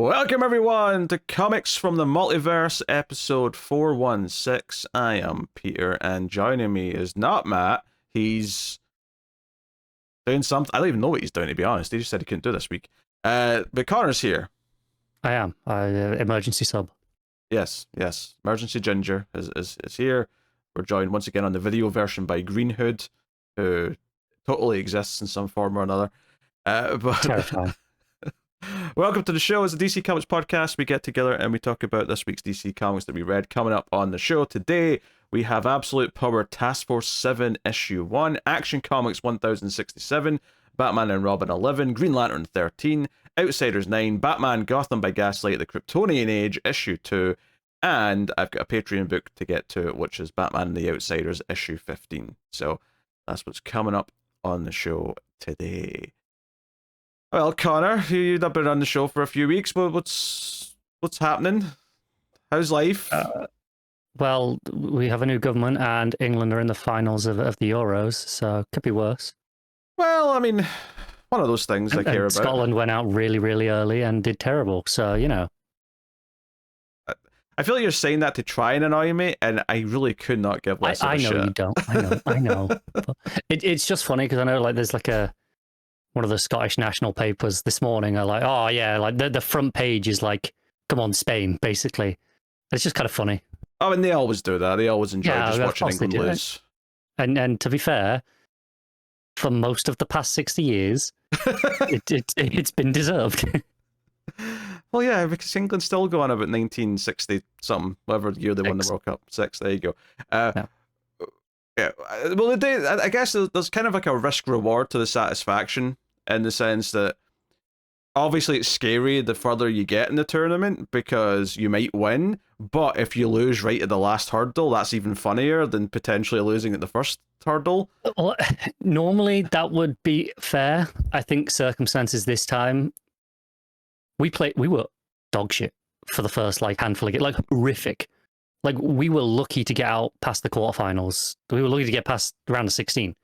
Welcome everyone to Comics from the Multiverse, episode 416. I am Peter, and joining me is not Matt. He's doing something. I don't even know what he's doing, to be honest. He just said he couldn't do this week. But Connor's here. I am. Emergency sub. Yes. Emergency Ginger is here. We're joined once again on the video version by Green Hood, who totally exists in some form or another. But Terrifying. welcome to the show. It's a DC Comics podcast. We get together and we talk about this week's DC Comics that we read. Coming up on the show today, we have Absolute Power Task Force 7 Issue 1, Action Comics 1067, Batman and Robin 11, Green Lantern 13, Outsiders 9, Batman Gotham by Gaslight, The Kryptonian Age Issue 2, and I've got a Patreon book to get to, which is Batman and the Outsiders Issue 15. So that's what's coming up on the show today. Well, Connor, you've not been on the show for a few weeks, but what's happening? How's life? Well, we have a new government, and England are in the finals of the Euros, so it could be worse. Well, I mean, one of those things I care about. Scotland went out really, really early and did terrible, so, you know. I feel like you're saying that to try and annoy me, and I really could not give less of a shit. I know you don't. I know. It's just funny, because I know, like, there's like one of the Scottish national papers this morning are like, oh yeah, like the front page is like, come on, Spain, basically. It's just kind of funny. Oh, and they always do that. They always enjoy just watching England lose. And to be fair, for most of the past 60 years, it's been deserved. Well, yeah, because England still go on about 1960 something, whatever year they won the World Cup. 6, there you go. Yeah. Well, I guess there's kind of like a risk reward to the satisfaction, in the sense that obviously it's scary the further you get in the tournament because you might win, but if you lose right at the last hurdle, that's even funnier than potentially losing at the first hurdle. Well, normally that would be fair. I think circumstances this time, we were dog shit for the first handful of games, like horrific. Like, we were lucky to get out past the quarterfinals. We were lucky to get past round of 16.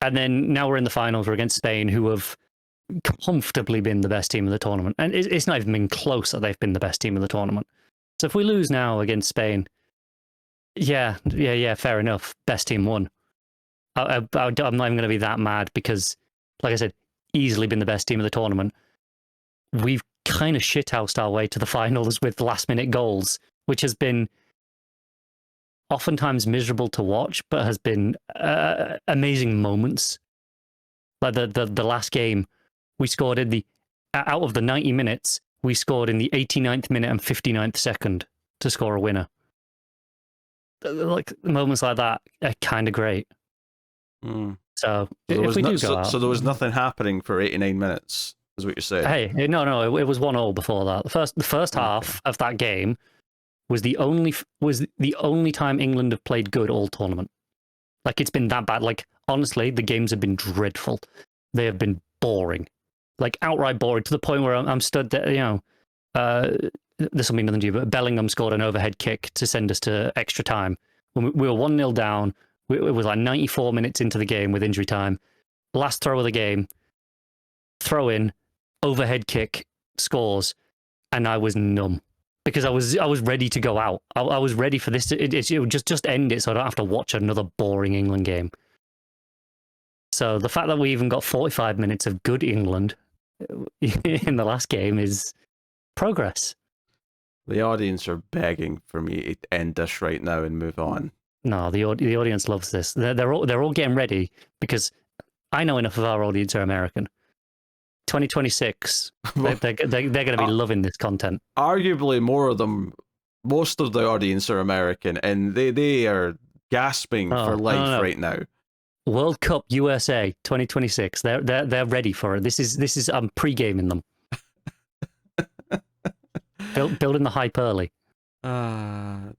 And then now we're in the finals. We're against Spain, who have comfortably been the best team of the tournament. And it's not even been close that they've been the best team of the tournament. So if we lose now against Spain, yeah, fair enough. Best team won. I'm not even going to be that mad because, like I said, easily been the best team of the tournament. We've kind of shithoused our way to the finals with last-minute goals, which has been oftentimes miserable to watch, but has been amazing moments. Like the last game, we scored out of the 90 minutes, we scored in the 89th minute and 59th second to score a winner. Like, moments like that are kind of great. So if we do go out... So there was nothing happening for 89 minutes, is what you're saying? Hey, no, it was 1-1 before that. The first half of that game was the only time England have played good all tournament. Like, it's been that bad. Like, honestly, the games have been dreadful. They have been boring, like outright boring, to the point where I'm stood there. You know, this will mean nothing to you, but Bellingham scored an overhead kick to send us to extra time. When we were 1-0 down, it was like 94 minutes into the game with injury time. Last throw of the game, throw in, overhead kick, scores, and I was numb. Because I was ready to go out. I was ready for this it would just end it, so I don't have to watch another boring England game. So the fact that we even got 45 minutes of good England in the last game is progress. The audience are begging for me to end this right now and move on. No, the audience loves this. They're all getting ready, because I know enough of our audience are American. 2026, they're going to be loving this content. Arguably, most of the audience are American, and they are gasping for life right now. World Cup USA 2026. They're ready for it. This is I'm pre-gaming them. Building the hype early. Yeah.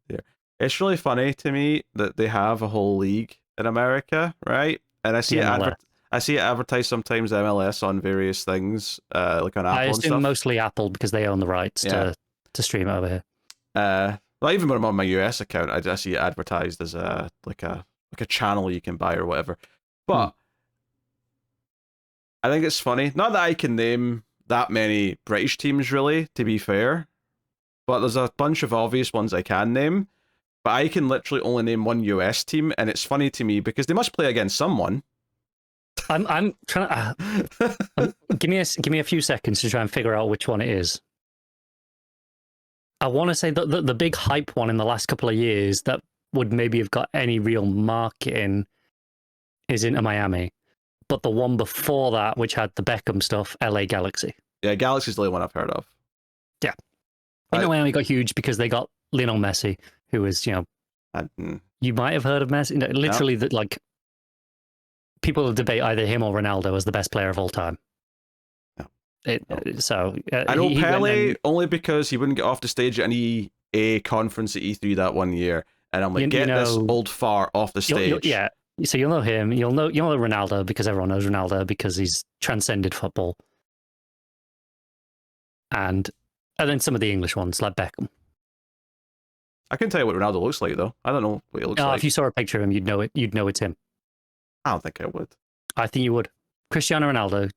It's really funny to me that they have a whole league in America, right? And I see it advertised sometimes MLS on various things, like on Apple I and assume stuff. Mostly Apple, because they own the rights to stream it over here. Well, even when I'm on my US account, I see it advertised as a channel you can buy or whatever. But I think it's funny. Not that I can name that many British teams, really, to be fair. But there's a bunch of obvious ones I can name. But I can literally only name one US team, and it's funny to me because they must play against someone. I'm trying to give me a few seconds to try and figure out which one it is. I want to say that the big hype one in the last couple of years that would maybe have got any real marketing is Inter Miami, but the one before that, which had the Beckham stuff, LA Galaxy. Yeah, Galaxy's the only one I've heard of. Yeah, Inter Miami got huge because they got Lionel Messi, who is, you know, you might have heard of Messi. No, literally, that like people debate either him or Ronaldo as the best player of all time. So I know Pele only because he wouldn't get off the stage at an EA conference at E3 that one year, and I'm like, this old fart off the stage. Yeah, so you'll know him. You'll know Ronaldo because everyone knows Ronaldo because he's transcended football, and then some of the English ones like Beckham. I couldn't tell you what Ronaldo looks like though. I don't know what he looks like. If you saw a picture of him, you'd know it. You'd know it's him. I don't think I would. I think you would. Cristiano Ronaldo.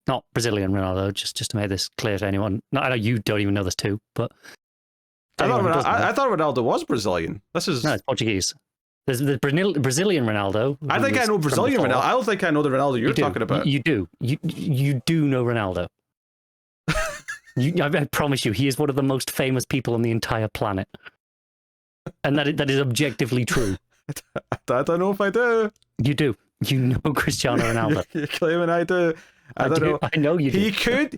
Not Brazilian Ronaldo, just to make this clear to anyone. No, I know you don't even know this too, but I thought Ronaldo was Brazilian. No, it's Portuguese. There's the Brazilian Ronaldo. I think I know Brazilian Ronaldo. I don't think I know the Ronaldo you're talking about. You do. You do know Ronaldo. I promise you, he is one of the most famous people on the entire planet, and that is objectively true. I don't know if I do. You do. You know Cristiano Ronaldo. You're claiming I do. I don't know. I know you do.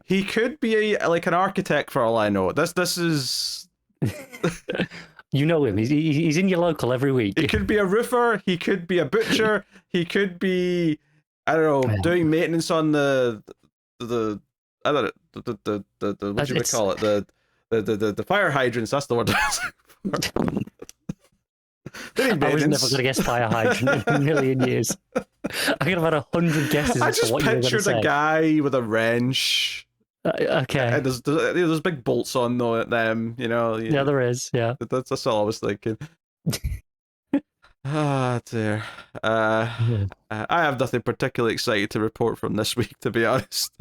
He could be like an architect for all I know. This is. You know him. He's in your local every week. He could be a roofer. He could be a butcher. He could be, I don't know, doing maintenance on the I don't know, the what do you call it, the fire hydrants. That's the word. I was never going to guess fire hydrant in a million years. I could have had 100 guesses. I just pictured a guy with a wrench. Okay. And there's big bolts on them, you know. Yeah, there is. Yeah. That's all I was thinking. Dear. I have nothing particularly exciting to report from this week, to be honest.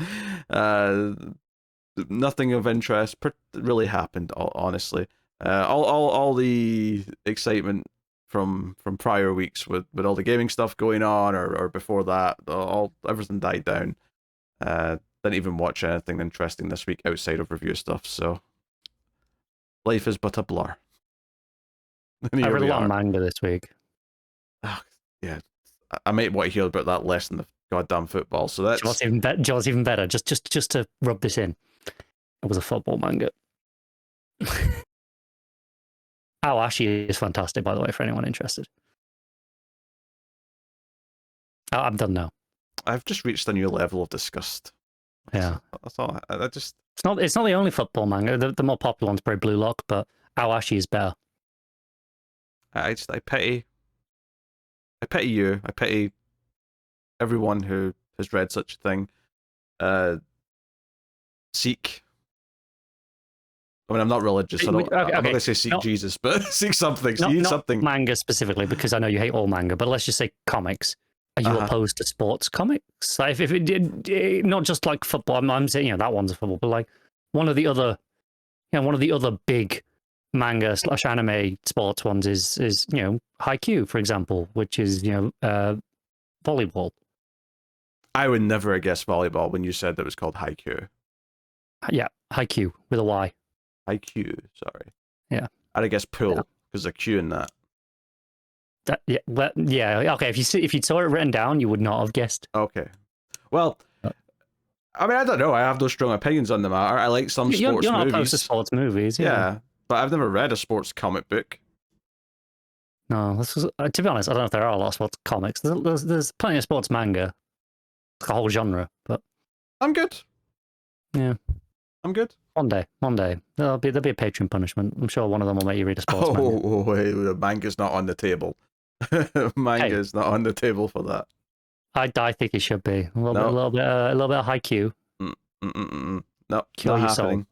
Nothing of interest really happened, honestly. All the excitement from prior weeks with all the gaming stuff going on or before that, everything died down. Didn't even watch anything interesting this week outside of review stuff, so life is but a blur. I read a lot of manga this week. Oh, yeah, I might want to hear about that less than the goddamn football. So that's Joel's even better. Just to rub this in, it was a football manga. Awashi is fantastic, by the way, for anyone interested. I'm done now. I've just reached a new level of disgust. Yeah, that's all. I just it's not the only football manga. The more popular one's probably Blue Lock, but Awashi is better. I pity you. I pity everyone who has read such a thing. Seek. I mean, I'm not religious. I'm not going to say seek Jesus, but seek something. Not something. Manga specifically, because I know you hate all manga, but let's just say comics. Are you opposed to sports comics? Like if it did, not just like football. I'm saying, that one's a football, but like one of the other big manga / anime sports ones is Haikyuu, for example, which is volleyball. I would never have guessed volleyball when you said that it was called Haikyuu. Yeah, Haikyuu with a Y. Haikyuu, sorry. Yeah. I'd have guessed pool because there's a Q in that. Okay. If you saw it written down, you would not have guessed. Okay. Well, I mean, I don't know. I have no strong opinions on the matter. I like some sports movies. You're not opposed to sports movies. Yeah, but I've never read a sports comic book. No, to be honest, I don't know if there are a lot of sports comics. There's plenty of sports manga. It's a whole genre, but I'm good. Yeah, I'm good. One day, there'll be a Patreon punishment. I'm sure one of them will make you read a sports manga. Oh, wait, the manga's not on the table. Manga's not on the table for that. I think it should be a little bit of Haikyuu. No, not happening.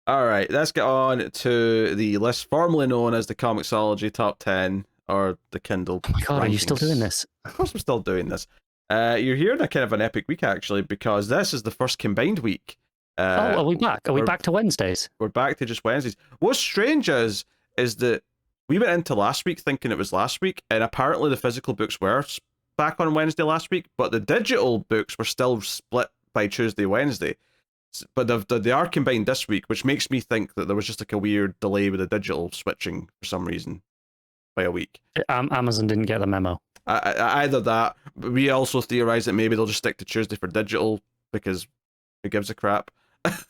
All right, let's get on to the list formerly known as the Comixology Top 10 or the Kindle. Oh my God, rankings. Are you still doing this? Of course, I'm still doing this. You're here in a kind of an epic week actually, because this is the first combined week Are we back? Are we we're- back to Wednesdays? We're back to just Wednesdays. What's strange is that we went into last week thinking it was last week, and apparently the physical books were back on Wednesday last week, but the digital books were still split by Tuesday, Wednesday. But they are combined this week, which makes me think that there was just like a weird delay with the digital switching for some reason by a week. Amazon didn't get the memo. Either that, but we also theorize that maybe they'll just stick to Tuesday for digital because who gives a crap.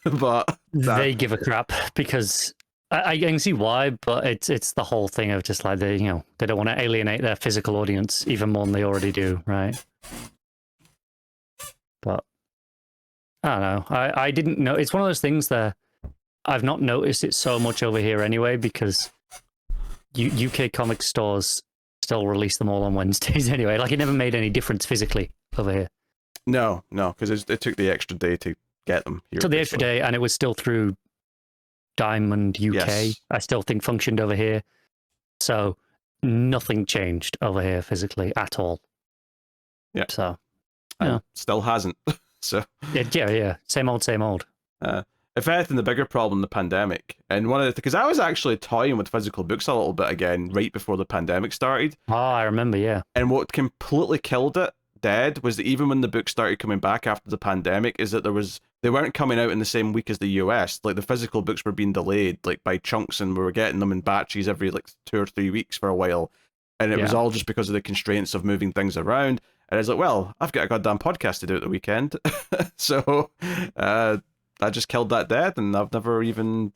But they give a crap because I can see why, but it's the whole thing of just like they don't want to alienate their physical audience even more than they already do, right? But I don't know. I didn't know. It's one of those things that I've not noticed it so much over here anyway because UK comic stores still release them all on Wednesdays anyway. Like it never made any difference physically over here. No, because it took the extra day to get them here. So the extra day, and it was still through Diamond UK. Yes. I still think functioned over here. So nothing changed over here physically at all. Yeah. So still hasn't. So yeah. Same old. If anything, the bigger problem, the pandemic, and one of the because I was actually toying with physical books a little bit again right before the pandemic started. Oh, I remember, yeah. And what completely killed it dead was that even when the books started coming back after the pandemic, is that they weren't coming out in the same week as the US. Like the physical books were being delayed like by chunks, and we were getting them in batches every like 2 or 3 weeks for a while. And it was all just because of the constraints of moving things around. And I was like, well, I've got a goddamn podcast to do at the weekend. So I just killed that dead, and I've never even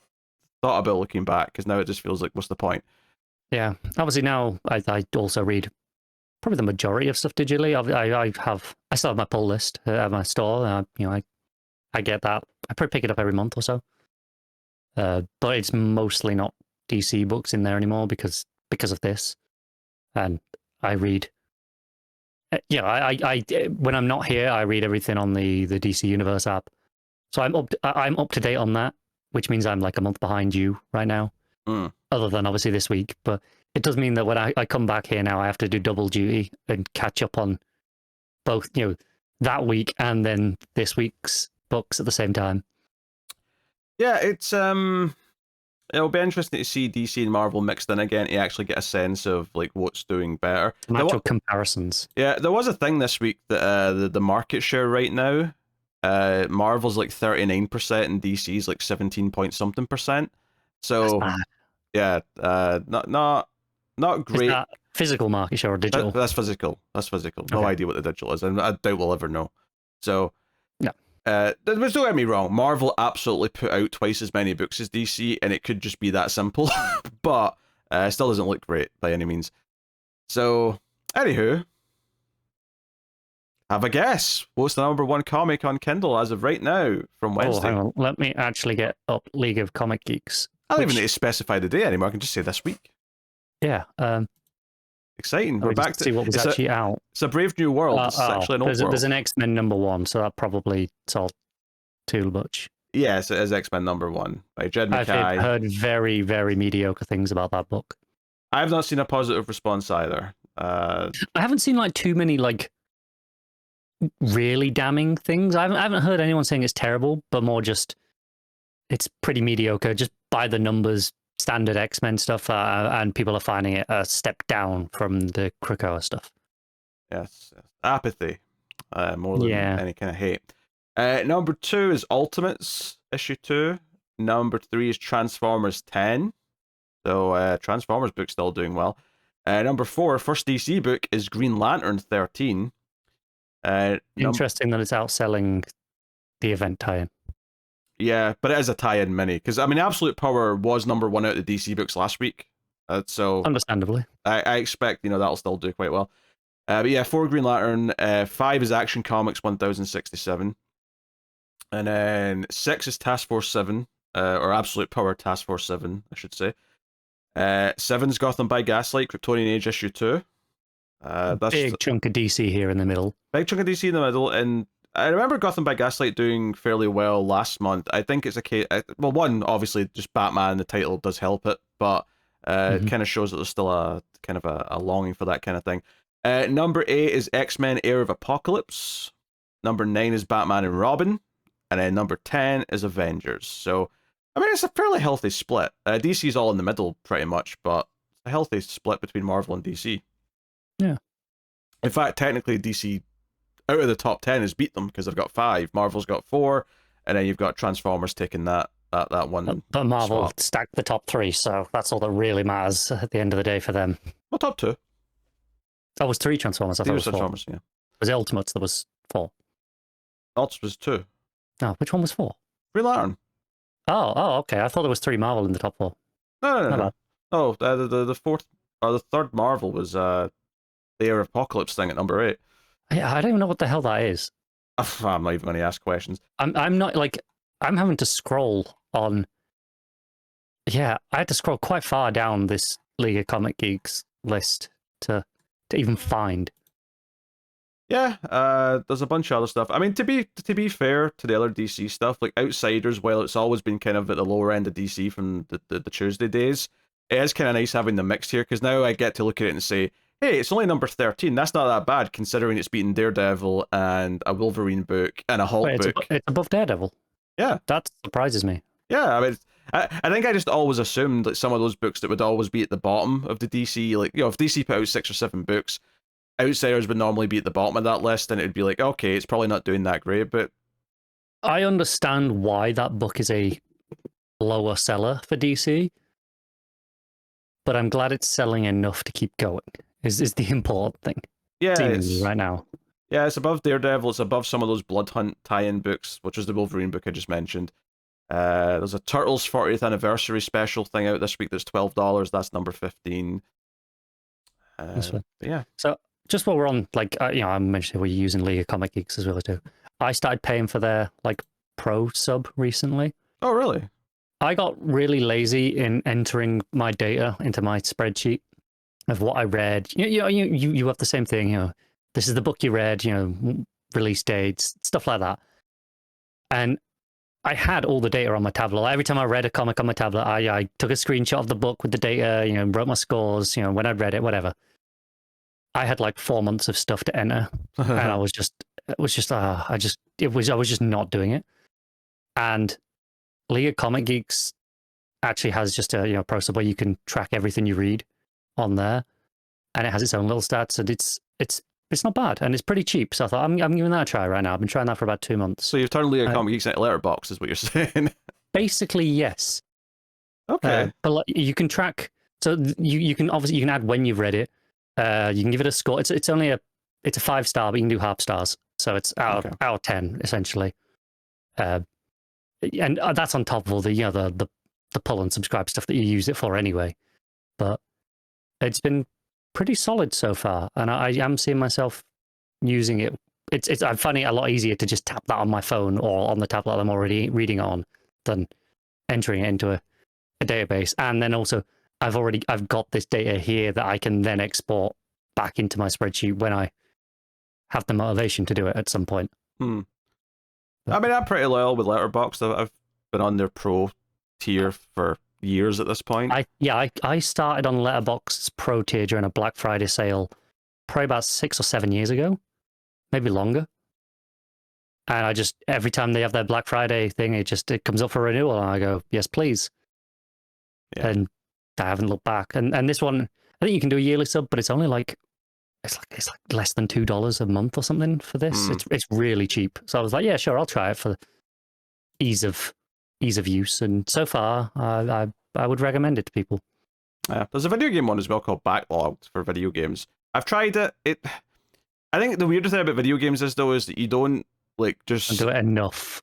thought about looking back, because now it just feels like, what's the point? Yeah. Obviously now I also read probably the majority of stuff digitally. I still have my pull list at my store. I get that. I probably pick it up every month or so. But it's mostly not DC books in there anymore because of this. And I read. I when I'm not here, I read everything on the DC Universe app. So I'm up to date on that, which means I'm like a month behind you right now. Other than obviously this week, but it does mean that when I come back here now, I have to do double duty and catch up on both, that week and then this week's books at the same time. Yeah, it'll be interesting to see DC and Marvel mixed in again to actually get a sense of like what's doing better. Some actual comparisons. Yeah, there was a thing this week that the market share right now, Marvel's like 39% and DC's like 17 point something percent. So yeah, not great. Is that physical market share or digital? That's physical. No Okay. idea what the digital is, and I doubt we'll ever know. So no. But don't get me wrong, Marvel absolutely put out twice as many books as DC, and it could just be that simple. But it still doesn't look great by any means. So, anywho, have a guess. What's the number one comic on Kindle as of right now from Wednesday? Hang on. Let me actually get up League of Comic Geeks. I don't even need to specify the day anymore. I can just say this week. Yeah. Exciting. We're back to see what was actually out. It's a brave new world. It's actually an old world. There's an X-Men #1, so that probably told too much. Yes, it is X-Men #1 by Jed I've McKay. heard very, very mediocre things about that book. I've not seen a positive response either. I haven't seen like too many like really damning things. I haven't heard anyone saying it's terrible, but more just it's pretty mediocre, just by the numbers, standard X-Men stuff, and people are finding it a step down from the Krakoa stuff. Yes. Apathy, more than any kind of hate. Number 2 is Ultimates, issue 2. Number 3 is Transformers 10. So Transformers book still doing well. Number 4, first DC book, is Green Lantern 13. Interesting that it's outselling the event tie-in. Yeah, but it is a tie-in mini, because I mean, Absolute Power was #1 out of the DC books last week, so understandably, I expect that'll still do quite well. But yeah, 4 Green Lantern, 5 is Action Comics 1067, and then 6 is Task Force 7, or Absolute Power Task Force 7, I should say. 7 is Gotham by Gaslight, Kryptonian Age issue 2. That's big chunk of DC here in the middle. Big chunk of DC in the middle, and I remember Gotham by Gaslight doing fairly well last month. I think it's a case. Well, one, obviously, just Batman, the title does help it, but it kind of shows that there's still a kind of a longing for that kind of thing. Number 8 is X-Men Heir of Apocalypse. Number 9 is Batman and Robin. and then number 10 is Avengers. So, I mean, it's a fairly healthy split. DC's all in the middle, pretty much, but it's a healthy split between Marvel and DC. Yeah. In fact, technically, DC, out of the top 10, has beat them because they've got 5. Marvel's got 4, and then you've got Transformers taking that one. But Marvel spot. stacked the top 3, so that's all that really matters at the end of the day for them. Well, top 2. That was 3 Transformers. I thought it was 4. Transformers, yeah. Was it Ultimates that was 4? Ultimates was 2. No, which one was 4? Green Lantern. Oh, okay. I thought there was 3 Marvel in the top 4. No. Oh, the fourth or the third Marvel was the Air Apocalypse thing at number 8. Yeah, I don't even know what the hell that is. I'm not even going to ask questions. I'm not like I'm having to scroll on. Yeah, I had to scroll quite far down this League of Comic Geeks list to even find. Yeah, there's a bunch of other stuff. I mean, to be fair to the other DC stuff, like Outsiders, while it's always been kind of at the lower end of DC from the Tuesday days, it is kind of nice having the mix here, because now I get to look at it and say, hey, it's only number 13. That's not that bad, considering it's beaten Daredevil and a Wolverine book and a Hulk book. It's above Daredevil. Yeah. That surprises me. Yeah, I mean, I think I just always assumed that some of those books that would always be at the bottom of the DC, like, you know, if DC put out 6 or 7 books, Outsiders would normally be at the bottom of that list, and it'd be like, okay, it's probably not doing that great, but... I understand why that book is a lower seller for DC, but I'm glad it's selling enough to keep going, is the important thing. Yeah, right now. Yeah, it's above Daredevil, it's above some of those Blood Hunt tie-in books, which was the Wolverine book I just mentioned. There's a Turtles 40th anniversary special thing out this week that's $12, that's number 15. Yeah. So, just while we're on, like, you know, I mentioned we're using League of Comic Geeks as well too. I started paying for their, like, pro sub recently. Oh, really? I got really lazy in entering my data into my spreadsheet of what I read. You have the same thing, you know. This is the book you read, you know, release dates, stuff like that. And I had all the data on my tablet. Every time I read a comic on my tablet, I took a screenshot of the book with the data, you know, wrote my scores, you know, when I read it, whatever. I had like 4 months of stuff to enter, and I was just not doing it. And League of Comic Geeks actually has just a pro sub where you can track everything you read on there, and it has its own little stats, and it's not bad, and it's pretty cheap. So I thought I'm giving that a try right now. I've been trying that for about 2 months. So you've turned League of Comic Geeks into Letterboxd, is what you're saying? Basically, yes. Okay. But like, you can track. So you can obviously add when you've read it. You can give it a score. It's a 5-star, but you can do half stars. So it's out of 10 essentially. And that's on top of all the the pull and subscribe stuff that you use it for anyway. But it's been pretty solid so far, and I am seeing myself using it. I'm finding it a lot easier to just tap that on my phone or on the tablet I'm already reading on than entering it into a database. And then also I've got this data here that I can then export back into my spreadsheet when I have the motivation to do it at some point. I mean, I'm pretty loyal with Letterboxd. I've been on their pro tier for years at this point. I started on Letterboxd's pro tier during a Black Friday sale probably about 6 or 7 years ago, maybe longer. And I just, every time they have their Black Friday thing, it comes up for renewal, and I go, yes, please. Yeah. And I haven't looked back. And this one, I think you can do a yearly sub, but it's only like it's like less than $2 a month or something for this. It's really cheap. So I was like, yeah, sure, I'll try it for ease of use. And so far, I would recommend it to people. There's a video game one as well called Backlogged for video games. I've tried it. I think the weirdest thing about video games is that you don't like just do it enough.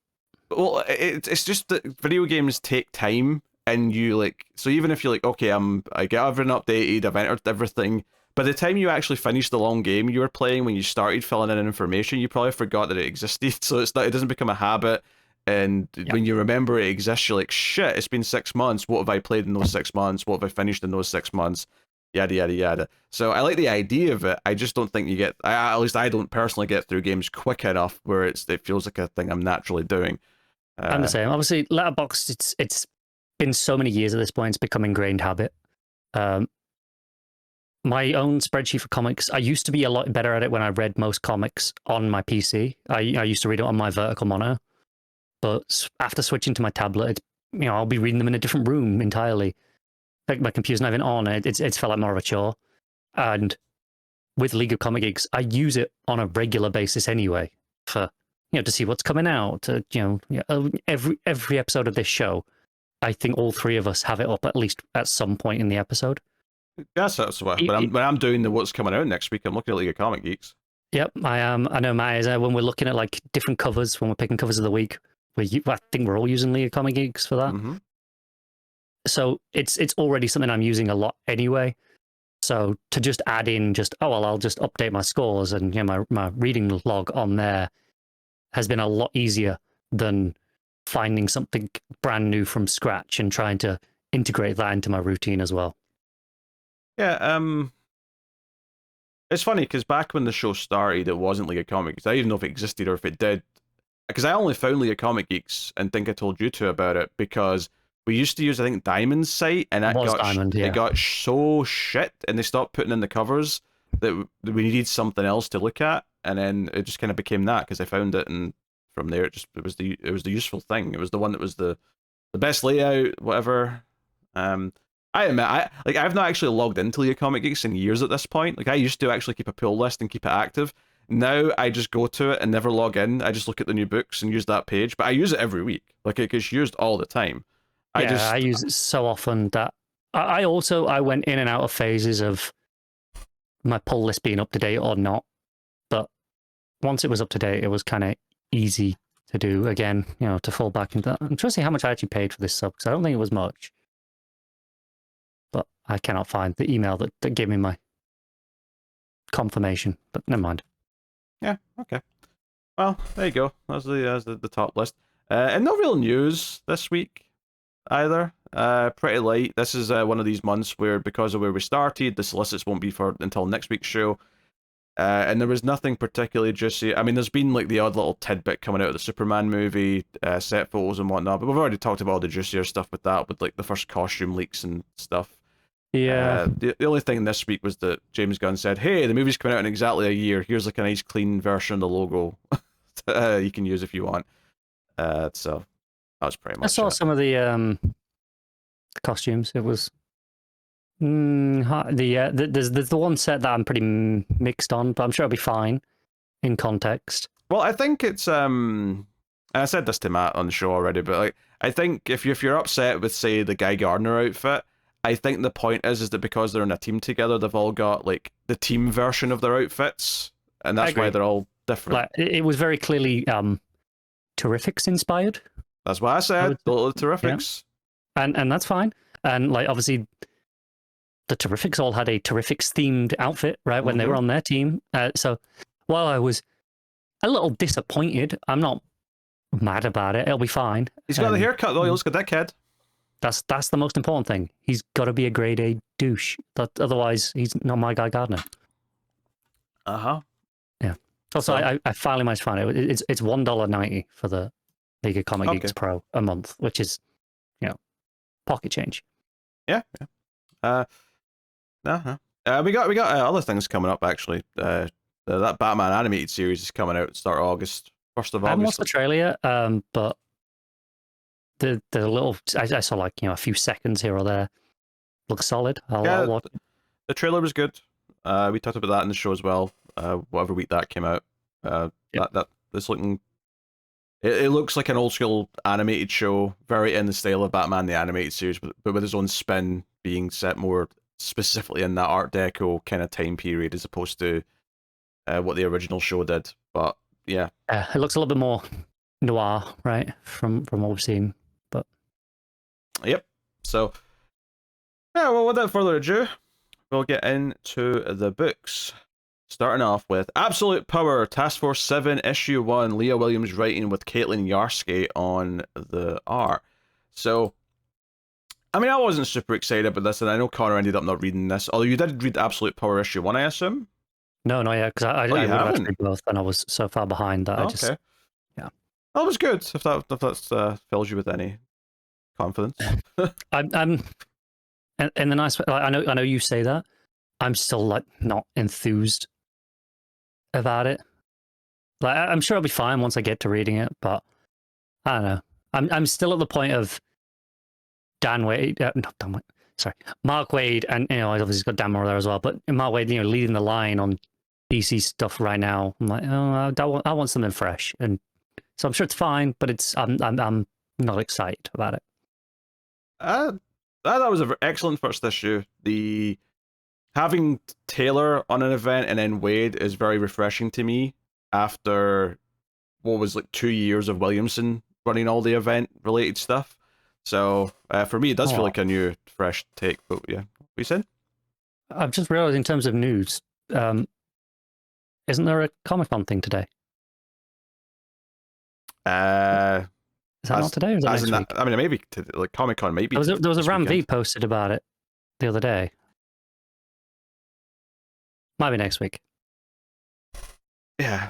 Well, it's just that video games take time. And you like, so even if you're like, okay, I get everything updated, I've entered everything, by the time you actually finish the long game you were playing, when you started filling in information, you probably forgot that it existed. So it doesn't become a habit. And when you remember it exists, you're like, shit, it's been 6 months. What have I played in those 6 months? What have I finished in those 6 months? Yada, yada, yada. So I like the idea of it. I just don't think you get, at least I don't personally get through games quick enough where it feels like a thing I'm naturally doing. I'm the same. Obviously, Letterboxd, it's been so many years at this point, it's become ingrained habit. My own spreadsheet for comics, I used to be a lot better at it when I read most comics on my PC. I used to read it on my vertical monitor, but after switching to my tablet, it's, I'll be reading them in a different room entirely. Like my computer's not even on. It's felt like more of a chore. And with League of Comic Geeks, I use it on a regular basis anyway for to see what's coming out. Every episode of this show, I think all three of us have it up at least at some point in the episode. Yes, that's what. When I'm doing the what's coming out next week, I'm looking at League of Comic Geeks. Yep, I am. I know Matt is. When we're looking at like different covers, when we're picking covers of the week, I think we're all using League of Comic Geeks for that. Mm-hmm. So it's already something I'm using a lot anyway. So to just add in I'll just update my scores and my reading log on there has been a lot easier than finding something brand new from scratch and trying to integrate that into my routine as well. Yeah, it's funny because back when the show started, it wasn't League of Comics. I didn't even know if it existed or if it did. Because I only found League of Comic Geeks and think I told you two about it because we used to use, I think, Diamond's site, and it got so shit, and they stopped putting in the covers that we needed something else to look at, and then it just kind of became that because I found it, and from there it was the useful thing. It was the one that was the best layout, whatever. I admit, I've not actually logged into League of Comic Geeks in years at this point. Like I used to actually keep a pull list and keep it active. Now I just go to it and never log in. I just look at the new books and use that page, but I use it every week. Like it gets used all the time. I use it so often that I went in and out of phases of my pull list being up to date or not. But once it was up to date, it was kind of easy to do again, to fall back into that. I'm trying to see how much I actually paid for this sub because I don't think it was much. But I cannot find the email that gave me my confirmation, but never mind. Yeah, okay. Well, there you go. That's the top list. And no real news this week either. Pretty light. This is one of these months where, because of where we started, the solicits won't be until next week's show. And there was nothing particularly juicy. I mean, there's been like the odd little tidbit coming out of the Superman movie, set photos and whatnot, but we've already talked about all the juicier stuff with that, with like the first costume leaks and stuff. Yeah. The only thing this week was that James Gunn said, "Hey, the movie's coming out in exactly a year. Here's like a nice clean version of the logo you can use if you want." So that was pretty much. I saw some of the costumes. It was there's the one set that I'm pretty mixed on, but I'm sure it'll be fine in context. Well, I think it's and I said this to Matt on the show already, but like I think if you're upset with, say, the Guy Gardner outfit, I think the point is that because they're in a team together, they've all got like the team version of their outfits, and that's why they're all different. Like, it was very clearly Terrifics inspired. That's what I said. The Terrifics, yeah. And that's fine. And like obviously, the Terrifics all had a Terrifics themed outfit, right, when they were on their team. So while I was a little disappointed, I'm not mad about it. It'll be fine. He's got the haircut though. He looks like a dickhead. That's the most important thing. He's got to be a grade A douche. Otherwise, he's not my Guy Gardner. Yeah. Also, I finally managed to find it. It's $1.90 for the League of Comic Geeks Pro a month, which is, pocket change. Yeah. We got other things coming up actually. That Batman animated series is coming out at the start of August, 1st of August. I haven't watched the trailer yet, but the little I saw like a few seconds here or there. Looks solid. I'll watch it. The trailer was good. We talked about that in the show as well. Whatever week that came out. That's looking. It looks like an old school animated show, very in the style of Batman the Animated Series, but with his own spin, being set more specifically in that Art Deco kind of time period as opposed to what the original show did. But yeah, it looks a little bit more noir, right, from what we've seen. But yep. So yeah, well, without further ado, we'll get into the books. Starting off with Absolute Power, Task Force 7, Issue 1, Leah Williams writing with Caitlin Yarsky on the art. So, I mean, I wasn't super excited about this, and I know Connor ended up not reading this, although you did read Absolute Power Issue 1, I assume? No, not yet, because I would have read both, and I was so far behind that I just... Yeah. That was good, if that fills you with any confidence. I'm in the nice way, I know you say that, I'm still, like, not enthused about it. Like, I'm sure I'll be fine once I get to reading it, but I don't know. I'm still at the point of Dan Wade, not Dan Wade, sorry, Mark Wade, and obviously he's got Dan Moore there as well. But Mark Wade, leading the line on DC stuff right now. I'm like, oh, I want something fresh, and so I'm sure it's fine, but I'm not excited about it. That was an excellent first issue. The having Taylor on an event and then Wade is very refreshing to me after what was like 2 years of Williamson running all the event related stuff. So for me, it does feel like a new, fresh take. But yeah, what you said? I've just realized in terms of news, isn't there a Comic-Con thing today? Is that not today, or is that next week? I mean, maybe like Comic-Con, maybe. There was a Ram V posted about it the other day. Might be next week. Yeah.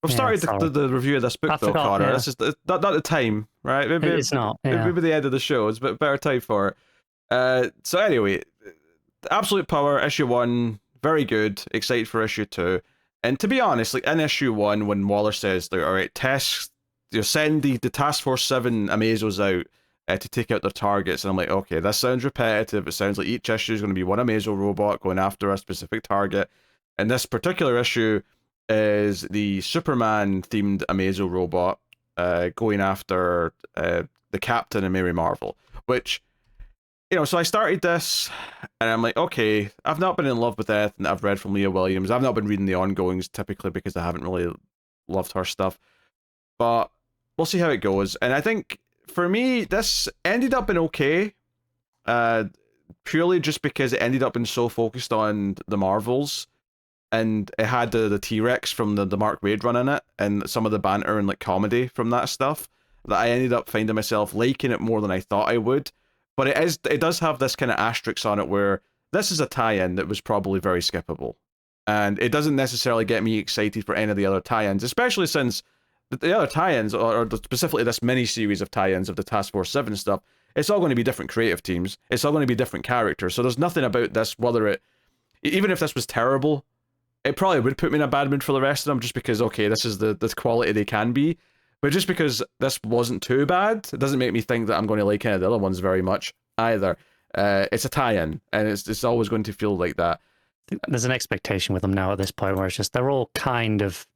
We've started the review of this book, though, Connor. Yeah. This is not the time, right? Maybe it's not. Yeah. Maybe the end of the show. It's a better time for it. So anyway, Absolute Power, issue 1, very good. Excited for issue 2. And to be honest, like in issue 1, when Waller says, like, all right, send the Task Force 7 Amazos out to take out their targets. And I'm like, okay, this sounds repetitive. It sounds like each issue is going to be one Amazo robot going after a specific target. And this particular issue is the Superman-themed Amazo robot going after the Captain and Mary Marvel, which, so I started this, and I'm like, okay, I've not been in love with anything that I've read from Leah Williams. I've not been reading the ongoings, typically, because I haven't really loved her stuff, but we'll see how it goes. And I think, for me, this ended up being okay, purely just because it ended up being so focused on the Marvels. And it had the T-Rex from the Mark Waid run in it, and some of the banter and like comedy from that stuff, that I ended up finding myself liking it more than I thought I would. But it does have this kind of asterisk on it where this is a tie-in that was probably very skippable. And it doesn't necessarily get me excited for any of the other tie-ins, especially since the other tie-ins, or specifically this mini-series of tie-ins of the Task Force 7 stuff, it's all going to be different creative teams. It's all going to be different characters. So there's nothing about this, even if this was terrible, it probably would put me in a bad mood for the rest of them, just because, okay, this is the quality they can be. But just because this wasn't too bad, it doesn't make me think that I'm going to like any of the other ones very much either. It's a tie-in, and it's always going to feel like that. There's an expectation with them now at this point where it's just, they're all kind of,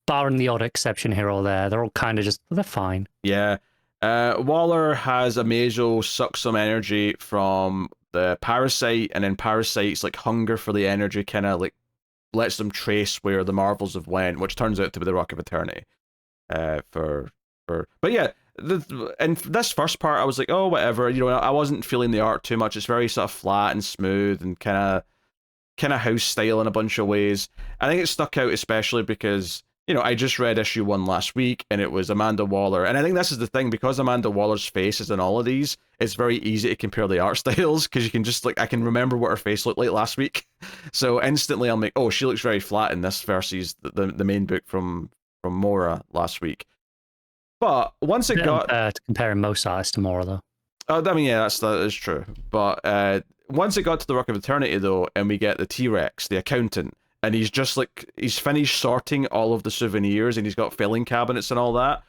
barring the odd exception here or there, they're all kind of just, they're fine. Yeah. Waller has Amazo suck some energy from the Parasite, and then Parasite's like hunger for the energy kind of like lets them trace where the Marvels have went, which turns out to be the Rock of Eternity. But yeah, and this first part, I was like, oh, whatever. I wasn't feeling the art too much. It's very sort of flat and smooth and kind of house style in a bunch of ways. I think it stuck out especially because I just read issue 1 last week, and it was Amanda Waller. And I think this is the thing, because Amanda Waller's face is in all of these, it's very easy to compare the art styles, because you can just, I can remember what her face looked like last week. So instantly I'm like, oh, she looks very flat in this versus the main book from Mora last week. But once it got... comparing most artists to Mora, though. I mean, yeah, that is true. But once it got to the Rock of Eternity, though, and we get the T-Rex, the accountant, and he's just he's finished sorting all of the souvenirs, and he's got filing cabinets and all that.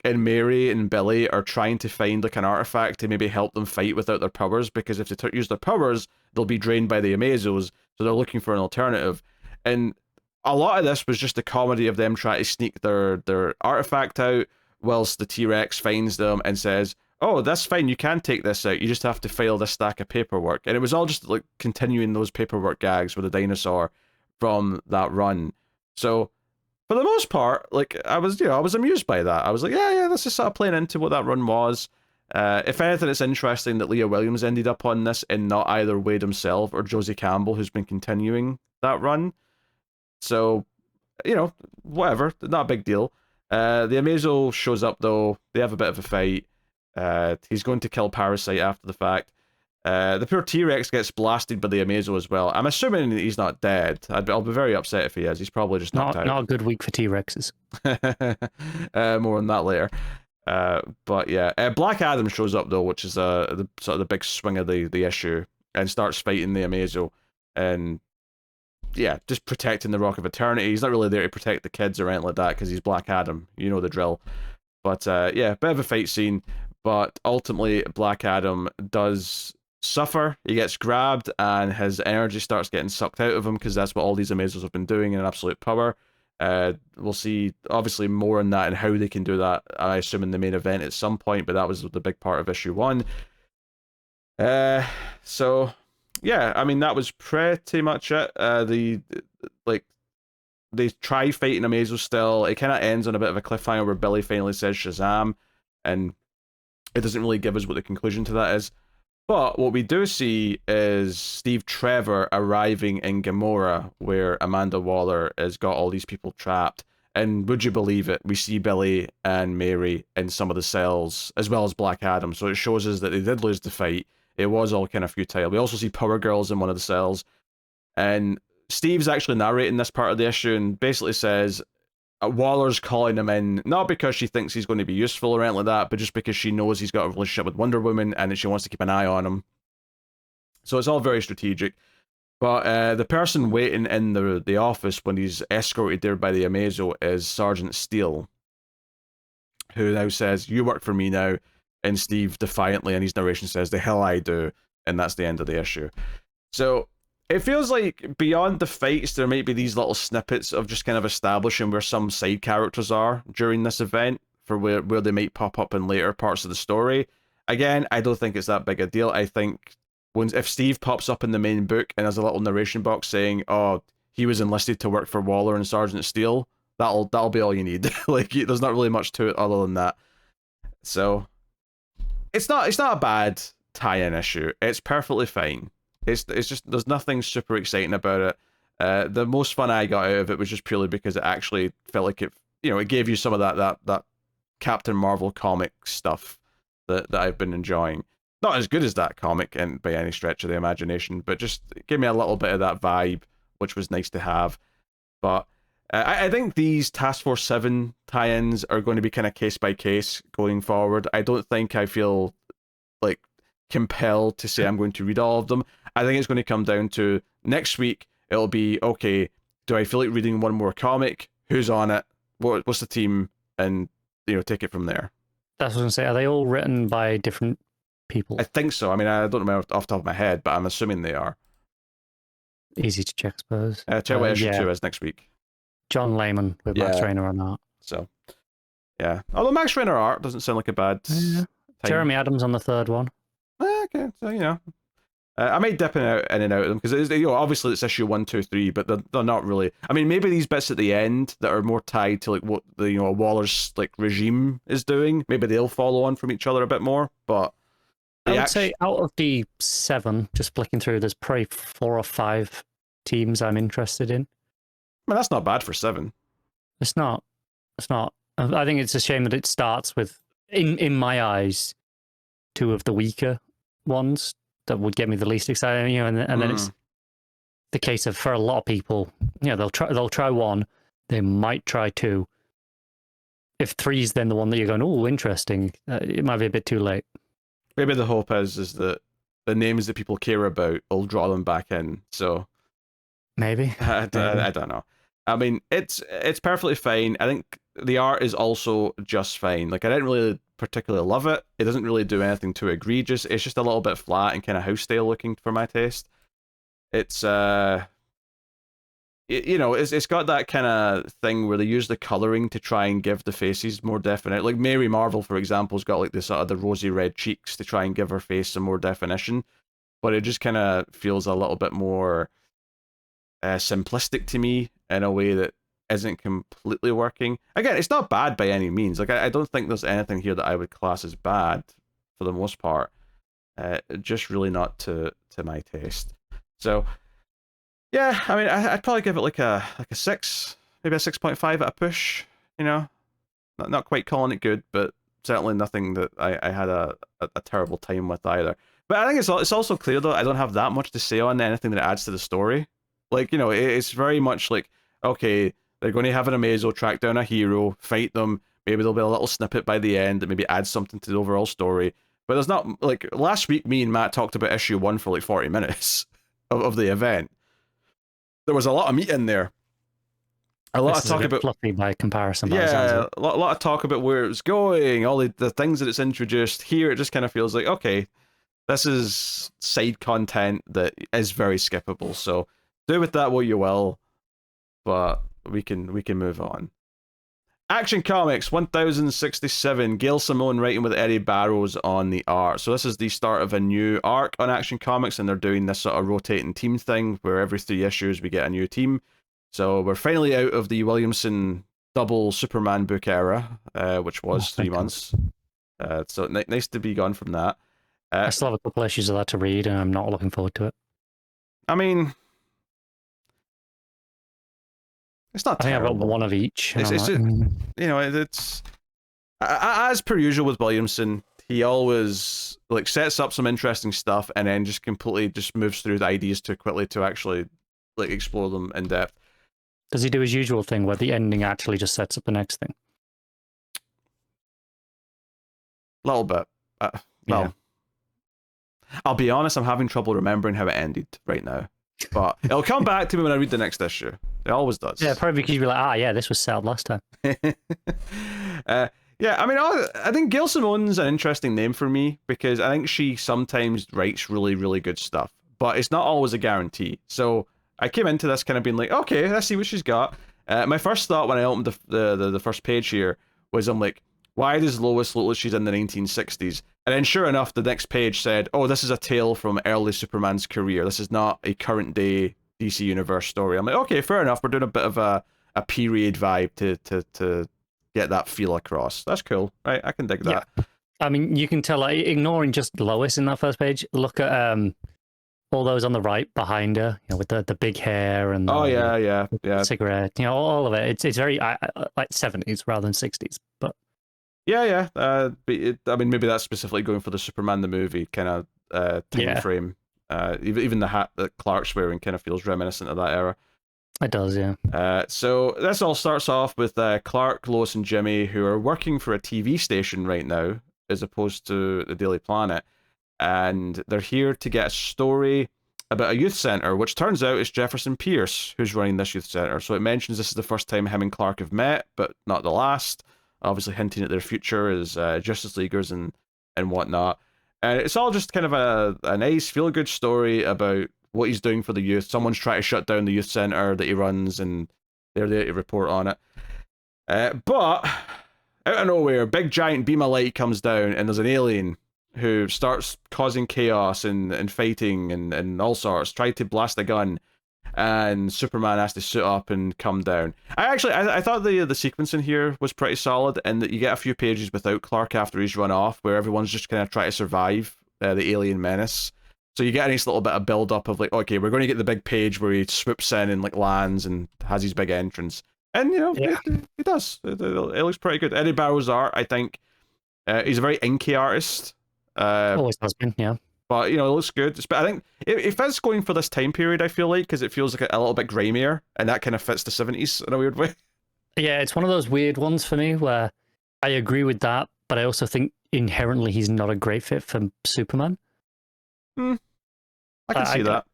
And Mary and Billy are trying to find an artifact to maybe help them fight without their powers, because if they use their powers, they'll be drained by the Amazos. So they're looking for an alternative. And a lot of this was just the comedy of them trying to sneak their artifact out, whilst the T-Rex finds them and says, oh, that's fine, you can take this out, you just have to file this stack of paperwork. And it was all just continuing those paperwork gags with the dinosaur from that run. So for the most part, I was amused by that. I was like, yeah, this is sort of playing into what that run was. If anything, it's interesting that Leah Williams ended up on this and not either Wade himself or Josie Campbell, who's been continuing that run. So, whatever, not a big deal. The Amazo shows up, though. They have a bit of a fight. He's going to kill Parasite after the fact. The poor T-Rex gets blasted by the Amazo as well. I'm assuming he's not dead. I'll be very upset if he is. He's probably just knocked out. Not a good week for T-Rexes. More on that later. But yeah, Black Adam shows up, though, which is the sort of the big swing of the issue, and starts fighting the Amazo, and yeah, just protecting the Rock of Eternity. He's not really there to protect the kids or anything like that, because he's Black Adam. You know the drill. But yeah, bit of a fight scene. But ultimately, Black Adam does suffer. He gets grabbed, and his energy starts getting sucked out of him because that's what all these Amazons have been doing in absolute power. We'll see obviously more on that and how they can do that. I assume in the main event at some point, but that was the big part of issue 1. So yeah, I mean that was pretty much it. They try fighting Amazo still. It kind of ends on a bit of a cliffhanger where Billy finally says Shazam, and it doesn't really give us what the conclusion to that is. But what we do see is Steve Trevor arriving in Gamora, where Amanda Waller has got all these people trapped. And would you believe it? We see Billy and Mary in some of the cells, as well as Black Adam. So it shows us that they did lose the fight. It was all kind of futile. We also see Power Girls in one of the cells. And Steve's actually narrating this part of the issue and basically says Waller's calling him in, not because she thinks he's going to be useful or anything like that, but just because she knows he's got a relationship with Wonder Woman and she wants to keep an eye on him. So it's all very strategic. But the person waiting in the office when he's escorted there by the Amazo is Sergeant Steele, who now says, "You work for me now." And Steve defiantly in his narration says, "The hell I do." And that's the end of the issue. So it feels like beyond the fights, there might be these little snippets of just kind of establishing where some side characters are during this event for where they might pop up in later parts of the story. Again, I don't think it's that big a deal. I think if Steve pops up in the main book and has a little narration box saying, "Oh, he was enlisted to work for Waller and Sergeant Steele," that'll be all you need. Like, there's not really much to it other than that. So it's not a bad tie-in issue. It's perfectly fine. It's just there's nothing super exciting about it. The most fun I got out of it was just purely because it actually felt like it gave you some of that Captain Marvel comic stuff that I've been enjoying. Not as good as that comic and by any stretch of the imagination, but just gave me a little bit of that vibe, which was nice to have. But I think these Task Force 7 tie-ins are going to be kind of case by case going forward. I don't think I feel like compelled to say I'm going to read all of them. I think it's going to come down to next week. It'll be, okay, do I feel like reading one more comic? Who's on it? What's the team? And take it from there. That's what I was going to say. Are they all written by different people? I think so. I mean, I don't remember off the top of my head, but I'm assuming they are. Easy to check, I suppose. Check what issue 2 is next week. John Layman with Max Raynor on art. So, yeah. Although Max Raynor art doesn't sound like a bad time. Jeremy Adams on the third one. Okay, so I might dip in and out of them because obviously it's issue 1, 2, 3, but they're not really. I mean, maybe these bits at the end that are more tied to like what the Waller's like regime is doing, maybe they'll follow on from each other a bit more. But I would say out of the 7, just flicking through, there's probably 4 or 5 teams I'm interested in. I mean, that's not bad for 7. It's not. I think it's a shame that it starts with, in my eyes, 2 of the weaker ones that would get me the least excited, and then it's the case of, for a lot of people, they'll try 1, they might try 2. If 3's then the one that you're going, oh, interesting, it might be a bit too late. Maybe the hope is that the names that people care about will draw them back in. So maybe I don't know. I mean, it's perfectly fine. I think the art is also just fine. Like, I didn't really particularly love it. It doesn't really do anything too egregious. It's just a little bit flat and kind of house style looking for my taste. It's it's got that kind of thing where they use the coloring to try and give the faces more definite. Like Mary Marvel, for example, has got like this sort of the rosy red cheeks to try and give her face some more definition, but it just kind of feels a little bit more simplistic to me in a way that isn't completely working. Again, it's not bad by any means. Like, I don't think there's anything here that I would class as bad for the most part. Just really not to my taste. So yeah, I mean, I'd probably give it like a 6, maybe a 6.5 at a push. Not quite calling it good, but certainly nothing that I had a terrible time with either. But I think it's also clear though I don't have that much to say on anything that adds to the story. Like, it's very much like, okay, they're going to have an Amazo track down a hero, fight them. Maybe there'll be a little snippet by the end that maybe adds something to the overall story. But there's not, like, last week me and Matt talked about issue 1 for like 40 minutes of the event. There was a lot of meat in there. a lot This of is a talk bit about fluffy by comparison. By the sounds of yeah, it. a lot of talk about where it's going, all the things that it's introduced. Here, it just kind of feels like, okay, this is side content that is very skippable. So do with that what you will, but we can move on. Action Comics 1067. Gail Simone writing with Eddy Barrows on the art. So this is the start of a new arc on Action Comics, and they're doing this sort of rotating team thing where every 3 issues we get a new team. So we're finally out of the Williamson double Superman book era, which was 3 months. So nice to be gone from that. I still have a couple issues of that to read, and I'm not looking forward to it. I mean, it's not I think terrible. I've got one of each. It's you know, it's as per usual with Williamson. He always like sets up some interesting stuff and then just completely just moves through the ideas too quickly to actually like explore them in depth. Does he do his usual thing where the ending actually just sets up the next thing? A little bit. Well, I'll be honest, I'm having trouble remembering how it ended right now. But it'll come back to me when I read the next issue. It always does. Yeah, probably because you'll be like, yeah, this was set up last time. Yeah, I mean, I think Gail Simone's an interesting name for me because I think she sometimes writes really, really good stuff, but it's not always a guarantee. So I came into this kind of being like, okay, let's see what she's got. My first thought when I opened the first page here was, I'm like, why does Lois look like she's in the 1960s? And then sure enough, the next page said, oh, this is a tale from early Superman's career. This is not a current day DC Universe story. I'm like, okay, fair enough. We're doing a bit of a period vibe to get that feel across. That's cool, right? I can dig that. Yeah. I mean, you can tell, like, ignoring just Lois in that first page, look at all those on the right behind her, you know, with the big hair and the cigarette, you know, all of it. It's very like 70s rather than 60s, but yeah. I mean, maybe that's specifically going for the Superman the movie kind of time frame. Even the hat that Clark's wearing kind of feels reminiscent of that era. It does, yeah. So this all starts off with Clark, Lois, and Jimmy, who are working for a TV station right now, as opposed to the Daily Planet, and they're here to get a story about a youth center, which turns out is Jefferson Pierce who's running this youth center. So it mentions this is the first time him and Clark have met, but not the last. Obviously hinting at their future as Justice Leaguers and whatnot. And it's all just kind of a nice, feel-good story about what he's doing for the youth. Someone's trying to shut down the youth center that he runs, and they're there to report on it. But out of nowhere, big giant beam of light comes down, and there's an alien who starts causing chaos and fighting and all sorts, tried to blast a gun, and Superman has to suit up and come down. I thought the sequence in here was pretty solid, and that you get a few pages without Clark after he's run off, where everyone's just kind of trying to survive the alien menace. So you get a nice little bit of build up of like, okay, we're going to get the big page where he swoops in and like lands and has his big entrance, and you know, he does. It looks pretty good. Eddy Barrows' art, I think, he's a very inky artist. Always has been, yeah. But, you know, it looks good. But I think it fits going for this time period, I feel like, because it feels like a little bit grimier, and that kind of fits the 70s in a weird way. Yeah, it's one of those weird ones for me where I agree with that, but I also think inherently he's not a great fit for Superman. I can see that.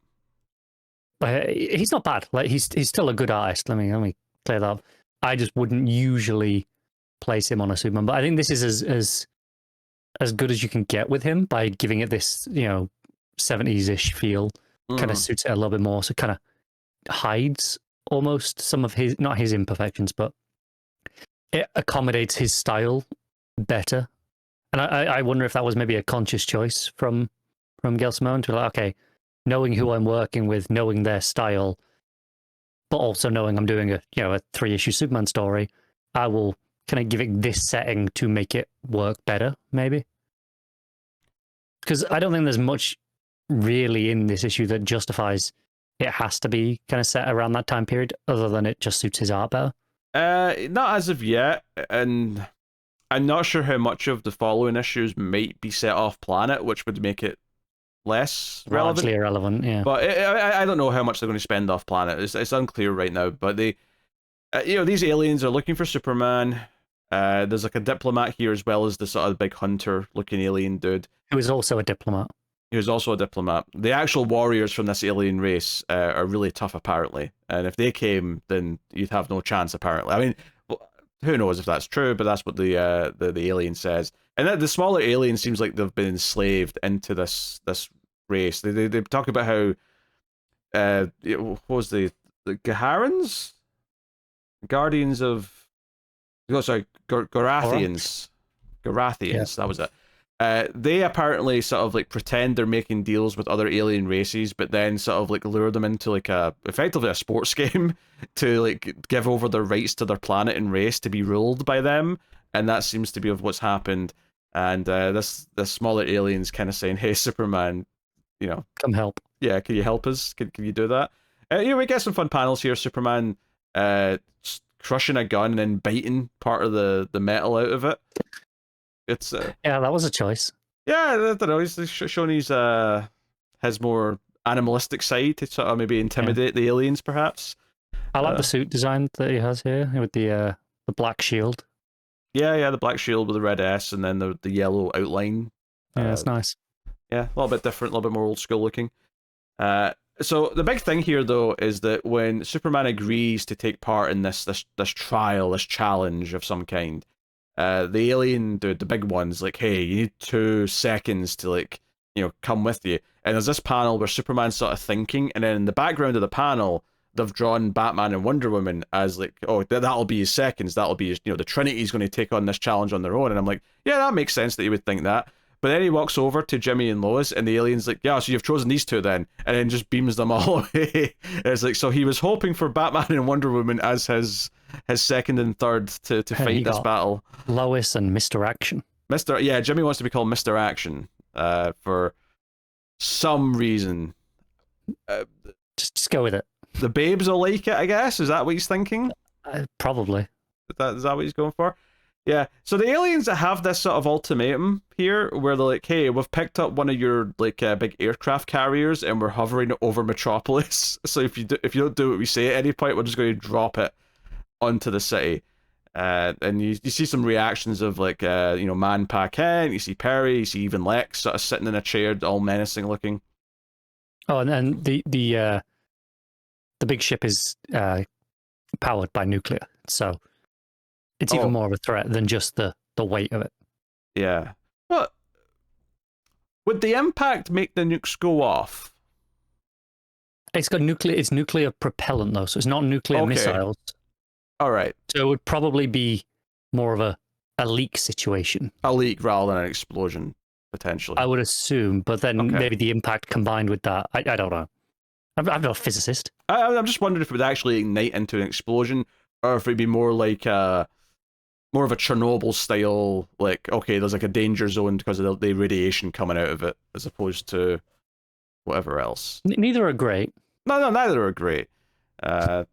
He's not bad. Like he's still a good artist. Let me clear that up. I just wouldn't usually place him on a Superman, but I think this is as good as you can get with him by giving it this, you know, 70s-ish feel. Kind of suits it a little bit more, so kind of hides almost some of his, not his imperfections, but it accommodates his style better. And I wonder if that was maybe a conscious choice from Gail Simone to be like, okay, knowing who I'm working with, knowing their style, but also knowing I'm doing a 3-issue Superman story, I will kind of give it this setting to make it work better, maybe. Because I don't think there's much really in this issue that justifies it has to be kind of set around that time period, other than it just suits his art better. Not as of yet, and I'm not sure how much of the following issues might be set off planet, which would make it less relevant. Largely irrelevant, yeah. But I don't know how much they're going to spend off planet. It's unclear right now. But they, these aliens are looking for Superman. There's like a diplomat here as well as the sort of big hunter-looking alien dude, who is also a diplomat. He was also a diplomat. The actual warriors from this alien race are really tough, apparently. And if they came, then you'd have no chance, apparently. I mean, who knows if that's true, but that's what the alien says. And the smaller alien seems like they've been enslaved into this race. They talk about how what was the Gaharans? Guardians of... Oh, sorry, Garathians. Garathians, that was it. They apparently sort of like pretend they're making deals with other alien races, but then sort of like lure them into like effectively a sports game to like give over their rights to their planet and race to be ruled by them, and that seems to be of what's happened. And this smaller alien's kind of saying, "Hey, Superman, come help. Yeah, can you help us? Can you do that?" We get some fun panels here. Superman crushing a gun and then biting part of the metal out of it. It's yeah, that was a choice. Yeah, I don't know. He's showing his more animalistic side to sort of maybe intimidate the aliens, perhaps. I like the suit design that he has here with the black shield. Yeah, the black shield with the red S and then the yellow outline. Yeah, it's nice. Yeah, a little bit different, a little bit more old school looking. So the big thing here, though, is that when Superman agrees to take part in this trial, this challenge of some kind, the alien dude, the big one's like, "Hey, you need 2 seconds to like, come with you." And there's this panel where Superman's sort of thinking, and then in the background of the panel, they've drawn Batman and Wonder Woman as like, "Oh, that'll be his seconds. That'll be his, the Trinity's going to take on this challenge on their own." And I'm like, yeah, that makes sense that you would think that. But then he walks over to Jimmy and Lois, and the alien's like, "Yeah, so you've chosen these 2 then," and then just beams them all away. It's like, so he was hoping for Batman and Wonder Woman as his second and third to fight this battle. Lois and Mr. Action. Jimmy wants to be called Mr. Action for some reason. Just go with it. The babes will like it, I guess. Is that what he's thinking? Probably. Is that what he's going for? Yeah, so the aliens have this sort of ultimatum here where they're like, "Hey, we've picked up one of your like big aircraft carriers and we're hovering over Metropolis. So if you don't do what we say at any point, we're just going to drop it onto the city." And you see some reactions of like Man Kent, you see Perry, you see even Lex sort of sitting in a chair, all menacing looking. Oh, and then the big ship is powered by nuclear, so it's even more of a threat than just the weight of it. Yeah. But would the impact make the nukes go off? It's nuclear propellant though, so it's not nuclear missiles. All right. So it would probably be more of a leak situation. A leak rather than an explosion, potentially. I would assume, but then maybe the impact combined with that, I don't know. I'm not a physicist. I'm just wondering if it would actually ignite into an explosion, or if it'd be more like more of a Chernobyl style, like, okay, there's like a danger zone because of the radiation coming out of it, as opposed to whatever else. Neither are great. No, neither are great. I'd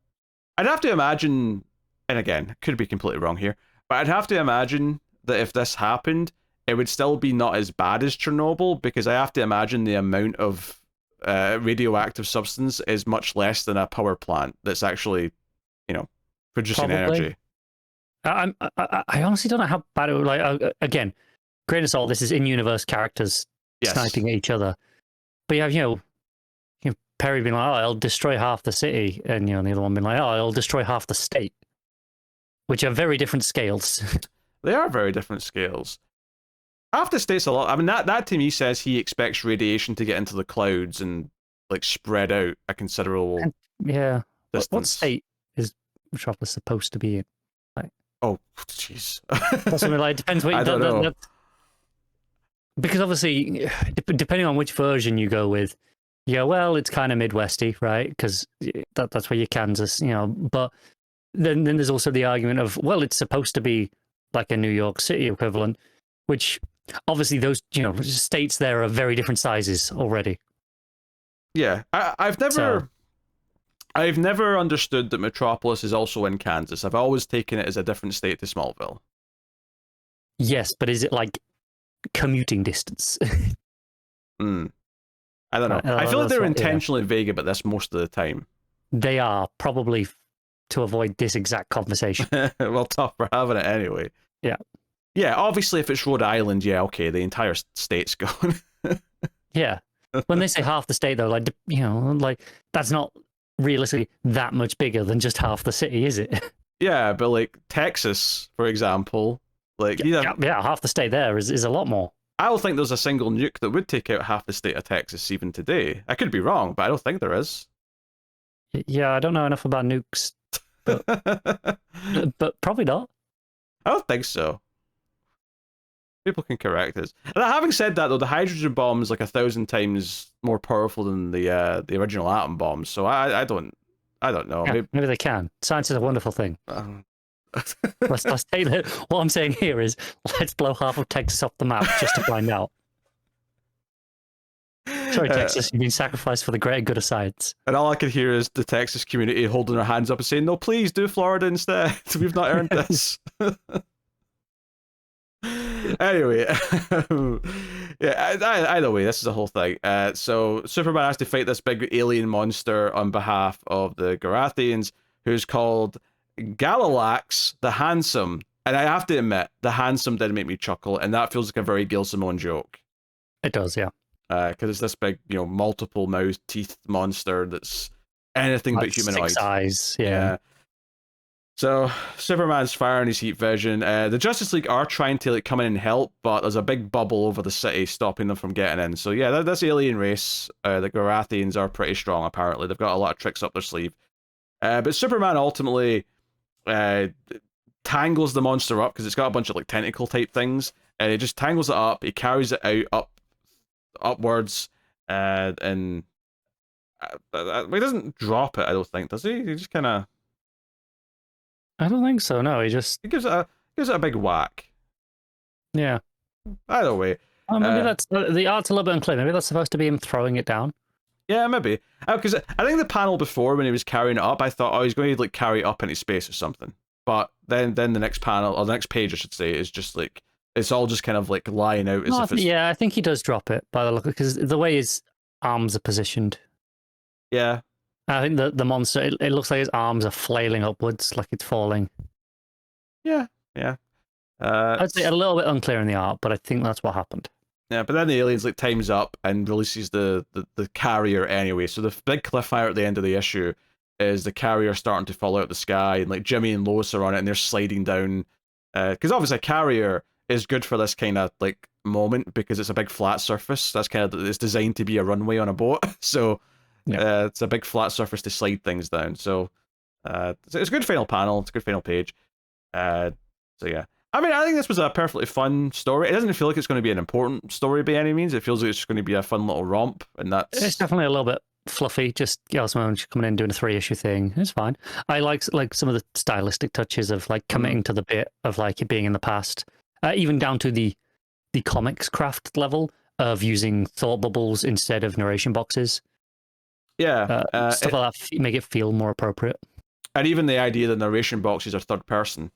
have to imagine, and again, could be completely wrong here, but I'd have to imagine that if this happened, it would still be not as bad as Chernobyl, because I have to imagine the amount of radioactive substance is much less than a power plant that's actually, producing energy. I honestly don't know how bad it would, like, again, grain of salt, this is in-universe characters sniping at each other. But you have, Perry being like, "Oh, I'll destroy half the city," and the other one being like, "Oh, I'll destroy half the state," which are very different scales. They are very different scales. Half the state's a lot. I mean, that to me says he expects radiation to get into the clouds and like spread out a considerable distance. What state is Metropolis supposed to be in? Oh, jeez. That's something like, depends what I don't know. Because obviously, depending on which version you go with, well, it's kind of Midwesty, right? Because that's where you're Kansas, But then there's also the argument of, well, it's supposed to be like a New York City equivalent, which obviously those states there are very different sizes already. Yeah, I've never understood that Metropolis is also in Kansas. I've always taken it as a different state to Smallville. Yes, but is it like commuting distance? I don't know. I feel like they're intentionally vague about this most of the time. They are, probably to avoid this exact conversation. Well, tough for having it anyway. Yeah. Yeah, obviously if it's Rhode Island, the entire state's gone. Yeah. When they say half the state, though, like, you know, like that's not realistically that much bigger than just half the city, is it? Yeah, but like Texas, for example, like Yeah, half the state there is a lot more. I don't think there's a single nuke that would take out half the state of Texas even today. I could be wrong, but I don't think there is. Yeah, I don't know enough about nukes, but but probably not. I don't think so. People can correct us. And having said that, though, the hydrogen bomb is like 1,000 times more powerful than the original atom bomb. So I don't know. Yeah, maybe they can. Science is a wonderful thing. Let's take that. What I'm saying here is, let's blow half of Texas off the map just to find out. Sorry, Texas, you've been sacrificed for the greater good of science. And all I could hear is the Texas community holding their hands up and saying, "No, please do Florida instead. We've not earned this." Anyway, yeah. Either way, this is the whole thing. So Superman has to fight this big alien monster on behalf of the Garathians, who's called Galalax the Handsome. And I have to admit, the Handsome did make me chuckle, and that feels like a very Gail Simone joke. It does, yeah. Because it's this big, multiple mouth teeth monster that's anything but humanoid. 6 eyes, yeah. So Superman's firing his heat vision. The Justice League are trying to come in and help, but there's a big bubble over the city stopping them from getting in. So yeah, this alien race, the Garathians, are pretty strong. Apparently, they've got a lot of tricks up their sleeve. But Superman ultimately tangles the monster up because it's got a bunch of like tentacle type things, and he just tangles it up. He carries it out upwards, and he doesn't drop it. I don't think, does he? He just kind of. I don't think so. No, he gives it a big whack. Yeah. Either way. Maybe that's the art's a little bit unclear. Maybe that's supposed to be him throwing it down. Yeah, maybe. Because I think the panel before when he was carrying it up, I thought, he's going to like carry it up into space or something. But then the next panel, or the next page, I should say, is just like it's all just kind of like lying out as if it's. Yeah, I think he does drop it by the look, because the way his arms are positioned. Yeah. I think the monster, it looks like his arms are flailing upwards, like it's falling. Yeah. I'd say a little bit unclear in the art, but I think that's what happened. Yeah, but then the alien's like times up and releases the carrier anyway. So the big cliffhanger at the end of the issue is the carrier starting to fall out of the sky, and like Jimmy and Lois are on it, and they're sliding down. Because obviously a carrier is good for this kind of like moment because it's a big flat surface. That's kind of, it's designed to be a runway on a boat. So. Yeah. It's a big flat surface to slide things down. So it's a good final panel. It's a good final page. So yeah. I mean, I think this was a perfectly fun story. It doesn't feel like it's going to be an important story by any means. It feels like it's just going to be a fun little romp, and that's... It's definitely a little bit fluffy. Just Gail Simone coming in doing a 3-issue thing. It's fine. I like some of the stylistic touches of like committing to the bit of like it being in the past, even down to the comics craft level of using thought bubbles instead of narration boxes. Yeah, stuff like that make it feel more appropriate. And even the idea that narration boxes are third person,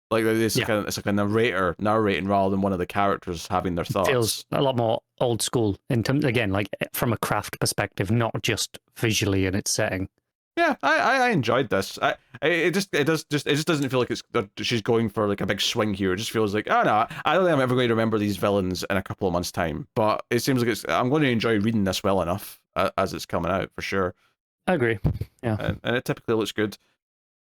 like it's like a narrator narrating rather than one of the characters having their thoughts. It feels a lot more old school in terms, again, like from a craft perspective, not just visually in its setting. Yeah, I enjoyed this. It just doesn't feel like she's going for like a big swing here. It just feels like, oh no, I don't think I'm ever going to remember these villains in a couple of months' time. But it seems like I'm going to enjoy reading this well enough as it's coming out for sure. I agree. Yeah, and it typically looks good.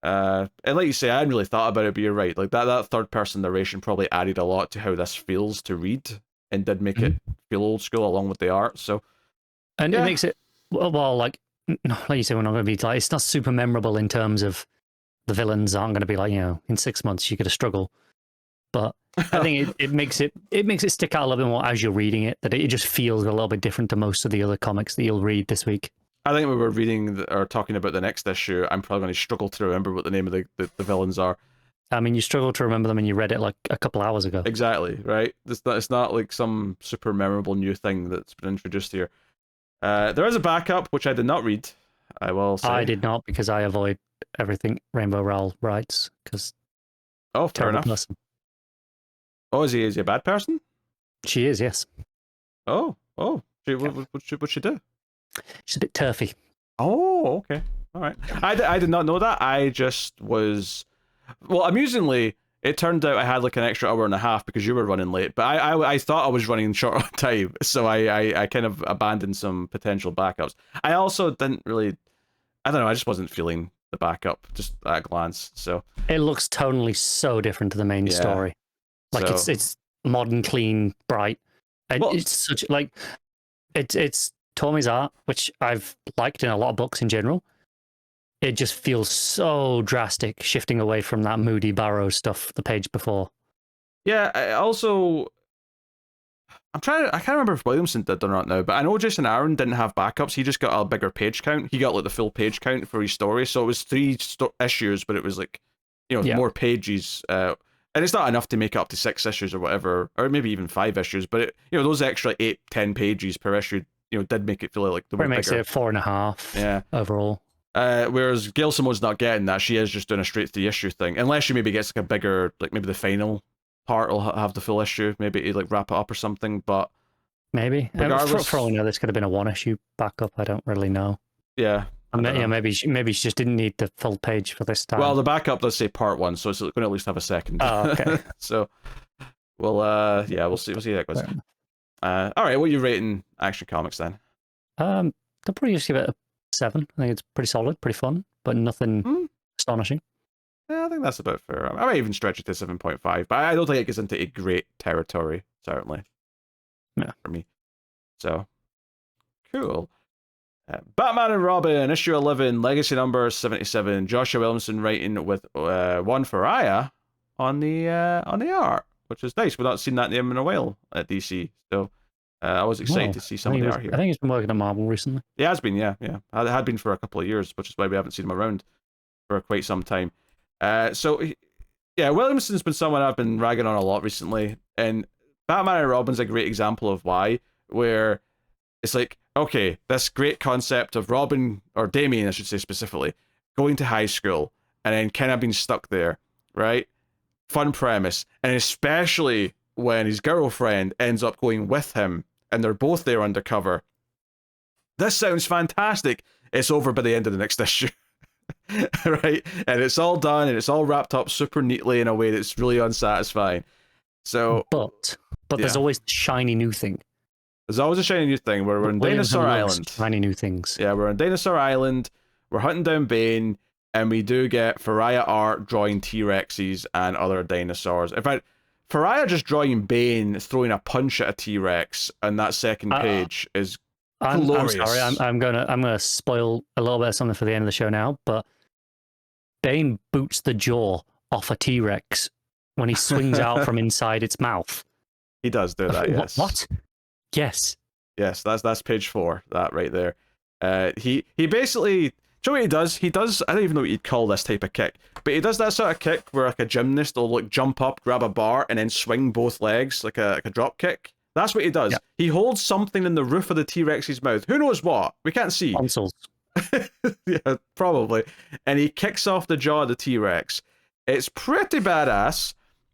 And like you say, I hadn't really thought about it, but you're right. Like that third person narration probably added a lot to how this feels to read, and did make it feel old school along with the art. So, and it makes it like you say, we're not going to be like, it's not super memorable in terms of the villains aren't going to be like, in 6 months you're going to struggle. But I think it makes it stick out a little bit more as you're reading it, that it just feels a little bit different to most of the other comics that you'll read this week. I think when we're reading or talking about the next issue, I'm probably going to struggle to remember what the name of the villains are. I mean, you struggle to remember them and you read it like a couple hours ago. Exactly, right? It's not like some super memorable new thing that's been introduced here. There is a backup, which I did not read, I will say. I did not, because I avoid everything Rainbow Rowell writes, because... Oh, fair enough. Person. Oh, is he a bad person? She is, yes. Oh. What'd she do? She's a bit turfy. Oh, okay. All right. I did not know that. I just was... Well, amusingly, it turned out I had like an extra hour and a half because you were running late, but I thought I was running short on time, so I kind of abandoned some potential backups. I also didn't really, I don't know, I just wasn't feeling the backup just at a glance. So it looks tonally so different to the main story. Like so, it's modern, clean, bright, and it's such like it's Tomi's art, which I've liked in a lot of books in general. It just feels so drastic, shifting away from that moody Barrows stuff the page before. Yeah, I can't remember if Williamson did or not now, but I know Jason Aaron didn't have backups. He just got a bigger page count. He got like the full page count for his story, so it was 3 issues, but it was like, more pages. And it's not enough to make it up to 6 issues or whatever, or maybe even 5 issues. But it, those extra 8-10 pages per issue, did make it feel like the. It makes it 4.5. Yeah, overall. Whereas Gail Simone's not getting that. She is just doing a straight 3 issue thing, unless she maybe gets like a bigger, like maybe the final part will have the full issue, maybe to like wrap it up or something. But maybe for all we know, this could have been a 1 issue backup. I don't really know. Yeah, maybe she just didn't need the full page for this time. Well, the backup does say part 1, so it's going to at least have a second. Oh, okay. So we'll see how that goes. All right, what are you rating Action Comics then? I'll probably just give it a 7. I think it's pretty solid, pretty fun, but nothing astonishing. Yeah, I think that's about fair. I might even stretch it to 7.5, but I don't think it gets into a great territory, certainly. Yeah. For me. So, cool. Batman and Robin, issue 11, legacy number 77. Joshua Williamson writing with Juan Ferreyra on the art, which is nice. We've not seen that name in a while at DC, so I was excited to see some of the art here. I think he's been working at Marvel recently. He has been, yeah. It had been for a couple of years, which is why we haven't seen him around for quite some time. Williamson's been someone I've been ragging on a lot recently, and Batman and Robin's a great example of why, where it's like, okay, this great concept of Robin, or Damian, I should say specifically, going to high school, and then kind of being stuck there, right? Fun premise, and especially when his girlfriend ends up going with him, and they're both there undercover. This sounds fantastic. It's over by the end of the next issue. Right? And it's all done, and it's all wrapped up super neatly in a way that's really unsatisfying. So, but there's always the shiny new thing. There's always a shiny new thing. We're in Dinosaur Island. Shiny new things. Yeah, we're on Dinosaur Island. We're hunting down Bane, and we do get Ferreyra art drawing T-Rexes and other dinosaurs. In fact, Ferreyra just drawing Bane throwing a punch at a T-Rex on that second page is glorious. I'm sorry, I'm gonna spoil a little bit of something for the end of the show now, but Bane boots the jaw off a T-Rex when he swings out from inside its mouth. He does do that, yes. What? Yes. Yes, that's page 4, that right there. He basically, do you know what he does? He does, I don't even know what you'd call this type of kick, but he does that sort of kick where like a gymnast will like jump up, grab a bar, and then swing both legs like a drop kick. That's what he does. Yeah. He holds something in the roof of the T-Rex's mouth. Who knows what? We can't see. Tonsils. Yeah, probably. And he kicks off the jaw of the T-Rex. It's pretty badass.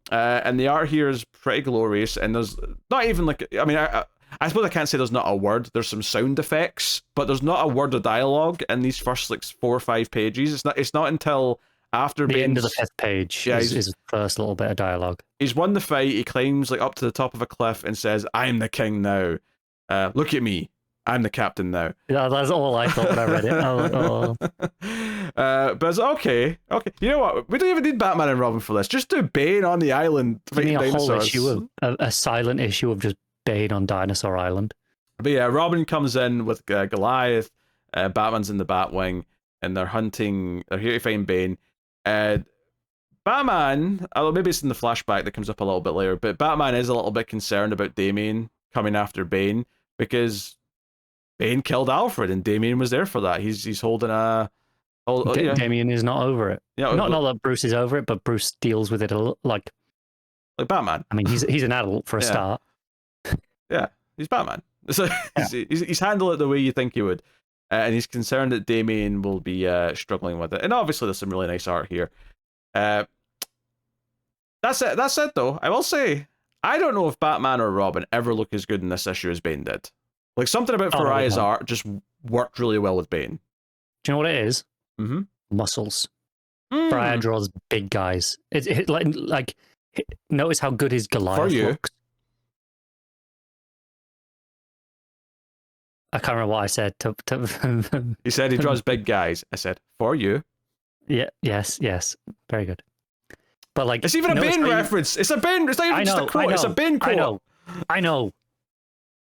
And the art here is pretty glorious. And there's not even like, I mean, I suppose I can't say there's not a word. There's some sound effects, but there's not a word of dialogue in these first like 4 or 5 pages. It's not until after the end of the 5th page is his first little bit of dialogue. He's won the fight. He climbs like up to the top of a cliff and says, "I'm the king now. Look at me. I'm the captain now." Yeah, that's all I thought when I read it. Oh. But it's okay. You know what? We don't even need Batman and Robin for this. Just do Bane on the island fighting dinosaurs. Whole issue of a silent issue of just Bane on Dinosaur Island. But yeah, Robin comes in with Goliath. Batman's in the Batwing, and they're hunting. They're here to find Bane. Batman, maybe it's in the flashback that comes up a little bit later, but Batman is a little bit concerned about Damian coming after Bane because Bane killed Alfred, and Damian was there for that. He's holding a. Damian is not over it. Yeah, not that Bruce is over it, but Bruce deals with it like Batman. I mean, he's an adult for a start. Yeah, he's Batman. So he's handled it the way you think he would, and he's concerned that Damian will be struggling with it. And obviously, there's some really nice art here. That's it though. I will say, I don't know if Batman or Robin ever look as good in this issue as Bane did. Like something about Ferreyra's art just worked really well with Bane. Do you know what it is? Mm-hmm. Muscles. Ferreyra draws big guys. Notice how good his Goliath looks. I can't remember what I said. He said he draws big guys. I said, for you. Yeah, yes. Very good. But like, it's even a Bane reference. It's a Bane. It's not even just a quote. It's a Bane quote. I know.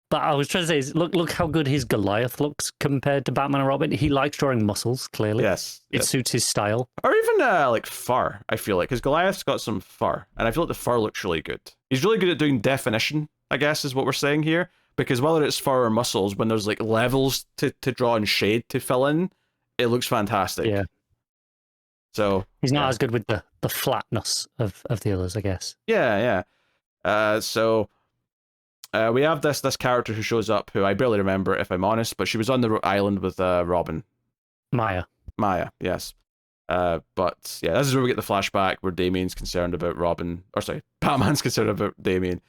But I was trying to say, look how good his Goliath looks compared to Batman and Robin. He likes drawing muscles, clearly. Yes. It suits his style. Or even like fur, I feel like. Because Goliath's got some fur. And I feel like the fur looks really good. He's really good at doing definition, I guess, is what we're saying here. Because whether it's fur or muscles, when there's like levels to draw and shade to fill in, it looks fantastic. Yeah. So he's not as good with the flatness of the others, I guess. Yeah. So we have this character who shows up, who I barely remember, if I'm honest, but she was on the island with Robin. Maya, yes. But yeah, this is where we get the flashback where Damien's concerned about Robin. Or sorry, Batman's concerned about Damien.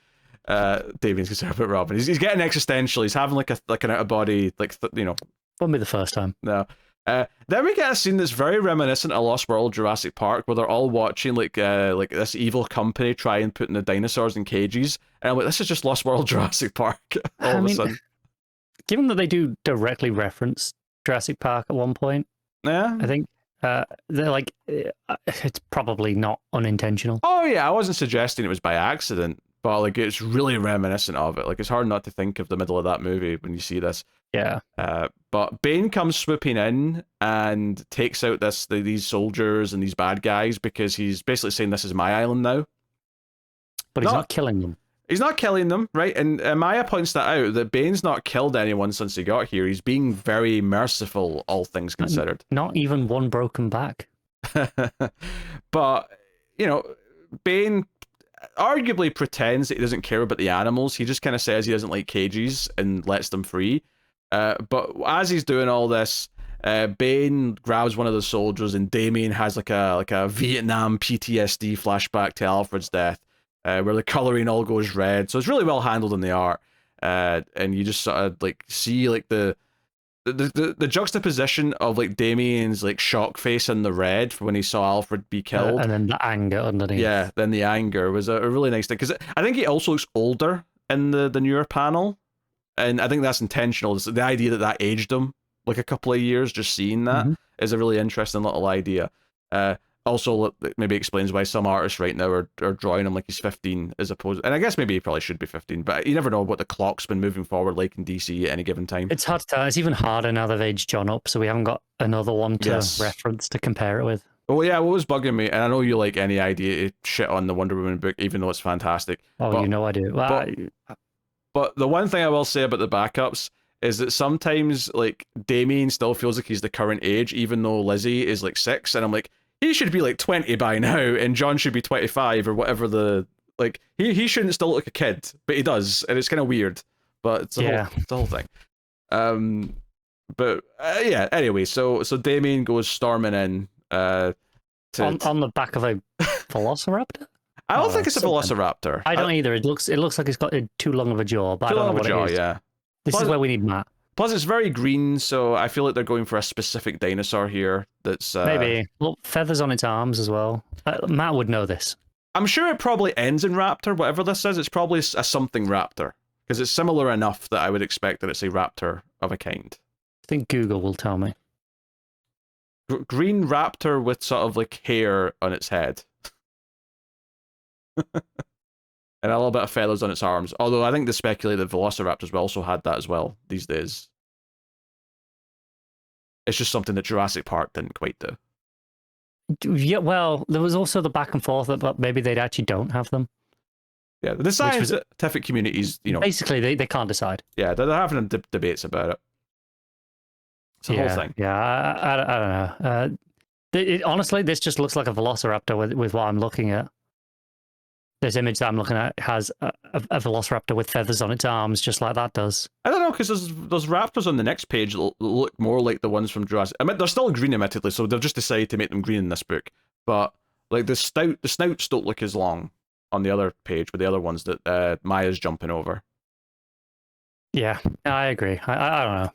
Damien's concerned about Robin. He's getting existential. He's having like an out of body, Won't be the first time. No. Then we get a scene that's very reminiscent of Lost World Jurassic Park, where they're all watching like this evil company try and put in the dinosaurs in cages, and I'm like, this is just Lost World Jurassic Park. All of a sudden, given that they do directly reference Jurassic Park at one point, yeah, I think they're like, it's probably not unintentional. Oh yeah, I wasn't suggesting it was by accident, but like it's really reminiscent of it. Like it's hard not to think of the middle of that movie when you see this. Yeah. But Bane comes swooping in and takes out these soldiers and these bad guys because he's basically saying this is my island now. But he's not killing them. He's not killing them, right? And Maya points that out, that Bane's not killed anyone since he got here. He's being very merciful, all things considered. Not even one broken back. But, Bane arguably pretends that he doesn't care about the animals. He just kind of says he doesn't like cages and lets them free. But as he's doing all this, Bane grabs one of the soldiers, and Damien has like a Vietnam PTSD flashback to Alfred's death, where the coloring all goes red. So it's really well handled in the art, and you just sort of like see like the juxtaposition of like Damien's like shock face in the red for when he saw Alfred be killed, and then the anger underneath. Yeah, then the anger was a really nice thing, because I think he also looks older in the newer panel. And I think that's intentional. It's the idea that aged him like a couple of years. Just seeing that is a really interesting little idea. Also, maybe explains why some artists right now are drawing him like he's 15 as opposed. And I guess maybe he probably should be 15, but you never know what the clock's been moving forward like in DC at any given time. It's hard to tell. It's even harder now they've aged John up, so we haven't got another one to reference to compare it with. Well, yeah, what was bugging me, and I know you like any idea to shit on the Wonder Woman book, even though it's fantastic. Oh, but, I do. Well, but the one thing I will say about the backups is that sometimes, like, Damien still feels like he's the current age, even though Lizzie is, like, 6, and I'm like, he should be, like, 20 by now, and John should be 25, or whatever he shouldn't still look like a kid, but he does, and it's kind of weird, but it's the whole thing. Yeah, anyway, so Damien goes storming in, on the back of a Velociraptor? I don't think it's a Velociraptor. I don't either. It looks like it's got too long of a jaw, but I don't know what it is. Yeah. This is where we need Matt. Plus, it's very green, so I feel like they're going for a specific dinosaur here. That's maybe. Well, feathers on its arms as well. Matt would know this. I'm sure it probably ends in raptor. Whatever this is, it's probably a something raptor, because it's similar enough that I would expect that it's a raptor of a kind. I think Google will tell me. Green raptor with sort of like hair on its head. And a little bit of feathers on its arms. Although I think they speculate that Velociraptors will also had that as well these days. It's just something that Jurassic Park didn't quite do. Yeah, well, there was also the back and forth that maybe they actually don't have them. Yeah, the scientific communities, basically they can't decide. Yeah, they're having debates about it. It's the whole thing. Yeah, I don't know. Honestly, this just looks like a Velociraptor with what I'm looking at. This image that I'm looking at has a Velociraptor with feathers on its arms, just like that does. I don't know, because those raptors on the next page look more like the ones from Jurassic. I mean, they're still green, admittedly, so they've just decided to make them green in this book. But like the snouts don't look as long on the other page with the other ones that Maya's jumping over. Yeah, I agree. I don't know.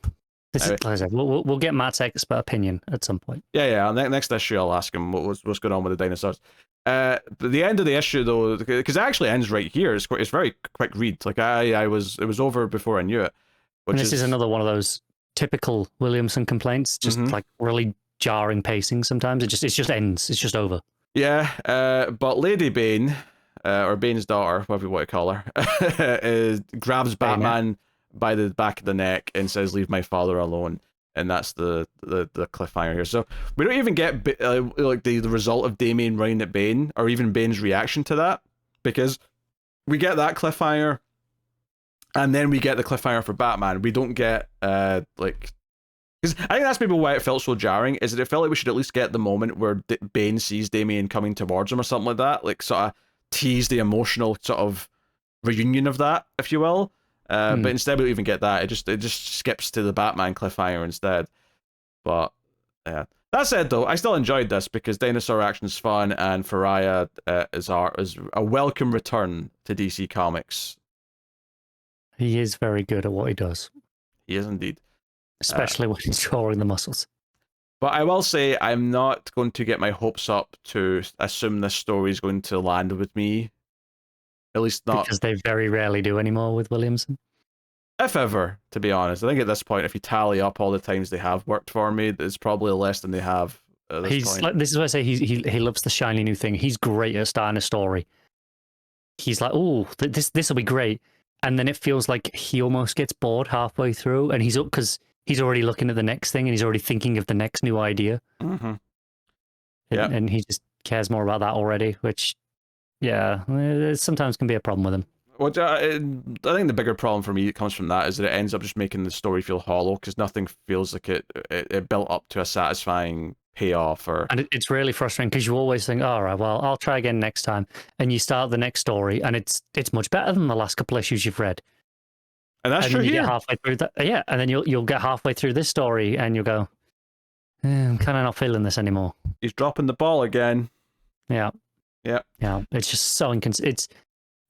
This is, like I said, we'll get Matt's expert opinion at some point. Yeah. Next issue, I'll ask him what's going on with the dinosaurs. But the end of the issue, though, because it actually ends right here. It's very quick read. Like it was over before I knew it. And this is another one of those typical Williamson complaints, just like really jarring pacing. Sometimes it just ends. It's just over. Yeah, but Lady Bane, or Bane's daughter, whatever you want to call her, grabs Batman by the back of the neck and says, "Leave my father alone." And that's the cliffhanger here. So we don't even get like the result of Damian running at Bane, or even Bane's reaction to that, because we get that cliffhanger, and then we get the cliffhanger for Batman. We don't get like, because I think that's maybe why it felt so jarring, is that it felt like we should at least get the moment where Bane sees Damian coming towards him or something like that, like sort of tease the emotional sort of reunion of that, if you will. But instead we don't even get that. It just skips to the Batman cliffhanger instead. But yeah, that said though, I still enjoyed this because dinosaur action's fun, and Ferreyra is a welcome return to DC Comics. He is very good at what he does. He is indeed, especially when he's drawing the muscles. But I will say I'm not going to get my hopes up to assume this story is going to land with me. At least not, because they very rarely do anymore with Williamson. If ever, to be honest. I think at this point, if you tally up all the times they have worked for me, it's probably less than they have at this point. Like, this is what I say, he loves the shiny new thing. He's great at starting a story. He's like, oh, this will be great. And then it feels like he almost gets bored halfway through, and he's up because he's already looking at the next thing and he's already thinking of the next new idea. Yeah. And he just cares more about that already, which, yeah, it sometimes can be a problem with him. What I think the bigger problem for me comes from that is that it ends up just making the story feel hollow, because nothing feels like it built up to a satisfying payoff. And it's really frustrating because you always think, all right, well, I'll try again next time, and you start the next story and it's much better than the last couple issues you've read. And that's true. You get halfway through that, yeah, and then you'll get halfway through this story and you'll go, I'm kind of not feeling this anymore. He's dropping the ball again. Yeah. It's just so it's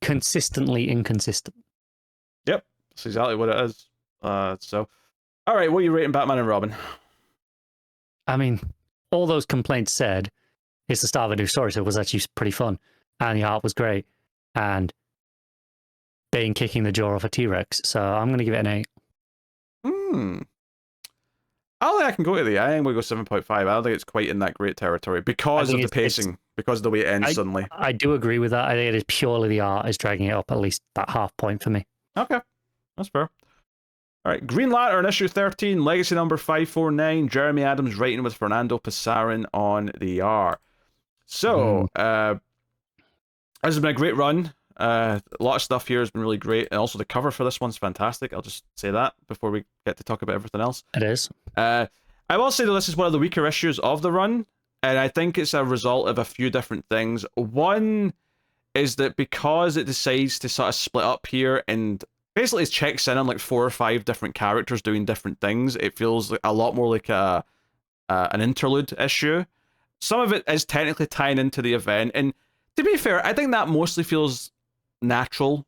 consistently inconsistent. Yep, that's exactly what it is. So, all right, what are you rating Batman and Robin? I mean, all those complaints said, it's the start of a new story, so it was actually pretty fun, and the art was great, and Bane kicking the jaw off a T-Rex. So I'm going to give it an 8. I don't think I can go to the. I think we go 7.5. I don't think it's quite in that great territory because of the pacing, because of the way it ends suddenly. I do agree with that. I think it is purely the art is dragging it up at least that half point for me. Okay, that's fair. All right, Green Lantern issue 13, legacy number 549. Jeremy Adams writing with Fernando Pasarin on the art. So, this has been a great run. A lot of stuff here has been really great, and also the cover for this one's fantastic. I'll just say that before we get to talk about everything else. It is. I will say, though, this is one of the weaker issues of the run, and I think it's a result of a few different things. One is that because it decides to sort of split up here and basically it checks in on like 4 or 5 different characters doing different things, it feels like a lot more like an interlude issue. Some of it is technically tying into the event, and to be fair, I think that mostly feels natural,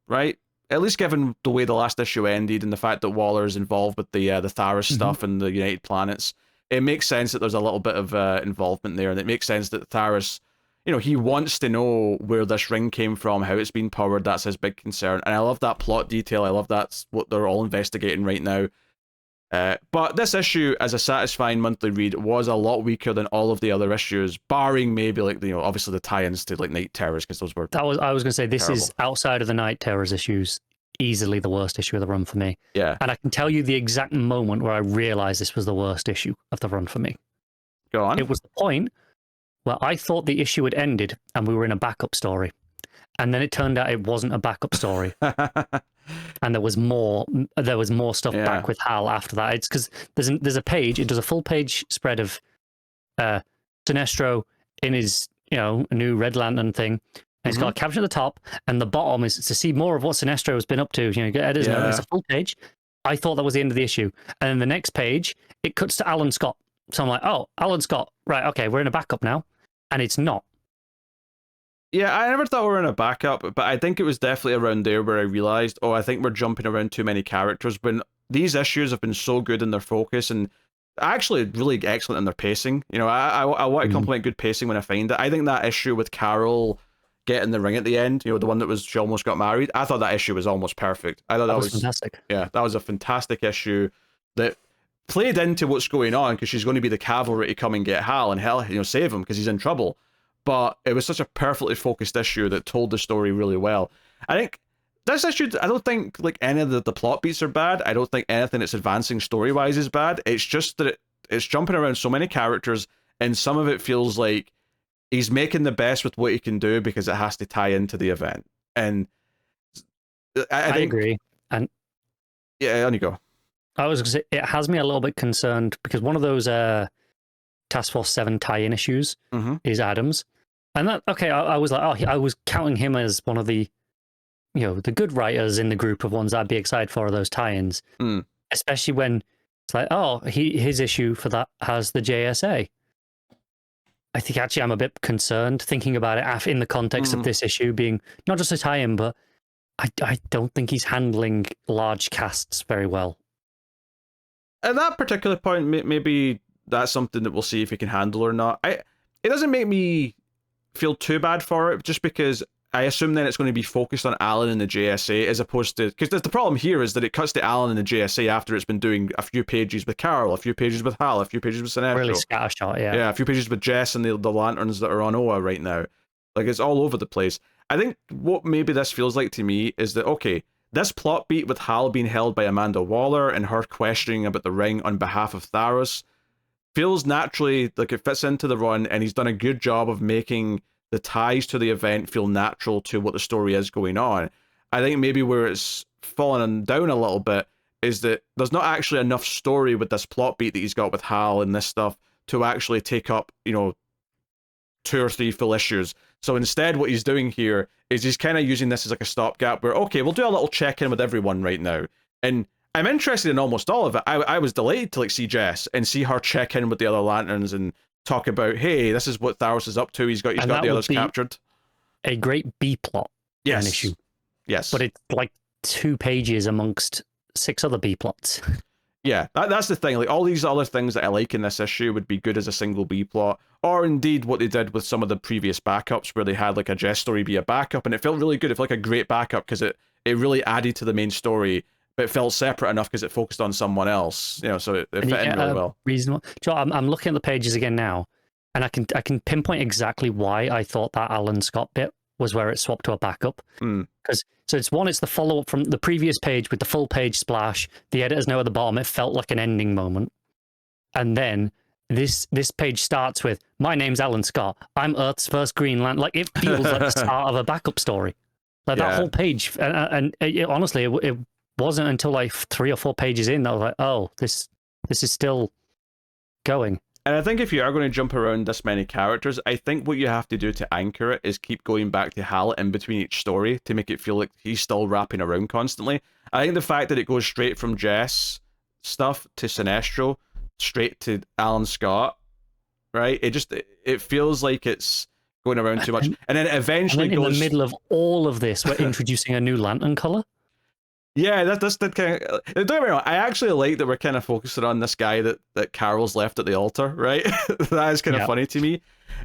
right? At least given the way the last issue ended and the fact that Waller is involved with the Tharos stuff and the United Planets, it makes sense that there's a little bit of involvement there, and it makes sense that Tharos, he wants to know where this ring came from, how it's been powered. That's his big concern, and I love that plot detail. I love that's what they're all investigating right now. But this issue, as a satisfying monthly read, was a lot weaker than all of the other issues, barring maybe like obviously the tie-ins to like Night Terrors, because those were. I was going to say this terrible. Is outside of the Night Terrors issues, easily the worst issue of the run for me. Yeah, and I can tell you the exact moment where I realized this was the worst issue of the run for me. Go on. It was the point where I thought the issue had ended and we were in a backup story, and then it turned out it wasn't a backup story. And there was more stuff back with Hal after that. It's because there's a page, it does a full page spread of Sinestro in his new Red Lantern thing, and it's got a caption at the top, and the bottom is to see more of what Sinestro has been up to. Get editor's note. It's a full page. I thought that was the end of the issue, and then the next page it cuts to Alan Scott. So I'm like, oh, Alan Scott, right? Okay, we're in a backup now, and it's not. Yeah, I never thought we were in a backup, but I think it was definitely around there where I realized, I think we're jumping around too many characters, when these issues have been so good in their focus and actually really excellent in their pacing. You know, I want to compliment good pacing when I find it. I think that issue with Carol getting the ring at the end, you know, the one that was she almost got married, I thought that issue was almost perfect. I thought that was fantastic. Yeah, that was a fantastic issue that played into what's going on, because she's going to be the cavalry to come and get Hal and Hal, you know, save him because he's in trouble. But it was such a perfectly focused issue that told the story really well. I think this issue, I don't think like any of the plot beats are bad. I don't think anything that's advancing story-wise is bad. It's just that it's jumping around so many characters, and some of it feels like he's making the best with what he can do because it has to tie into the event. And I think, agree. And yeah, on you go. I was going to say, it has me a little bit concerned because one of those Task Force 7 tie-in issues is Adams. And that, okay, I was like, oh, I was counting him as one of the, you know, the good writers in the group of ones I'd be excited for those tie-ins. Especially when it's like, oh, his issue for that has the JSA. I think actually I'm a bit concerned thinking about it in the context of this issue being not just a tie-in, but I don't think he's handling large casts very well. At that particular point, maybe that's something that we'll see if he can handle or not. It doesn't make me feel too bad for it, just because I assume then it's going to be focused on Alan and the JSA as opposed to, because the problem here is that it cuts to Alan and the JSA after it's been doing a few pages with Carol, a few pages with Hal, a few pages with Sinestro. Really scattershot, yeah. Yeah, a few pages with Jess and the lanterns that are on Oa right now. Like, it's all over the place. I think what maybe this feels like to me is that, okay, this plot beat with Hal being held by Amanda Waller and her questioning about the ring on behalf of Tharos feels naturally like it fits into the run, and he's done a good job of making the ties to the event feel natural to what the story is going on. I think maybe where it's fallen down a little bit is that there's not actually enough story with this plot beat that he's got with Hal and this stuff to actually take up, you know, 2 or 3 full issues. So instead what he's doing here is he's kind of using this as like a stopgap where, okay, we'll do a little check-in with everyone right now. And I'm interested in almost all of it. I was delighted to like see Jess and see her check in with the other lanterns and talk about, hey, this is what Tharos is up to. He's got the others captured. A great B plot. Yes. An issue. Yes. But it's like 2 pages amongst 6 other B plots. Yeah, that's the thing. Like, all these other things that I like in this issue would be good as a single B plot, or indeed what they did with some of the previous backups where they had like a Jess story be a backup, and it felt really good. It felt like a great backup because it really added to the main story, but it felt separate enough because it focused on someone else. You know, so it fit in really well. Reasonable. Joe, I'm looking at the pages again now, and I can pinpoint exactly why I thought that Alan Scott bit was where it swapped to a backup. Because so it's the follow-up from the previous page with the full page splash, the editor's note at the bottom. It felt like an ending moment. And then this page starts with, my name's Alan Scott. I'm Earth's first Green Lantern. Like, it feels like the start of a backup story. Like, that whole page. And honestly, it wasn't until like 3 or 4 pages in that I was like, oh, this is still going. And I think if you are going to jump around this many characters, I think what you have to do to anchor it is keep going back to Hal in between each story to make it feel like he's still wrapping around constantly. I think the fact that it goes straight from Jess stuff to Sinestro, straight to Alan Scott, right? It feels like it's going around too much. And then it eventually goes... in the middle of all of this, we're introducing a new lantern color. Yeah, that's that kind of. Don't get me wrong. I actually like that we're kind of focusing on this guy that Carol's left at the altar, right? That is kind of funny to me.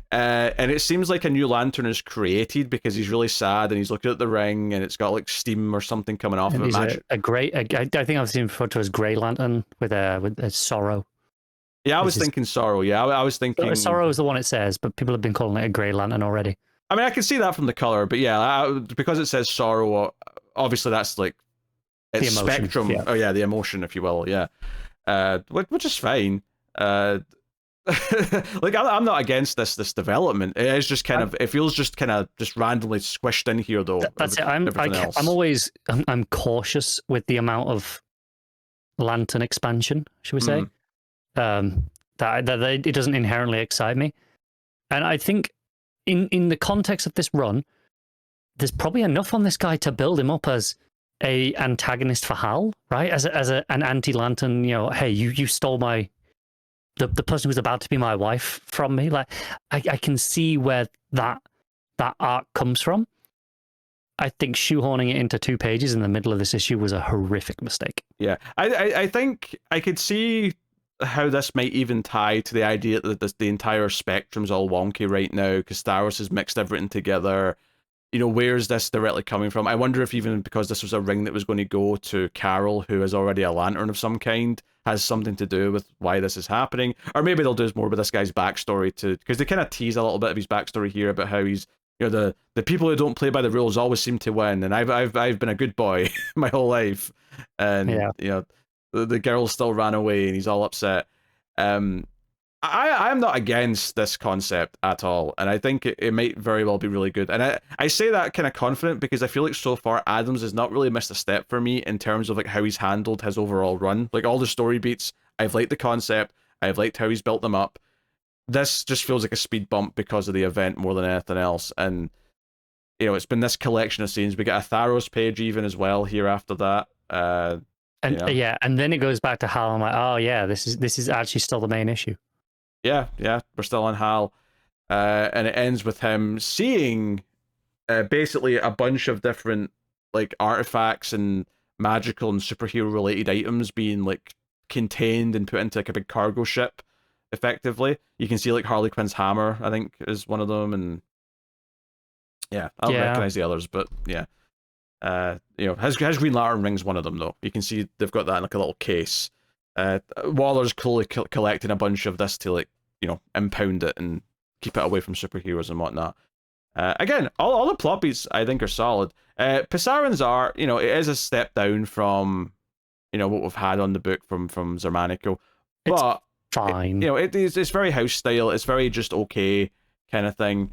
And it seems like a new lantern is created because he's really sad and he's looking at the ring and it's got like steam or something coming off of it. I think I've seen referred to as Grey Lantern with a sorrow. Yeah, I was thinking sorrow. Yeah, I was thinking sorrow is the one it says, but people have been calling it a Grey Lantern already. I mean, I can see that from the color, but yeah, because it says sorrow, obviously that's like. It's the emotion, spectrum. Yeah. Oh yeah, the emotion, if you will. Yeah, which is fine. Like I'm not against this development. It is just kind of. It feels just kind of just randomly squished in here, though. That's it. I'm cautious with the amount of lantern expansion, should we say? That it doesn't inherently excite me, and I think in the context of this run, there's probably enough on this guy to build him up as a antagonist for Hal, right? As an anti-lantern, you know, hey, you stole the person who's about to be my wife from me. Like, I can see where that arc comes from. I think shoehorning it into 2 pages in the middle of this issue was a horrific mistake. Yeah, I think I could see how this might even tie to the idea that the entire spectrum's all wonky right now because Star Wars has mixed everything together. You know, where's this directly coming from? I wonder if even because this was a ring that was going to go to Carol, who is already a lantern of some kind, has something to do with why this is happening. Or maybe they'll do more with this guy's backstory too, because they kind of tease a little bit of his backstory here about how he's, you know, the people who don't play by the rules always seem to win, and I've been a good boy my whole life, and you know, the girl still ran away, and he's all upset. I'm not against this concept at all, and I think it might very well be really good. And I say that kind of confident because I feel like so far Adams has not really missed a step for me in terms of like how he's handled his overall run. Like all the story beats, I've liked the concept, I've liked how he's built them up. This just feels like a speed bump because of the event more than anything else. And you know, it's been this collection of scenes. We get a Tharos page even as well here after that. And you know. yeah, and then it goes back to Hal. I'm like, oh yeah, this is actually still the main issue. Yeah, we're still on Hal. And it ends with him seeing basically a bunch of different like artifacts and magical and superhero related items being like contained and put into like a big cargo ship effectively. You can see like Harley Quinn's hammer, I think, is one of them, and yeah, I don't recognize the others, but yeah. You know, has Green Lantern rings one of them though. You can see they've got that in like a little case. Waller's clearly collecting a bunch of this to like, you know, impound it and keep it away from superheroes and whatnot. Again, all the plot beats I think are solid. Pasarin's art, you know, it is a step down from, you know, what we've had on the book from Zermanico, but it's fine. You know, it's very house style. It's very just okay kind of thing.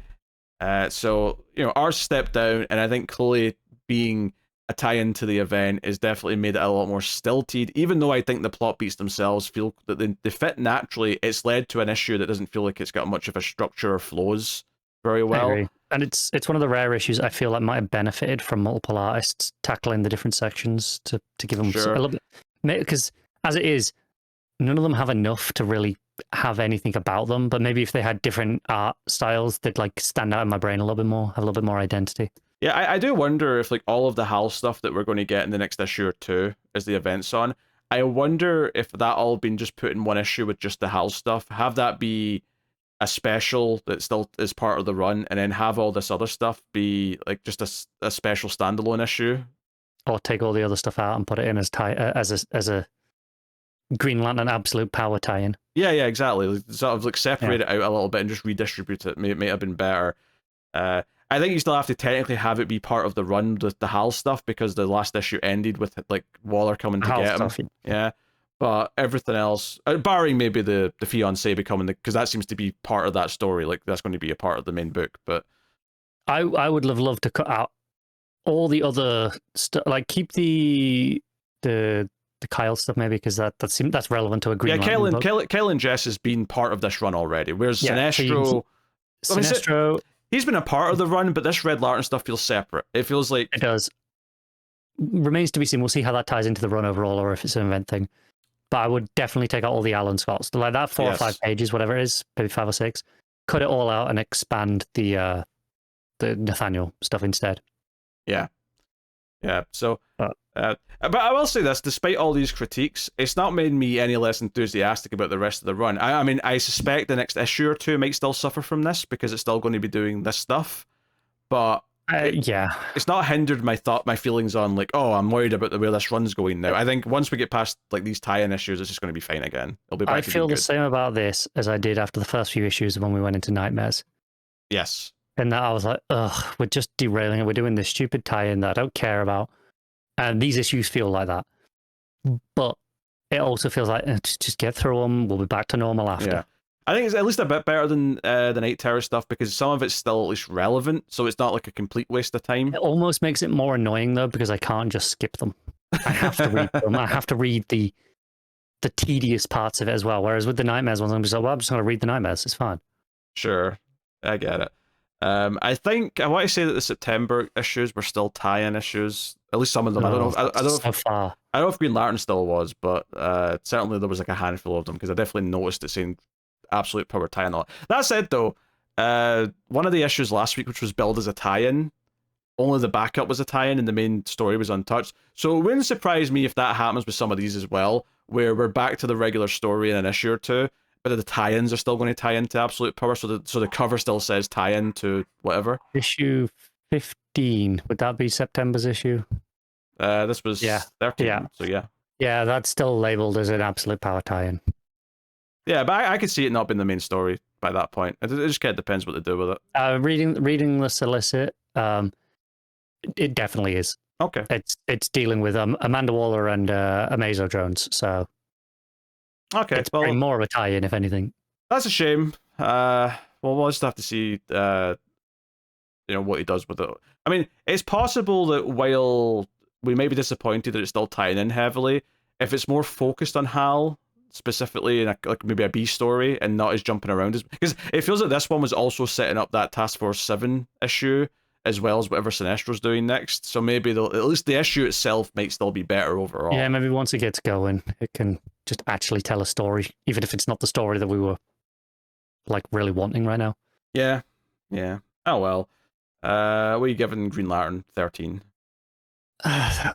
So you know, our step down, and I think Chloe being a tie-in to the event is definitely made it a lot more stilted. Even though I think the plot beats themselves feel that they fit naturally, it's led to an issue that doesn't feel like it's got much of a structure or flows very well. I agree. And it's one of the rare issues I feel like might have benefited from multiple artists tackling the different sections to give them a little bit. Because as it is, none of them have enough to really have anything about them. But maybe if they had different art styles, they'd like stand out in my brain a little bit more, have a little bit more identity. Yeah, I do wonder if like all of the HAL stuff that we're going to get in the next issue or two as the event's on, I wonder if that all been just put in one issue with just the HAL stuff, have that be a special that still is part of the run, and then have all this other stuff be like just a special standalone issue. Or take all the other stuff out and put it in as a Green Lantern Absolute Power tie-in. Yeah, exactly. Like, sort of like separate it out a little bit and just redistribute it. May have been better. I think you still have to technically have it be part of the run with the HAL stuff because the last issue ended with like Waller coming to get him. Yeah, but everything else, barring maybe the fiance becoming because that seems to be part of that story. Like that's going to be a part of the main book. But I would have loved to cut out all the other stuff. Like keep the Kyle stuff maybe because that's relevant to a Green Lantern. Kyle and Jess has been part of this run already. Whereas Sinestro. Sinestro. He's been a part of the run, but this Red Lantern stuff feels separate. It feels like... It does. Remains to be seen. We'll see how that ties into the run overall or if it's an event thing. But I would definitely take out all the Alan Scotts. Like that 4 or 5 pages, whatever it is, maybe 5 or 6. Cut it all out and expand the Nathaniel stuff instead. Yeah. So... But I will say this, despite all these critiques, it's not made me any less enthusiastic about the rest of the run. I mean, I suspect the next issue or two might still suffer from this because it's still going to be doing this stuff. But it's not hindered my feelings on like, oh, I'm worried about the way this run's going now. I think once we get past like these tie-in issues, it's just going to be fine again. It'll be back I feel the same about this as I did after the first few issues when we went into Nightmares. Yes. And that I was like, ugh, we're just derailing it. We're doing this stupid tie-in that I don't care about. And these issues feel like that. But it also feels like, just get through them. We'll be back to normal after. Yeah. I think it's at least a bit better than the Night Terror stuff because some of it's still at least relevant, so it's not like a complete waste of time. It almost makes it more annoying, though, because I can't just skip them. I have to read them. I have to read the tedious parts of it as well. Whereas with the Nightmares ones, I'm just like, well, I'm just going to read the Nightmares. It's fine. Sure. I get it. I think I want to say that the September issues were still tie-in issues. At least some of them. I don't know if Green Lantern still was, but certainly there was like a handful of them because I definitely noticed it saying Absolute Power tie-in. That said, though, one of the issues last week, which was billed as a tie-in, only the backup was a tie-in and the main story was untouched. So it wouldn't surprise me if that happens with some of these as well, where we're back to the regular story in an issue or two, but the tie-ins are still going to tie into Absolute Power, so the cover still says tie-in to whatever. Issue 15, would that be September's issue? This was 13, so yeah. Yeah, that's still labeled as an Absolute Power tie-in. Yeah, but I could see it not being the main story by that point. It just kind of depends what they do with it. Reading the solicit, it definitely is. Okay. It's dealing with Amanda Waller and Amazo Jones, so okay, it's probably more of a tie-in, if anything. That's a shame. Well, we'll just have to see, what he does with it. I mean, it's possible that while we may be disappointed that it's still tying in heavily, if it's more focused on Hal specifically in like maybe a B story and not as jumping around, because it feels like this one was also setting up that Task Force 7 issue as well as whatever Sinestro's doing next. So maybe at least the issue itself might still be better overall. Yeah, maybe once it gets going, it can just actually tell a story, even if it's not the story that we were like really wanting right now. Yeah. Oh well. What are you giving Green Lantern 13? I'm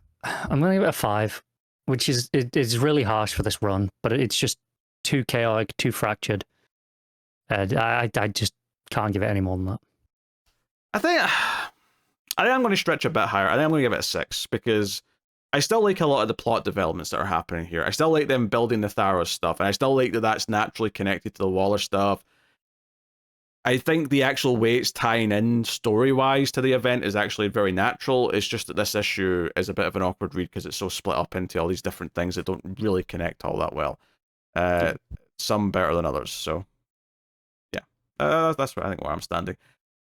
gonna give it a 5, which is it's really harsh for this run, but it's just too chaotic, too fractured. I just can't give it any more than that. I think I'm going to stretch a bit higher. I think I'm going to give it a 6 because I still like a lot of the plot developments that are happening here. I still like them building the Tharos stuff, and I still like that that's naturally connected to the Waller stuff. I think the actual way it's tying in story-wise to the event is actually very natural. It's just that this issue is a bit of an awkward read because it's so split up into all these different things that don't really connect all that well. Some better than others, so yeah. That's where I think where I'm standing.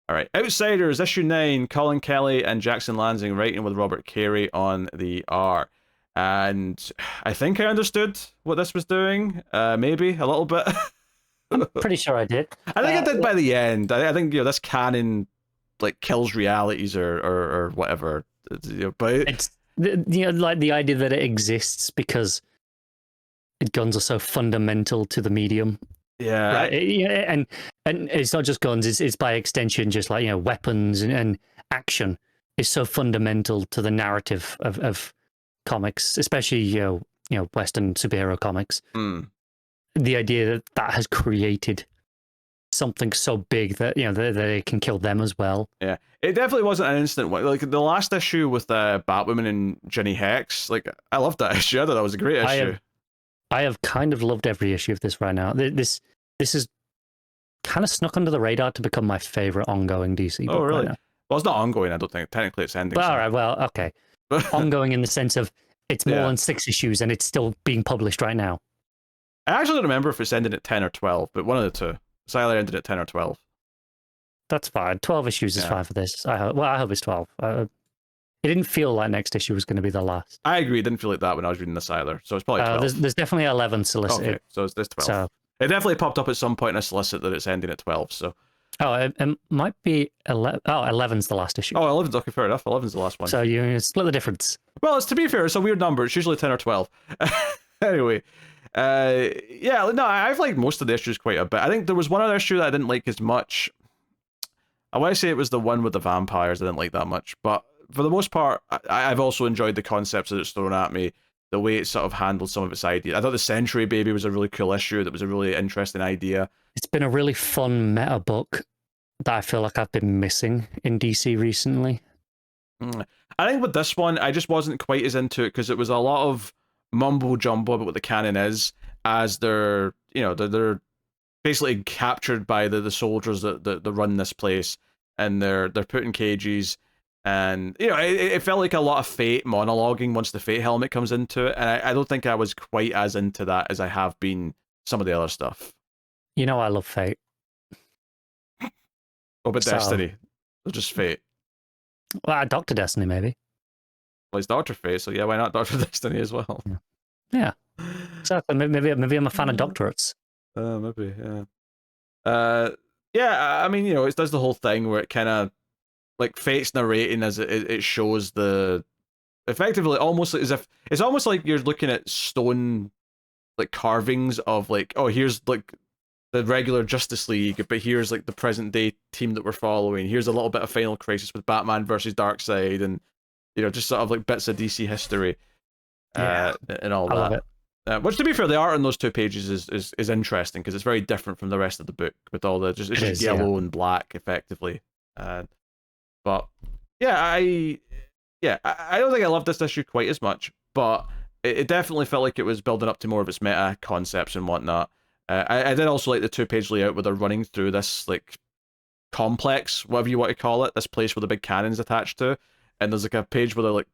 All right, Outsiders, issue 9, Colin Kelly and Jackson Lanzing writing with Robert Carey on the art. And I think I understood what this was doing, maybe a little bit. I'm pretty sure I did. I think I did by the end. I think this canon like kills realities or whatever. But it's like the idea that it exists because guns are so fundamental to the medium. Yeah, right. And it's not just guns; it's by extension just like weapons and action is so fundamental to the narrative of comics, especially Western superhero comics. The idea that has created something so big that that it can kill them as well. Yeah, it definitely wasn't an instant one. Like the last issue with Batwoman and Jenny Hex, like I loved that issue. I thought that was a great issue. I have kind of loved every issue of this right now. This is kind of snuck under the radar to become my favorite ongoing DC book. Oh, really? Right now. Well, it's not ongoing, I don't think. Technically, it's ending. But all right, well, okay. Ongoing in the sense of it's more than 6 issues and it's still being published right now. I actually don't remember if it's ended at 10 or 12, but one of the two. It's either ended at 10 or 12. That's fine. 12 issues is fine for this. I hope it's 12. It didn't feel like next issue was going to be the last. I agree. It didn't feel like that when I was reading this either. So it's probably 12. There's definitely 11 solicited. Okay, so it's this 12. So, it definitely popped up at some point in a solicit that it's ending at 12, so... Oh, it might be 11. Oh, 11's the last issue. Oh, 11's okay, fair enough. 11's the last one. So you split the difference. Well, to be fair, it's a weird number. It's usually 10 or 12. Anyway, I've liked most of the issues quite a bit. I think there was one other issue that I didn't like as much. I want to say it was the one with the vampires. I didn't like that much, but for the most part, I've also enjoyed the concepts that it's thrown at me, the way it sort of handled some of its ideas. I thought the Century Baby was a really cool issue. That was a really interesting idea. It's been a really fun meta book that I feel like I've been missing in DC recently. I think with this one, I just wasn't quite as into it because it was a lot of mumbo jumbo about what the canon is, as they're basically captured by the soldiers that run this place, and they're put in cages, and it felt like a lot of Fate monologuing once the Fate helmet comes into it, and I don't think I was quite as into that as I have been some of the other stuff. I love Fate. Oh, but Destiny, or just Fate. Well, Dr. Destiny maybe. Well, it's Dr. Fate, so yeah, why not Dr. Destiny as well? Yeah, exactly. Maybe I'm a fan of doctorates. Maybe, yeah. I mean, it does the whole thing where it kind of like Fate's narrating as it shows effectively almost as if it's almost like you're looking at stone like carvings of like, oh, here's like the regular Justice League, but here's like the present day team that we're following. Here's a little bit of Final Crisis with Batman versus Darkseid, and just sort of like bits of DC history, and all I love that. it. Which, to be fair, the art on those 2 pages is interesting because it's very different from the rest of the book with all the it's just yellow and black effectively. But I don't think I loved this issue quite as much, but it definitely felt like it was building up to more of its meta concepts and whatnot. I did also like the 2-page layout where they're running through this like complex, whatever you want to call it, this place where the big cannon's attached to, and there's like a page where they're like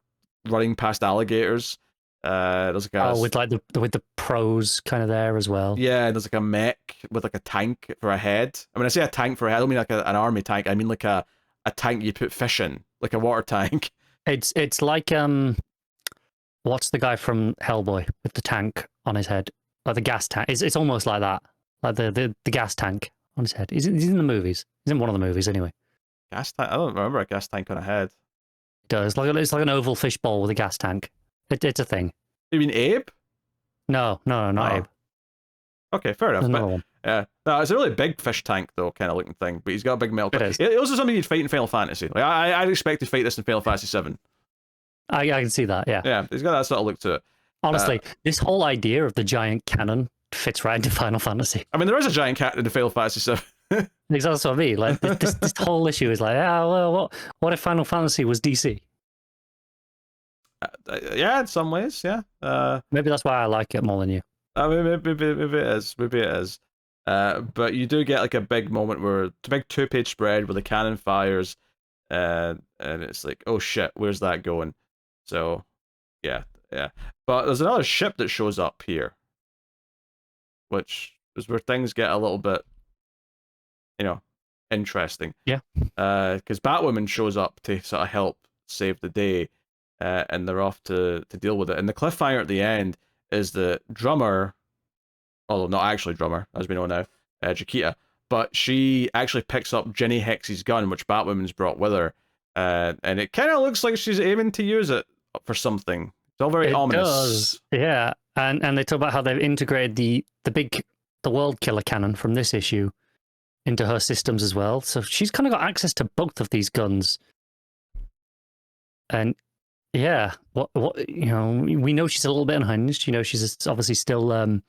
running past alligators. There's like with like with the pros kind of there as well. Yeah, there's like a mech with like a tank for a head. I mean, I say a tank for a head, I don't mean like an army tank. I mean like a tank you put fish in, like a water tank. It's like what's the guy from Hellboy with the tank on his head, like the gas tank? It's almost like that, like the gas tank on his head. He's in the movies. He's in one of the movies anyway. Gas tank? I don't remember a gas tank on a head. It does. It's like an oval fishbowl with a gas tank. It's a thing. You mean Abe? No, not Abe. Okay, fair enough. There's another one. Yeah, no, it's a really big fish tank though, kind of looking thing. But he's got a big metal. It is. It also something you'd fight in Final Fantasy. Like I'd expect to fight this in Final Fantasy 7. I can see that. Yeah. Yeah, he's got that sort of look to it. Honestly, this whole idea of the giant cannon fits right into Final Fantasy. I mean, there is a giant cat in the Final Fantasy 7. Exactly what I mean. Like this whole issue is like, well, what if Final Fantasy was DC? Yeah, in some ways, yeah. Maybe that's why I like it more than you. I mean, maybe it is. Maybe it is. But you do get like a big moment where it's a big 2-page spread where the cannon fires, and it's like, oh shit, where's that going? So, yeah. But there's another ship that shows up here, which is where things get a little bit, interesting. Yeah. Because Batwoman shows up to sort of help save the day, and they're off to deal with it. And the cliffhanger at the end is the drummer, although not actually drummer, as we know now, Chiquita, but she actually picks up Jenny Hex's gun, which Batwoman's brought with her, and it kind of looks like she's aiming to use it for something. It's all very ominous. Does. Yeah, and they talk about how they've integrated the world killer cannon from this issue into her systems as well. So she's kind of got access to both of these guns. And yeah, what we know she's a little bit unhinged. She's obviously still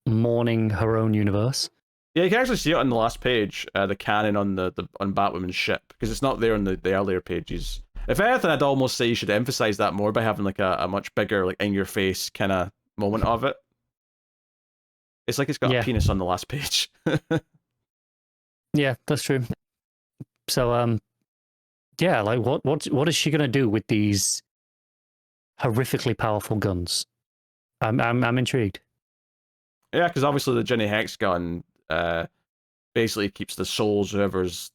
mourning her own universe. Yeah, you can actually see it on the last page, the cannon on on Batwoman's ship, because it's not there on the earlier pages. If anything, I'd almost say you should emphasize that more by having like a much bigger, like in your face kind of moment of it. It's like it's got a penis on the last page. Yeah, that's true. So yeah, like what is she gonna do with these horrifically powerful guns? I'm intrigued. Yeah, because obviously the Jenny Hex gun basically keeps the souls whoever's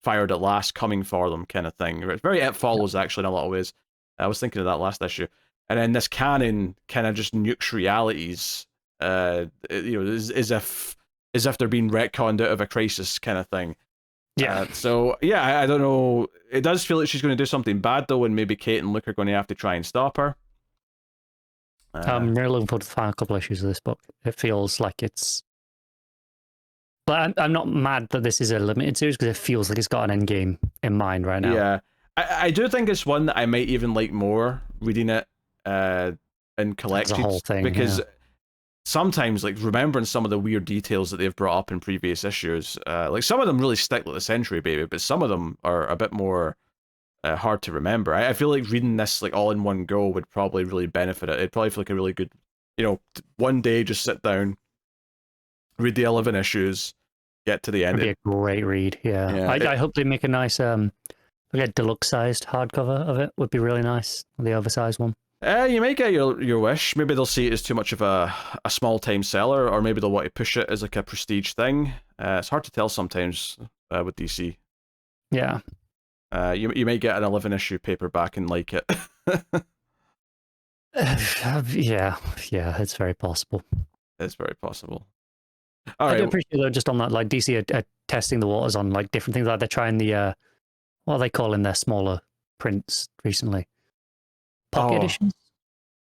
fired at last coming for them, kind of thing. It's very It Follows actually in a lot of ways. I was thinking of that last issue, and then this cannon kind of just nukes realities. As if they're being retconned out of a crisis, kind of thing. Yeah. So yeah, I don't know. It does feel like she's going to do something bad though, and maybe Kate and Luke are going to have to try and stop her. I'm really looking forward to the final couple issues of this book. It feels like it's, but I'm not mad that this is a limited series because it feels like it's got an end game in mind right now. Yeah, I do think it's one that I might even like more reading it in collected, the whole thing, because sometimes like remembering some of the weird details that they've brought up in previous issues, like some of them really stick like the Century Baby, but some of them are a bit more hard to remember. I feel like reading this like all in one go would probably really benefit it. It'd probably feel like a really good, one day just sit down, read the 11 issues, get to the end. It'd be a great read. Yeah. I hope they make a nice like a deluxe sized hardcover of it. Would be really nice. The oversized one. You might get your wish. Maybe they'll see it as too much of a small time seller, or maybe they'll want to push it as like a prestige thing. It's hard to tell sometimes with DC. Yeah. You might get an 11 issue paperback and like it. Yeah, it's very possible. It's very possible. I do appreciate though, just on that, like DC are testing the waters on like different things. Like they're trying the what are they calling their smaller prints recently? Pocket editions.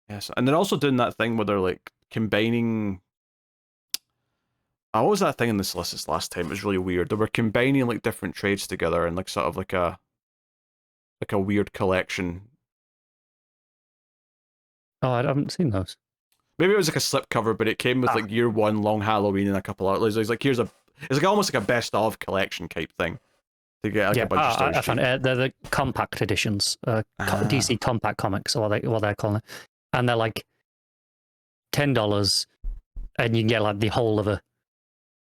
Yes, and they're also doing that thing where they're like combining. what was that thing in the solicits last time? It was really weird. They were combining like different trades together and like sort of like a weird collection. Oh, I haven't seen those. Maybe it was like a slipcover, but it came with like year one, Long Halloween, and a couple others. It's like it's like almost like a best of collection type thing to get like a bunch of stories. I found it. They're the compact editions, DC compact comics, or what they're calling it, and they're like $10, and you can get like the whole of a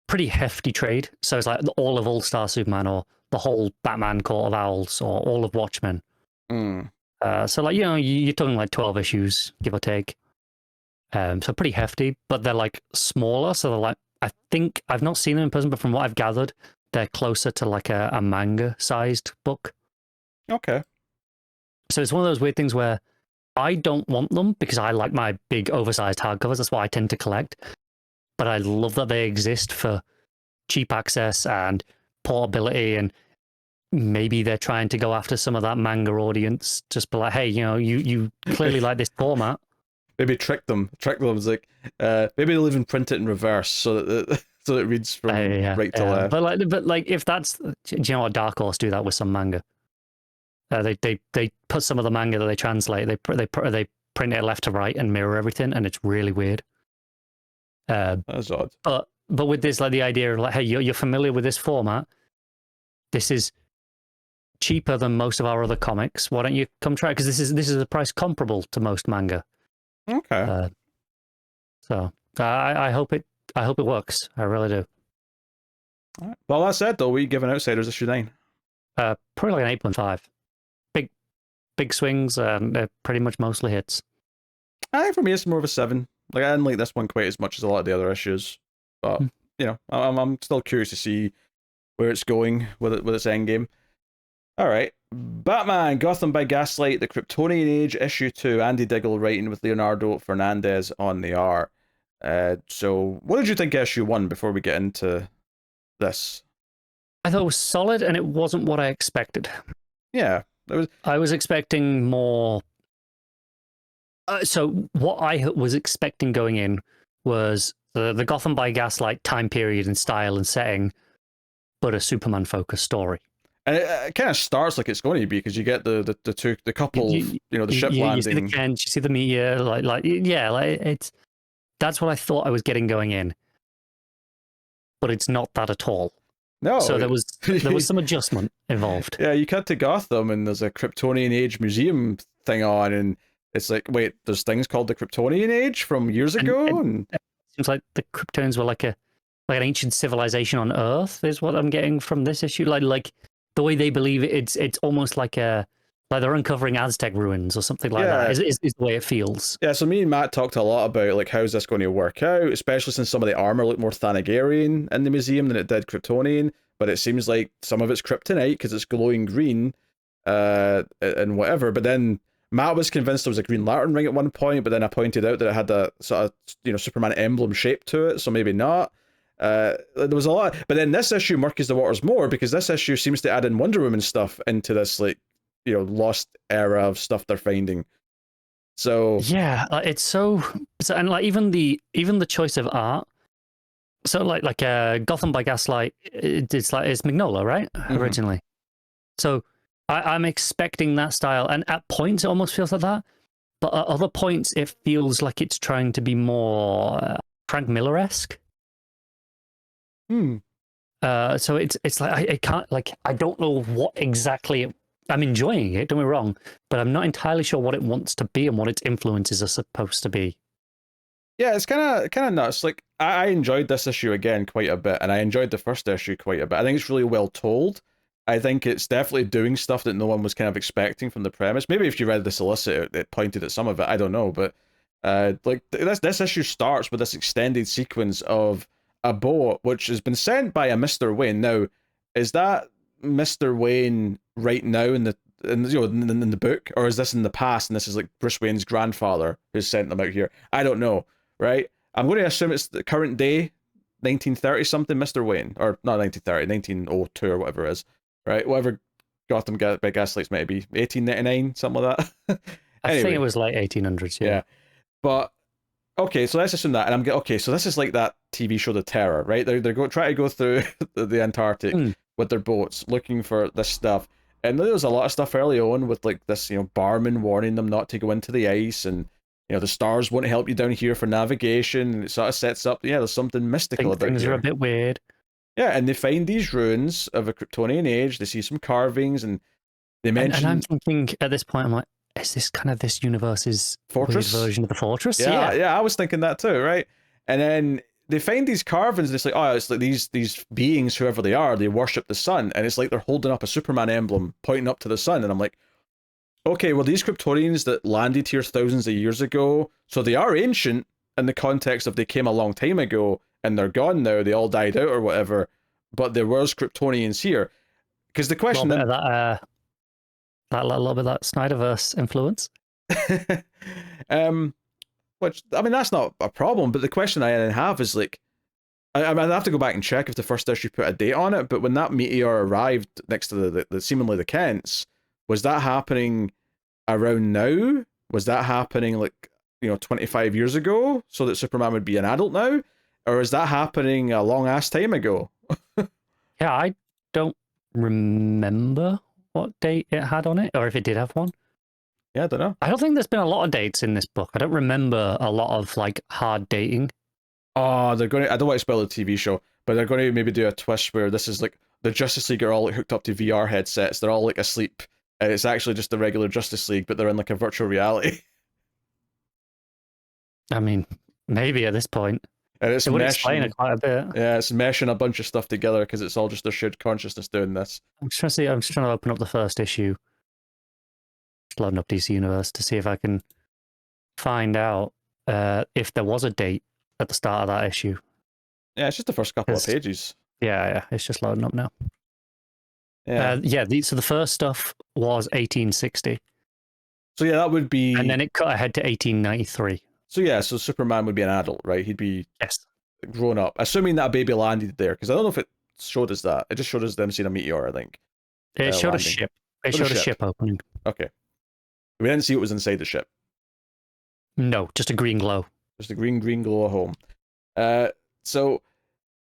pretty hefty trade. So it's like all of All Star Superman, or the whole Batman Court of Owls, or all of Watchmen. So like you're talking like 12 issues, give or take. So pretty hefty, but they're like smaller. So they're like, I think I've not seen them in person, but from what I've gathered, they're closer to like a manga-sized book. Okay. So it's one of those weird things where I don't want them because I like my big oversized hardcovers. That's what I tend to collect. But I love that they exist for cheap access and portability, and maybe they're trying to go after some of that manga audience. Just be like, hey, you clearly like this format. Maybe trick them. It's like maybe they'll even print it in reverse so that so it reads from right to left. But like if that's, do you know what, Dark Horse do that with some manga? They put some of the manga that they translate, they print it left to right and mirror everything, and it's really weird. That's odd. But with this, like the idea of like, hey, you're familiar with this format. This is cheaper than most of our other comics. Why don't you come try it? Because this is a price comparable to most manga. Okay. So I hope it works. I really do. All right. Well, that said, though, we give an Outsiders issue 9. Probably like an 8.5. Big swings. They're pretty much mostly hits. I think for me it's more of a 7. Like I didn't like this one quite as much as a lot of the other issues, but I'm still curious to see where it's going with its end game. All right. Batman, Gotham by Gaslight, the Kryptonian Age, issue 2, Andy Diggle writing with Leonardo, Fernandez on the art. So what did you think of issue 1 before we get into this? I thought it was solid, and it wasn't what I expected. Yeah. I was expecting more. So what I was expecting going in was the Gotham by Gaslight time period and style and setting, but a Superman-focused story. And it kind of starts like it's going to be, because you get the couple, the ship landing. You see the Kent, you see the meteor, that's what I thought I was getting going in, but it's not that at all. No. So there was some adjustment involved. Yeah, you cut to Gotham and there's a Kryptonian Age museum thing on, and it's like, wait, there's things called the Kryptonian Age from years ago, and it seems like the Kryptonians were like an ancient civilization on Earth, is what I'm getting from this issue. Like the way they believe it's almost like they're uncovering Aztec ruins or something like that. Is the way it feels. Yeah, so me and Matt talked a lot about like how's this going to work out, especially since some of the armor looked more Thanagarian in the museum than it did Kryptonian, but it seems like some of it's kryptonite because it's glowing green, and whatever. But then Matt was convinced there was a Green Lantern ring at one point, but then I pointed out that it had a sort of Superman emblem shape to it, so maybe not. There was a lot, but then this issue murkies the waters more because this issue seems to add in Wonder Woman stuff into this lost era of stuff they're finding. So yeah, it's so and like even the choice of art. So like Gotham by Gaslight, it's Mignola, right? Mm-hmm. Originally. So I'm expecting that style, and at points it almost feels like that, but at other points it feels like it's trying to be more Frank Miller-esque. So it's like I can't, like, I don't know what exactly I'm enjoying it, don't get me wrong, but I'm not entirely sure what it wants to be and what its influences are supposed to be. Yeah, it's kind of nuts. Like I enjoyed this issue again quite a bit, and I enjoyed the first issue quite a bit. I think it's really well told. I think it's definitely doing stuff that no one was kind of expecting from the premise. Maybe if you read the solicit, it pointed at some of it. I don't know, but like this issue starts with this extended sequence of a boat which has been sent by a Mr. Wayne. Now, is that Mr. Wayne right now in the book, or is this in the past and this is like Bruce Wayne's grandfather who's sent them out here? I don't know, right? I'm going to assume it's the current day, 1930 something, Mr. Wayne, or not 1930, 1902 or whatever it is, right? Whatever Gotham by Gaslights might be, 1899, something like that. I think it was like 1800s, yeah. But okay, so let's assume that, and okay. So this is like that TV show, The Terror, right? They're trying to go through the Antarctic Mm. with their boats, looking for this stuff. And there was a lot of stuff early on with like this, barman warning them not to go into the ice, and the stars won't help you down here for navigation. And it sort of sets up, there's something mystical about Things here. are a bit weird. Yeah, and they find these ruins of a Kryptonian age. They see some carvings, and they mention And I'm thinking at this point, I'm like, is this kind of this universe's fortress weird version of the fortress? Yeah, I was thinking that too, right? And then they find these carvings, and it's like, oh, it's like these beings, whoever they are, they worship the sun, and it's like they're holding up a Superman emblem pointing up to the sun, and I'm like, okay, well, these Kryptonians that landed here thousands of years ago, so they are ancient in the context of they came a long time ago and they're gone now, they all died out or whatever, but there was Kryptonians here. Because the question a little bit of that Snyderverse influence. Which, I mean, that's not a problem, but the question I then have is like, I mean, I have to go back and check if the first issue put a date on it, but when that meteor arrived next to the seemingly the Kents, was that happening around now? Was that happening like 25 years ago, so that Superman would be an adult now, or is that happening a long ass time ago? Yeah, I don't remember what date it had on it, or if it did have one. Yeah, I don't know. I don't think there's been a lot of dates in this book. I don't remember a lot of like hard dating. Oh, they're going to. I don't want to spoil the TV show, but they're going to maybe do a twist where this is like the Justice League are all like, hooked up to VR headsets. They're all like asleep, and it's actually just the regular Justice League, but they're in like a virtual reality. I mean, maybe at this point. And it's It would explain it quite a bit. Yeah, it's meshing a bunch of stuff together because it's all just their shared consciousness doing this. I'm just trying to open up the first issue. Just loading up DC Universe to see if I can find out if there was a date at the start of that issue. Yeah, it's just the first couple of pages. Yeah, it's just loading up now. Yeah. So the first stuff was 1860. So yeah, that would be. And then it cut ahead to 1893. So yeah, so Superman would be an adult, right? He'd be grown up, assuming that a baby landed there, because I don't know if it showed us that. It just showed us them seeing a meteor, I think. It showed landing. A ship. It showed a ship opening. Okay. We didn't see what was inside the ship. No, just a green glow. Just a green glow at home. So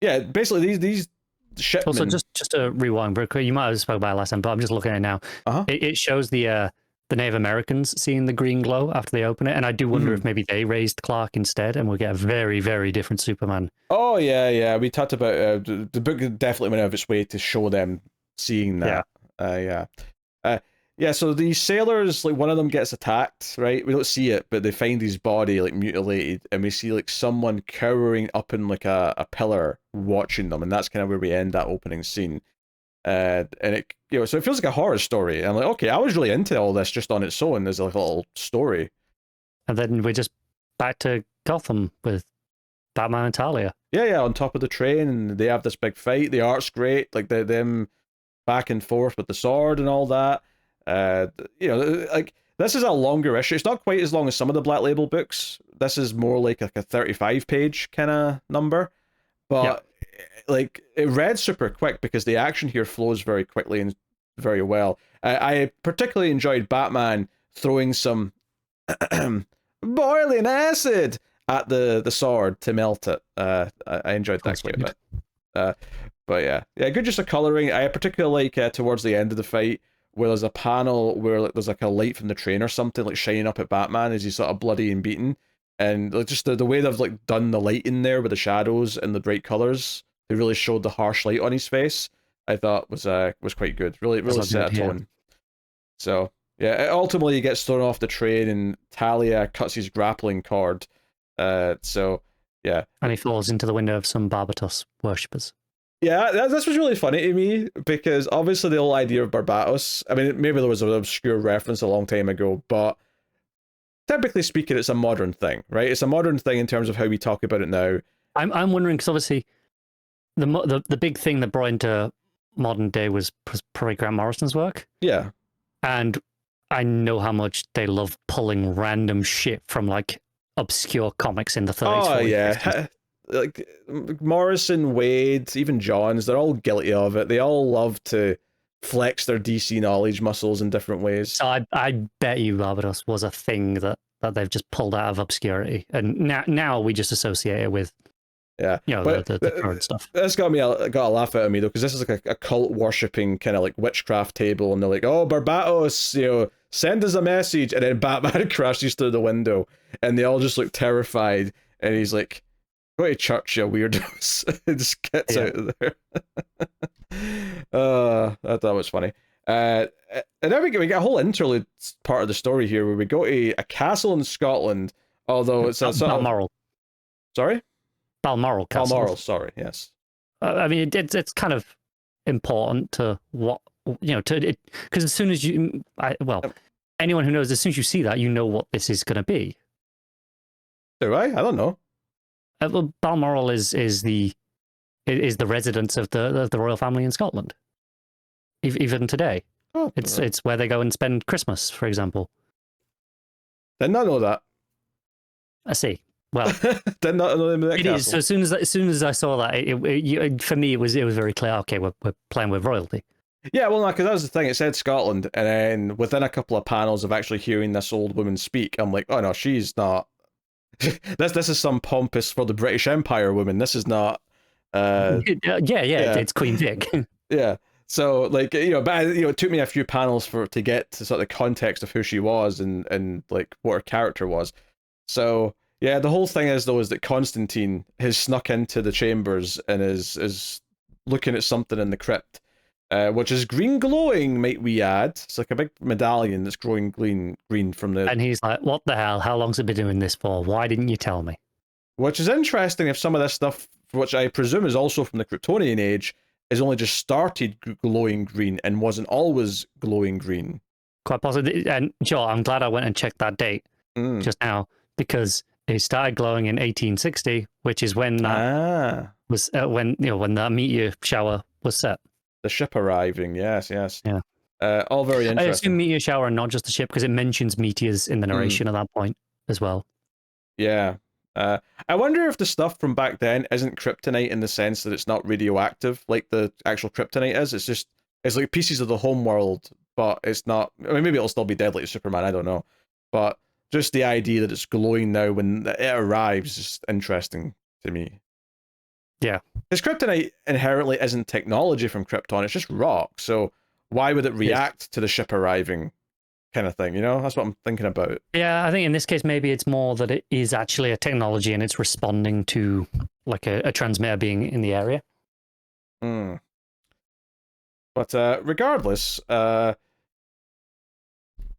yeah, basically these shipmen. Also, just to rewind, you might have spoke about it last time, but I'm just looking at it now. It shows the Native Americans seeing the green glow after they open it, and I do wonder if maybe they raised Clark instead, and we'll get a very, very different Superman. Oh yeah. We talked about the book definitely went out of its way to show them seeing that. Yeah. So these sailors, like one of them gets attacked, right? We don't see it, but they find his body like mutilated, and we see like someone cowering up in like a pillar watching them, and that's kind of where we end that opening scene. And it, so it feels like a horror story. And I'm like, okay, I was really into all this just on its own as like a little story. And then we're just back to Gotham with Batman and Talia. Yeah, on top of the train, and they have this big fight. The art's great, like them back and forth with the sword and all that. Like this is a longer issue. It's not quite as long as some of the Black Label books. This is more like a 35-page kind of number, but like it read super quick because the action here flows very quickly and very well. I particularly enjoyed Batman throwing some boiling acid at the sword to melt it. I enjoyed that quite a bit. But yeah, good use of coloring. I particularly like towards the end of the fight where there's a panel where like, there's like a light from the train or something like shining up at Batman as he's sort of bloody and beaten, and like, just the way they've like done the light in there with the shadows and the bright colors, they really showed the harsh light on his face. I thought was quite good. Really set a tone. So yeah, ultimately he gets thrown off the train and Talia cuts his grappling cord. So yeah, and he falls into the window of some Barbatos worshippers. Yeah, this was really funny to me because obviously the whole idea of Barbatos, I mean, maybe there was an obscure reference a long time ago, but typically speaking, it's a modern thing, right? It's a modern thing in terms of how we talk about it now. I'm wondering because obviously the big thing that brought into modern day was probably Grant Morrison's work. Yeah, and I know how much they love pulling random shit from like obscure comics in the 30s. Oh 40s, yeah. 50s. Like Morrison, Wade, even Johns, they're all guilty of it. They all love to flex their DC knowledge muscles in different ways. So I bet you Barbados was a thing that that they've just pulled out of obscurity, and now we just associate it with but the current stuff. That's got a laugh out of me though, because this is like a cult worshipping kind of like witchcraft table, and they're like, oh, Barbatos, send us a message, and then Batman crashes through the window, and they all just look terrified, and he's like, go to church, you weirdos. And just gets out of there. I thought it was funny. And then we get a whole interlude part of the story here where we go to a castle in Scotland, although it's a Balmoral. Sorry? Balmoral Castle. Balmoral, sorry, yes. I mean, it's kind of important to what, because as soon as anyone who knows, as soon as you see that, you know what this is going to be. Do I? I don't know. Well, Balmoral is the residence of the royal family in Scotland. Even today, it's where they go and spend Christmas, for example. Did not know that. I see. Well, did not know that. It is. So as soon as I saw that, for me it was very clear. Okay, we're playing with royalty. Yeah, well, no, because that was the thing. It said Scotland, and then within a couple of panels of actually hearing this old woman speak, I'm like, oh no, she's not. This is some pompous for the British Empire woman. This is not. It's Queen Vic. Yeah. So like but it took me a few panels to get to sort of the context of who she was and like what her character was. So yeah, the whole thing is that Constantine has snuck into the chambers and is looking at something in the crypt, which is green glowing, might we add. It's like a big medallion that's glowing green from the. And he's like, "What the hell? How long's it been doing this for? Why didn't you tell me?" Which is interesting. If some of this stuff, which I presume is also from the Kryptonian age, is only just started glowing green and wasn't always glowing green. Quite possibly. And Joe, I'm glad I went and checked that date just now, because it started glowing in 1860, which is when that was when that meteor shower was set. The ship arriving, yes. Yeah. All very interesting. I assume meteor shower and not just the ship, because it mentions meteors in the narration at that point as well. Yeah. I wonder if the stuff from back then isn't kryptonite in the sense that it's not radioactive like the actual kryptonite is. It's like pieces of the homeworld, but it's not. I mean, maybe it'll still be deadly to Superman. I don't know, but just the idea that it's glowing now when it arrives is interesting to me. Yeah, because kryptonite inherently isn't technology from Krypton; it's just rock. So why would it react to the ship arriving? Kind of thing, that's what I'm thinking about. Yeah, I think in this case maybe it's more that it is actually a technology and it's responding to like a transmitter being in the area. But regardless,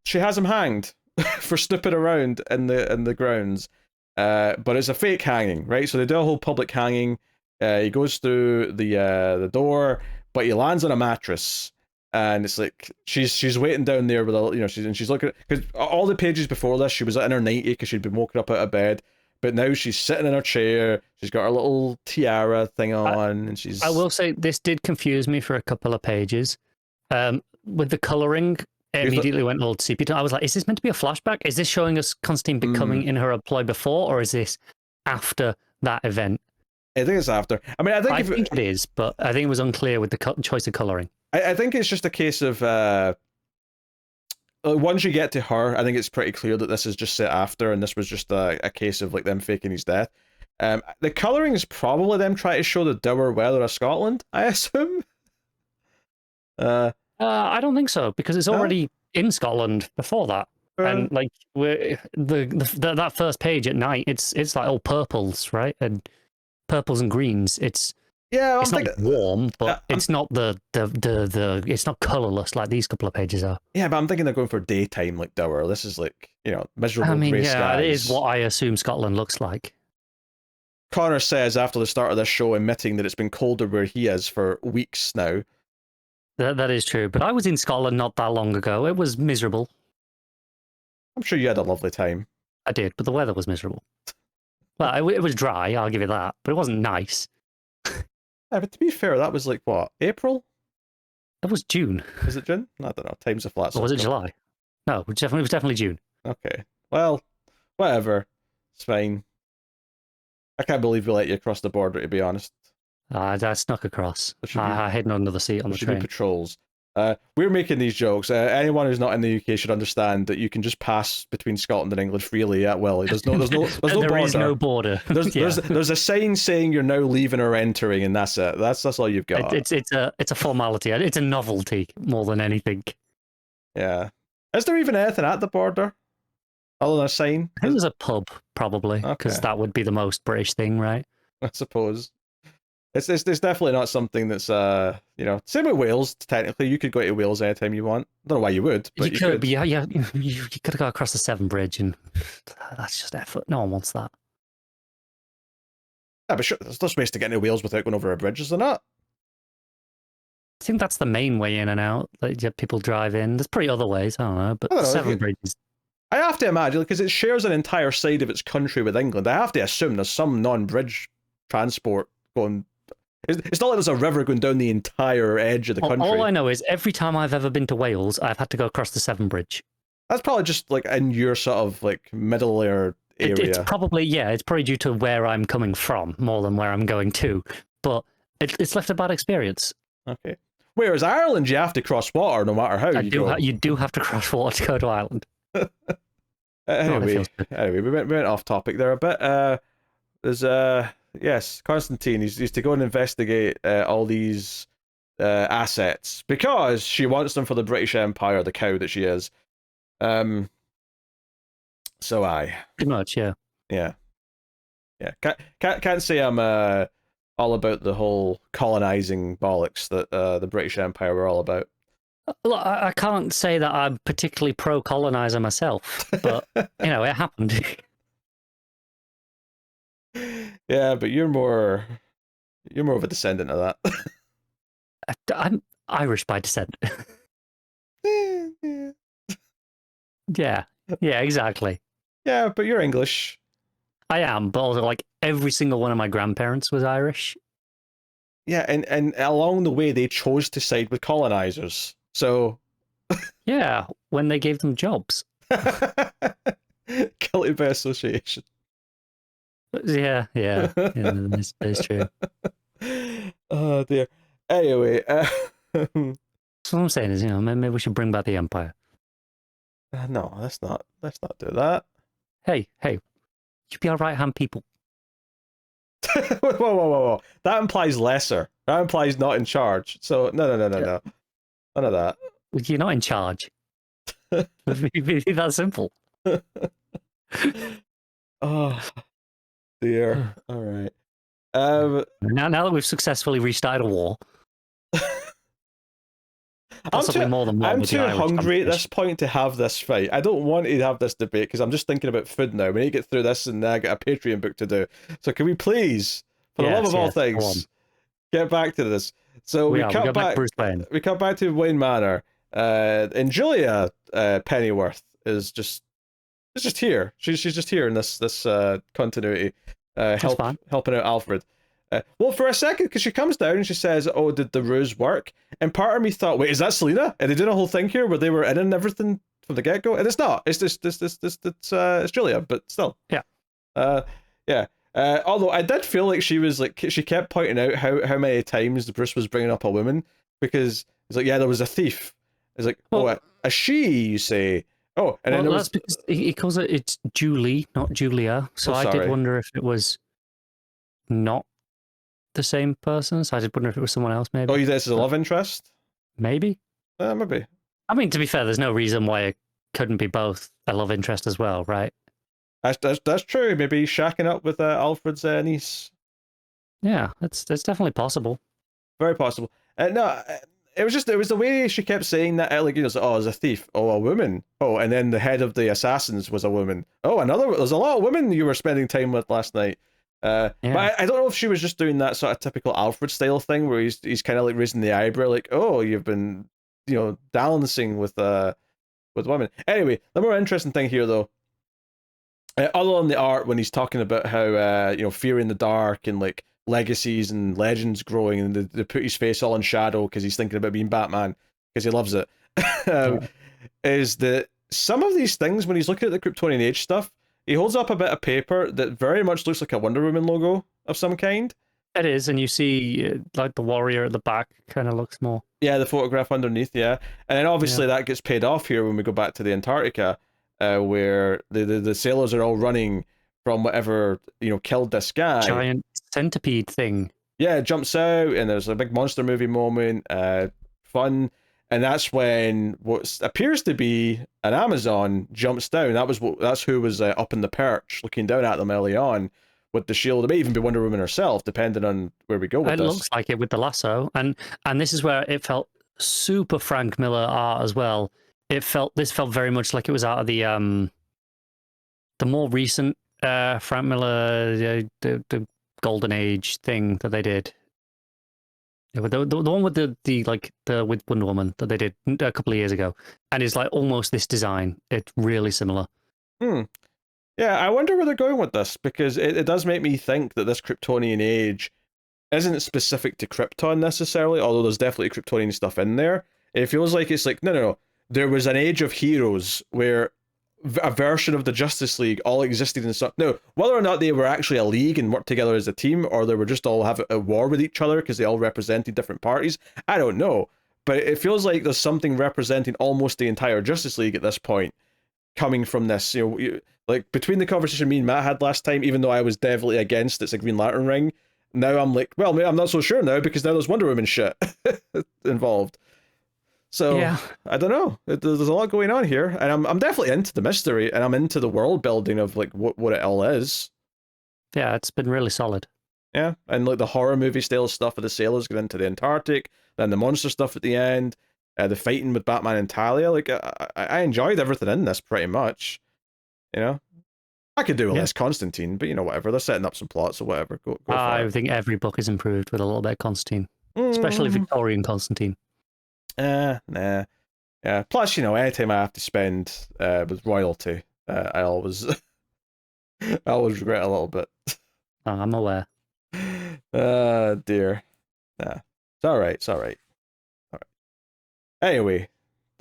she has him hanged for snooping around in the grounds. But it's a fake hanging, right? So they do a whole public hanging. He goes through the door, but he lands on a mattress. And it's like she's waiting down there with she's looking at, because all the pages before this she was in her 90 because she'd been woken up out of bed, but now she's sitting in her chair. She's got her little tiara thing on, and she's. I will say this did confuse me for a couple of pages, with the coloring. It immediately went all sepia. I was like, is this meant to be a flashback? Is this showing us Constantine becoming in her employ before, or is this after that event? I think it's after. I mean, I think it is, but I think it was unclear with the choice of coloring. I think it's just a case of once you get to her, I think it's pretty clear that this is just set after, and this was just a case of like them faking his death. The colouring is probably them trying to show the dour weather of Scotland, I assume. I don't think so, because it's already in Scotland before that, and like that first page at night, it's like all purples, right, and purples and greens. It's not warm, but it's not the it's not colourless like these couple of pages are. Yeah, but I'm thinking they're going for daytime like dour. This is like, miserable grey skies. It is what I assume Scotland looks like. Connor says after the start of this show, admitting that it's been colder where he is for weeks now. That is true, but I was in Scotland not that long ago. It was miserable. I'm sure you had a lovely time. I did, but the weather was miserable. Well, it was dry, I'll give you that, but it wasn't nice. Yeah, but to be fair, that was like what, April? It was June. Was it June? I don't know. Time's a flat circle. Or was it July? No, it was definitely June. Okay. Well, whatever. It's fine. I can't believe we let you across the border, to be honest. I snuck across. I hid under the seat on the train. Patrols. We're making these jokes. Anyone who's not in the UK should understand that you can just pass between Scotland and England freely at will. There's no There border. is no border. There's a sign saying you're now leaving or entering, and that's it. That's all you've got. It's a formality. It's a novelty more than anything. Yeah. Is there even anything at the border other than a sign? I think there's a pub, probably, because that would be the most British thing, right? I suppose. It's definitely not something that's same with Wales. Technically, you could go to Wales anytime you want. I don't know why you would, but you could. But you could go across the Severn Bridge, and that's just effort. No one wants that. Yeah, but sure, there's ways to get into Wales without going over a bridge, is there not? I think that's the main way in and out. Like, people drive in. There's probably other ways. I don't know, but Severn Bridge is. I have to imagine, because it shares an entire side of its country with England. I have to assume there's some non-bridge transport going. It's not like there's a river going down the entire edge of the country. All I know is every time I've ever been to Wales, I've had to go across the Severn Bridge. That's probably just like in your sort of like middle area. It's probably due to where I'm coming from more than where I'm going to. But it's left a bad experience. Okay. Whereas Ireland, you have to cross water no matter how you go. You do have to cross water to go to Ireland. Anyway, we went off topic there a bit. There's yes, Constantine. He's to go and investigate all these assets because she wants them for the British Empire, the cow that she is. Pretty much, yeah. Can't say I'm all about the whole colonizing bollocks that the British Empire were all about. Look, I can't say that I'm particularly pro-colonizer myself, but it happened. Yeah, but you're more of a descendant of that. I'm Irish by descent. Yeah, exactly. Yeah, but you're English. I am, but also like every single one of my grandparents was Irish. Yeah, and along the way they chose to side with colonizers. So yeah, when they gave them jobs. Guilty by association. Yeah, it's true. Oh dear. Anyway, so what I'm saying is, maybe we should bring back the Empire. No, let's not do that. Hey, you be our right-hand people. Whoa. That implies lesser. That implies not in charge. So no. None of that. You're not in charge. It's that simple. Oh dear. All right. Now that we've successfully restarted a war, possibly more than one. I'm too hungry at this point to have this fight. I don't want to have this debate because I'm just thinking about food now. We need to get through this, and I get a Patreon book to do. So can we please, for the love of all things, get back to this? So we cut back. We cut back to Wayne Manor, and Julia Pennyworth is just here. She's just here in this continuity, helping out Alfred. Well, for a second, because she comes down and she says, "Oh, did the ruse work?" And part of me thought, "Wait, is that Selena? And they did a whole thing here where they were in and everything from the get go?" And it's not. It's it's Julia, but still. Yeah. Yeah. Although I did feel like she kept pointing out how many times Bruce was bringing up a woman, because it's like, yeah, there was a thief. It's like, a she, you say? Oh, and then that's because he calls it's Julie, not Julia. So I did wonder if it was not the same person. So I did wonder if it was someone else, maybe. Oh, you think this is a love interest? Maybe. Maybe. I mean, to be fair, there's no reason why it couldn't be both a love interest as well, right? That's true. Maybe shacking up with Alfred's niece. Yeah, that's definitely possible. Very possible. No, it was the way she kept saying that, like, as a thief. Oh, a woman. Oh, and then the head of the assassins was a woman. Oh, there's a lot of women you were spending time with last night. But I don't know if she was just doing that sort of typical Alfred style thing where he's kind of like raising the eyebrow, like, oh, you've been, dancing with women. Anyway, the more interesting thing here, though, other than the art, when he's talking about how fear in the dark and like legacies and legends growing, and they put his face all in shadow because he's thinking about being Batman because he loves it. Is that some of these things, when he's looking at the Kryptonian age stuff, he holds up a bit of paper that very much looks like a Wonder Woman logo of some kind. It is, and you see like the warrior at the back kind of looks more. Yeah, the photograph underneath, yeah. And then obviously that gets paid off here when we go back to the Antarctica, where the sailors are all running from whatever, killed this guy. Giant centipede thing. Yeah, it jumps out and there's a big monster movie moment, fun. And that's when what appears to be an Amazon jumps down. That's who was up in the perch looking down at them early on with the shield. It may even be Wonder Woman herself, depending on where we go with this. It looks like it with the lasso, and this is where it felt super Frank Miller art as well. This felt very much like it was out of the more recent Frank Miller the Golden Age thing that they did. The one with the with Wonder Woman that they did a couple of years ago, and it's like almost this design. It's really similar. Yeah, I wonder where they're going with this, because it does make me think that this Kryptonian age isn't specific to Krypton necessarily, although there's definitely Kryptonian stuff in there. It feels like it's like, no. There was an age of heroes where a version of the Justice League all existed in some... No, whether or not they were actually a league and worked together as a team, or they were just all have a war with each other because they all represented different parties, I don't know. But it feels like there's something representing almost the entire Justice League at this point coming from this. Like between the conversation me and Matt had last time, even though I was definitely against it's a Green Lantern ring, now I'm like, well, I'm not so sure now because now there's Wonder Woman shit involved. So yeah. I don't know. There's a lot going on here, and I'm definitely into the mystery, and I'm into the world building of like what it all is. Yeah, it's been really solid. Yeah, and like the horror movie style stuff of the sailors going into the Antarctic, then the monster stuff at the end, the fighting with Batman and Talia. Like I enjoyed everything in this pretty much. I could do a less Constantine, but whatever. They're setting up some plots or whatever. Go for it. I think every book is improved with a little bit of Constantine, especially Victorian Constantine. Nah. Yeah. Plus, anytime I have to spend with royalty, I always regret a little bit. Oh, I'm aware. Dear. Nah. It's all right. Anyway,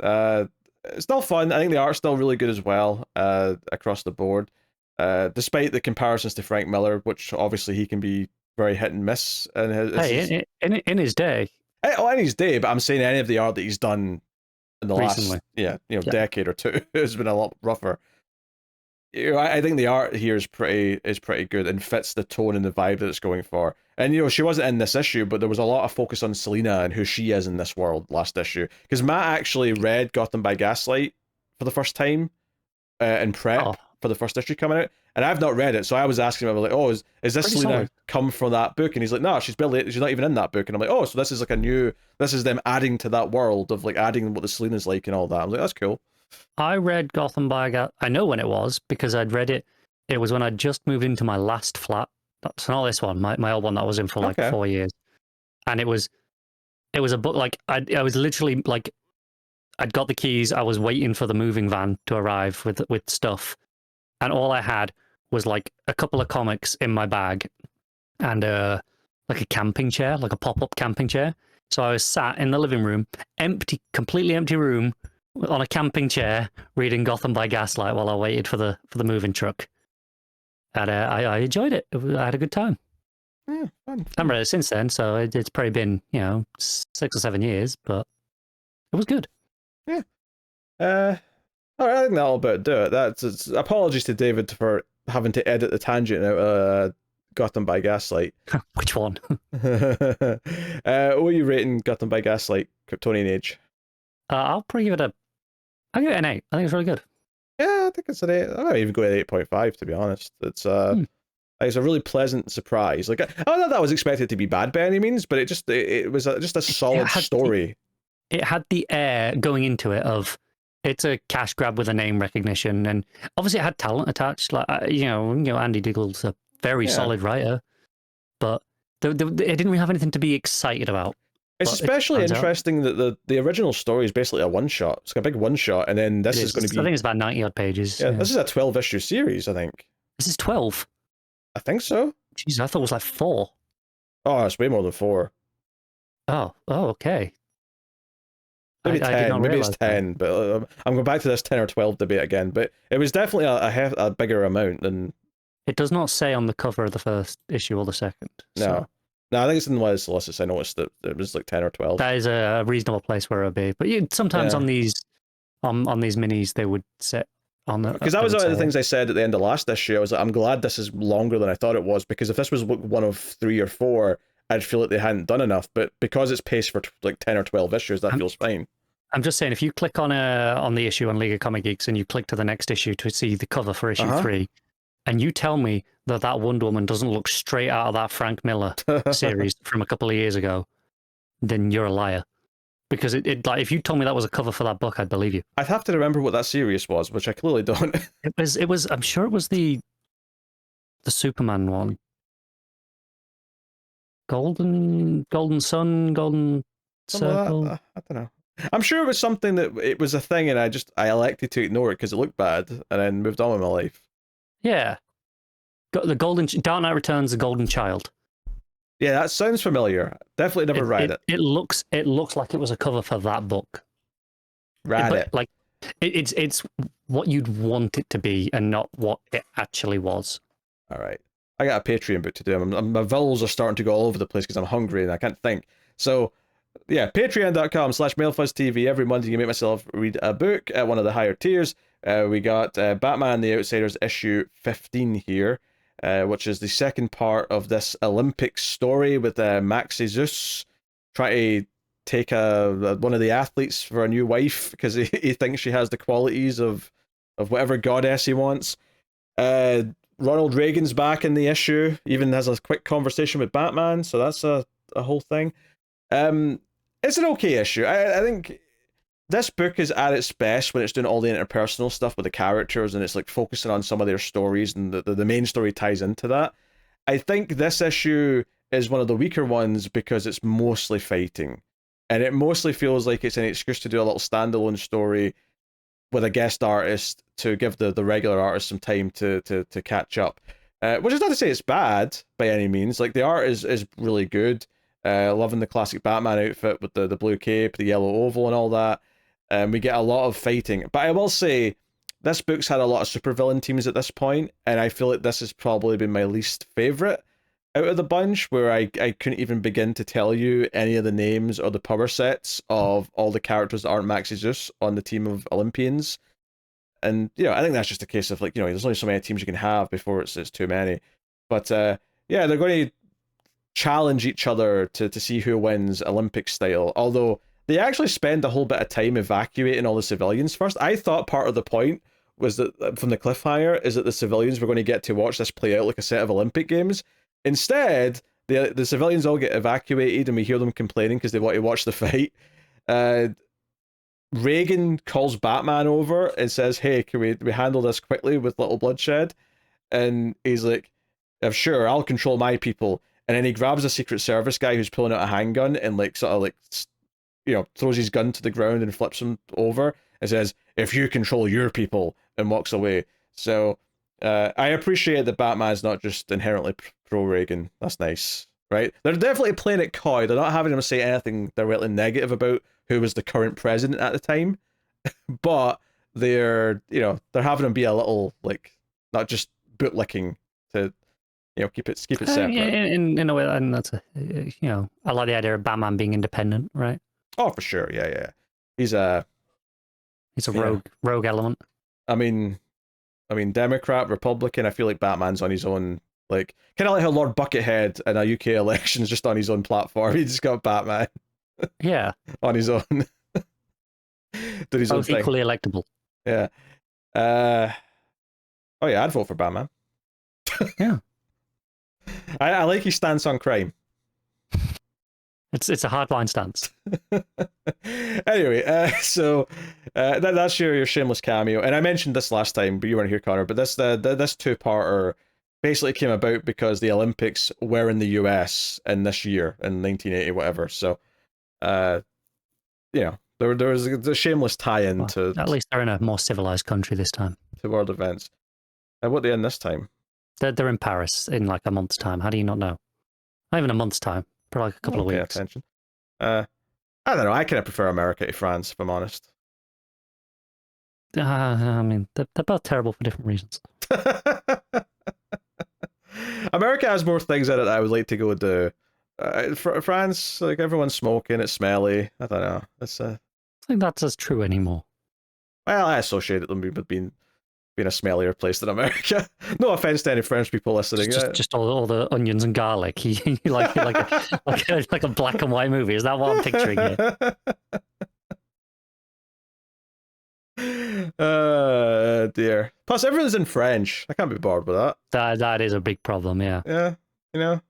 it's still fun. I think the art's still really good as well, across the board. Despite the comparisons to Frank Miller, which obviously he can be very hit and miss. And in his day. In his day, but I'm saying any of the art that he's done in the last decade or two has been a lot rougher. I think the art here is pretty good and fits the tone and the vibe that it's going for. And she wasn't in this issue, but there was a lot of focus on Selina and who she is in this world last issue. Because Matt actually read Gotham by Gaslight for the first time in prep for the first issue coming out, and I've not read it, so I was asking him, like, oh, is this Selina come from that book? And he's like, no, she's not even in that book. And I'm like, oh, so this is like this is them adding to that world of like adding what the Selina's like and all that. I'm like, that's cool. I read Gotham by I know when it was because I'd read it. It was when I just moved into my last flat. That's not this one, my old one that I was in for like 4 years. And it was a book, like I was literally like, I'd got the keys, I was waiting for the moving van to arrive with stuff. And all I had was like a couple of comics in my bag and like a camping chair, like a pop-up camping chair. So I was sat in the living room, completely empty room, on a camping chair, reading Gotham by Gaslight while I waited for the moving truck. And I enjoyed it. I had a good time. Yeah, fun. I haven't read it since then, so it's probably been 6 or 7 years, but it was good. Yeah. All right, I think that'll about do it. Apologies to David for having to edit the tangent out Gotham by Gaslight. Which one? What are you rating Gotham by Gaslight Kryptonian Age? I'll probably give it I'll give it an 8. I think it's really good. Yeah, I think it's an 8. I might even go at 8.5, to be honest. It's it's a really pleasant surprise. Like, I don't know that I was expected to be bad by any means, but it was just a solid story. It had the air going into it of it's a cash grab with a name recognition, and obviously it had talent attached. Like Andy Diggle's a very solid writer, but it didn't really have anything to be excited about. It's especially interesting that the original story is basically a one shot. It's like a big one shot, and then this is going to be. I think it's about 90 odd pages. Yeah, this is a 12-issue series, I think. This is 12. I think so. Jeez, I thought it was like 4. Oh, it's way more than 4. Oh, okay. Maybe 10. Maybe it's 10. But I'm going back to this 10 or 12 debate again. But it was definitely a bigger amount than. It does not say on the cover of the first issue or the second. So. No. No, I think it's in one of the solicits. I noticed that it was like 10 or 12. That is a reasonable place where it would be. But sometimes Yeah. on these minis they would sit on the, Because that they was would one of the say, things I said at the end of last issue. I was like, I'm glad this is longer than I thought it was, because if this was one of 3 or 4, I'd feel like they hadn't done enough. But because it's paced for like 10 or 12 issues, that feels fine. I'm just saying, if you click on the issue on League of Comic Geeks and you click to the next issue to see the cover for issue 3, and you tell me that Wonder Woman doesn't look straight out of that Frank Miller series from a couple of years ago, then you're a liar. Because it like, if you told me that was a cover for that book, I'd believe you. I'd have to remember what that series was, which I clearly don't. It was. I'm sure it was the Superman one. Golden Sun, Golden Circle. I don't know. I'm sure it was something that it was a thing, and I elected to ignore it because it looked bad, and then moved on with my life. Yeah, the Dark Knight Returns, the Golden Child. Yeah, that sounds familiar. Definitely never read it. It looks like it was a cover for that book. Read it. Like it's what you'd want it to be, and not what it actually was. All right. I got a Patreon book to do. My vowels are starting to go all over the place because I'm hungry and I can't think. So, yeah, patreon.com/MailFuzzTV. Every Monday you make myself read a book at one of the higher tiers. We got Batman the Outsiders issue 15 here, which is the second part of this Olympics story with Maxi Zeus trying to take one of the athletes for a new wife because he thinks she has the qualities of whatever goddess he wants. Ronald Reagan's back in the issue, even has a quick conversation with Batman, so that's a whole thing. It's an okay issue. I think this book is at its best when it's doing all the interpersonal stuff with the characters and it's like focusing on some of their stories, and the main story ties into that. I think this issue is one of the weaker ones because it's mostly fighting, and it mostly feels like it's an excuse to do a little standalone story with a guest artist to give the regular artist some time to catch up. Which is not to say it's bad by any means. Like, the art is really good. Loving the classic Batman outfit with the blue cape, the yellow oval, and all that. We get a lot of fighting. But I will say, this book's had a lot of supervillain teams at this point, and I feel like this has probably been my least favourite out of the bunch, where I couldn't even begin to tell you any of the names or the power sets of all the characters that aren't Maxi Zeus on the team of Olympians. And, I think that's just a case of, like, there's only so many teams you can have before it's too many. But, yeah, they're going to challenge each other to see who wins Olympic style, although they actually spend a whole bit of time evacuating all the civilians first. I thought part of the point was that, from the cliffhanger, is that the civilians were going to get to watch this play out like a set of Olympic Games. Instead, the civilians all get evacuated and we hear them complaining because they want to watch the fight. Reagan calls Batman over and says, hey, can we handle this quickly with little bloodshed? And he's like, sure, I'll control my people. And then he grabs a Secret Service guy who's pulling out a handgun and throws his gun to the ground and flips him over and says, if you control your people, and walks away. So I appreciate that Batman's not just inherently pro-Reagan. That's nice, right? They're definitely playing it coy. They're not having him say anything directly negative about who was the current president at the time, but they're having him be a little, like, not just bootlicking to keep it separate. In a way, and that's I like the idea of Batman being independent, right? Oh, for sure, yeah. He's a rogue element. I mean, Democrat, Republican. I feel like Batman's on his own, like, kind of like how Lord Buckethead in a UK election is just on his own platform. He just got Batman. Yeah. On his own. Did his own thing. Equally electable. Yeah. Oh yeah, I'd vote for Batman. Yeah. I like his stance on crime. It's a hardline stance. Anyway, so that's your shameless cameo, and I mentioned this last time, but you weren't here, Connor. But this two-parter basically came about because the Olympics were in the US in this year, in 1980, whatever. So, there was a shameless tie-in to. At least they're in a more civilized country this time. To world events. And what they in this time? They're in Paris in like a month's time. How do you not know? Not even a month's time. For like a couple of weeks. Pay attention. I don't know. I kind of prefer America to France, if I'm honest. I mean, they're both terrible for different reasons. America has more things in it that I would like to go do. France, like everyone's smoking, it's smelly. I don't know. It's I think that's as true anymore. well, I associate them with being a smellier place than America. No offense to any French people listening. Just all the onions and garlic. Like a black and white movie. Is that what I'm picturing here? Dear. Plus, everything's in French. I can't be bored with that. That is a big problem. Yeah. Yeah, you know.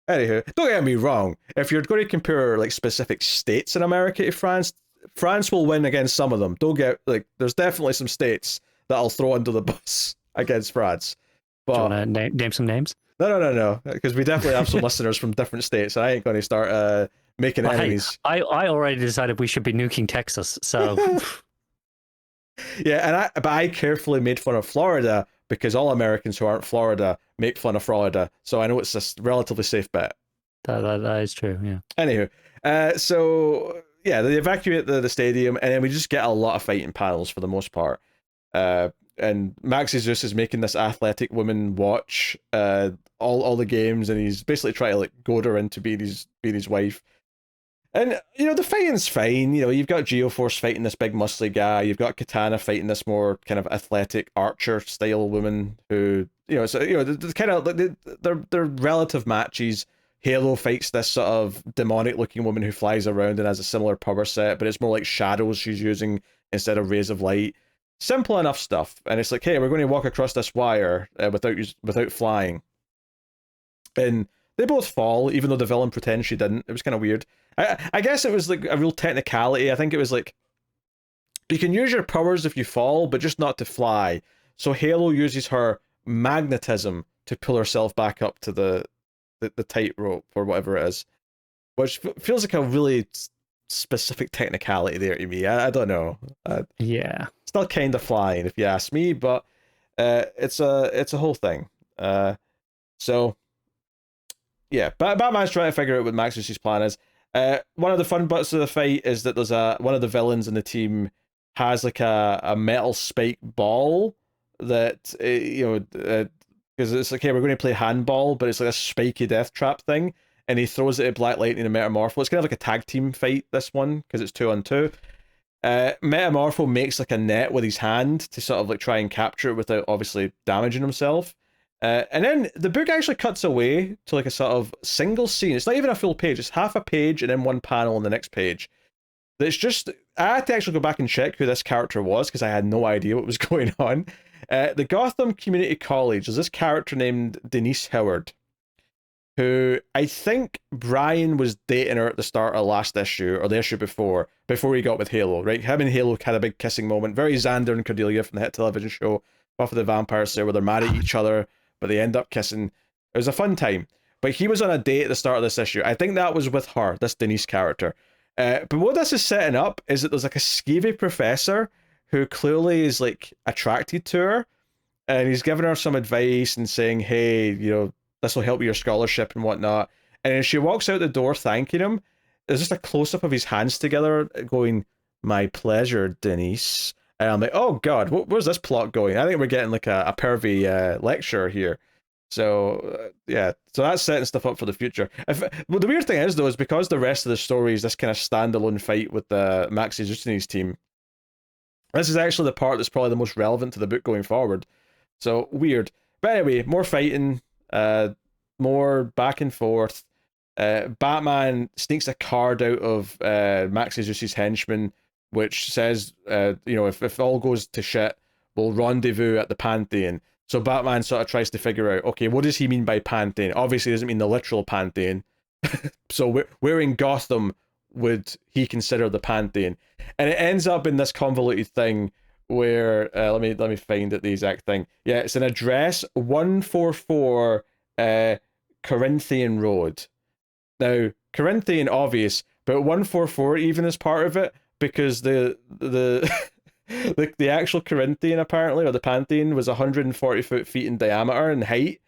Anywho, don't get me wrong. If you're going to compare like specific states in America to France, France will win against some of them. Don't get like. There's definitely some states that I'll throw under the bus against France. But do you want to name some names? No. Because we definitely have some listeners from different states, and I ain't going to start making enemies. I already decided we should be nuking Texas. So. Yeah, but I carefully made fun of Florida because all Americans who aren't Florida make fun of Florida, so I know it's a relatively safe bet. That is true, yeah. Anywho, so yeah, they evacuate the stadium, and then we just get a lot of fighting panels for the most part. And Max Zeus is making this athletic woman watch all the games, and he's basically trying to like goad her into being his wife. And, you know, the fighting's fine. You know, you've got Geoforce fighting this big muscly guy. You've got Katana fighting this more kind of athletic archer-style woman who, you know, so, you know, the kind of, they're relative matches. Halo fights this sort of demonic-looking woman who flies around and has a similar power set, but it's more like shadows she's using instead of rays of light. Simple enough stuff. And it's like, hey, we're going to walk across this wire without flying. And they both fall, even though the villain pretends she didn't. It was kind of weird. I guess it was like a real technicality. I think it was like, you can use your powers if you fall, but just not to fly. So Halo uses her magnetism to pull herself back up to the tightrope or whatever it is, which feels like a really specific technicality there to me. I don't know. Yeah, still kind of flying if you ask me, but it's a whole thing. So yeah, Batman's trying to figure out what Max's plan is. One of the fun bits of the fight is that there's one of the villains in the team has like a metal spike ball that because it's like, hey, we're going to play handball, but it's like a spiky death trap thing, and he throws it at Black Lightning and Metamorpho. It's kind of like a tag team fight, this one, because it's 2-on-2. Metamorpho makes like a net with his hand to sort of like try and capture it without obviously damaging himself. And then the book actually cuts away to like a sort of single scene. It's not even a full page. It's half a page and then one panel on the next page. It's just, I had to actually go back and check who this character was because I had no idea what was going on. The Gotham Community College, there's this character named Denise Howard, who I think Brian was dating her at the start of last issue or the issue before he got with Halo, right? Him and Halo had a big kissing moment. Very Xander and Cordelia from the hit television show Buffy the Vampire Slayer, where they're mad at each other, but they end up kissing. It was a fun time. But he was on a date at the start of this issue. I think that was with her, this Denise character. But what this is setting up is that there's like a skeevy professor who clearly is like attracted to her, and he's giving her some advice and saying, hey, you know, this will help with your scholarship and whatnot. And then she walks out the door thanking him. There's just a close-up of his hands together going, my pleasure, Denise. And I'm like, oh god, where's this plot going? I think we're getting like a pervy lecture here. So yeah, so that's setting stuff up for the future. Well, the weird thing is though, is because the rest of the story is this kind of standalone fight with the Maxi Justini's team, this is actually the part that's probably the most relevant to the book going forward. So weird. But anyway, more fighting, more back and forth. Batman sneaks a card out of Maxi Justini's henchman, which says, if all goes to shit, we'll rendezvous at the Pantheon. So Batman sort of tries to figure out, okay, what does he mean by Pantheon? Obviously, he doesn't mean the literal Pantheon. So where in Gotham would he consider the Pantheon? And it ends up in this convoluted thing where, let me find it, the exact thing. Yeah, it's an address, 144 Corinthian Road. Now, Corinthian, obvious, but 144 even is part of it, because the actual Corinthian, apparently, or the Pantheon, was 140 feet in diameter and height.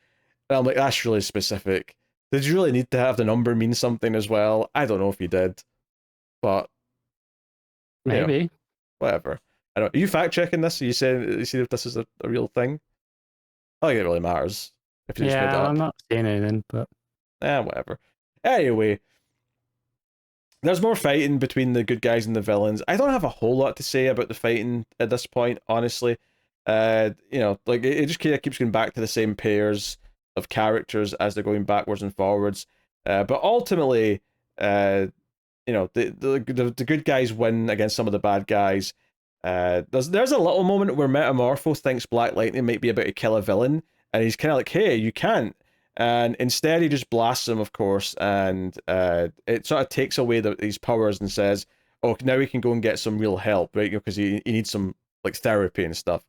And I'm like, that's really specific. Did you really need to have the number mean something as well? I don't know if you did. But maybe. You know, whatever. I don't. Are you fact checking this? Are you saying you see if this is a real thing? I don't think it really matters. If you just made it up. I'm not saying anything, but whatever. Anyway, there's more fighting between the good guys and the villains. I don't have a whole lot to say about the fighting at this point, honestly. Like it just kind of keeps going back to the same pairs of characters as they're going backwards and forwards. But ultimately, the good guys win against some of the bad guys. There's a little moment where Metamorpho thinks Black Lightning might be about to kill a villain, and he's kind of like, "Hey, you can't." And instead, he just blasts him, of course, and it sort of takes away these powers and says, "Oh, now we can go and get some real help, right? Because he needs some like therapy and stuff."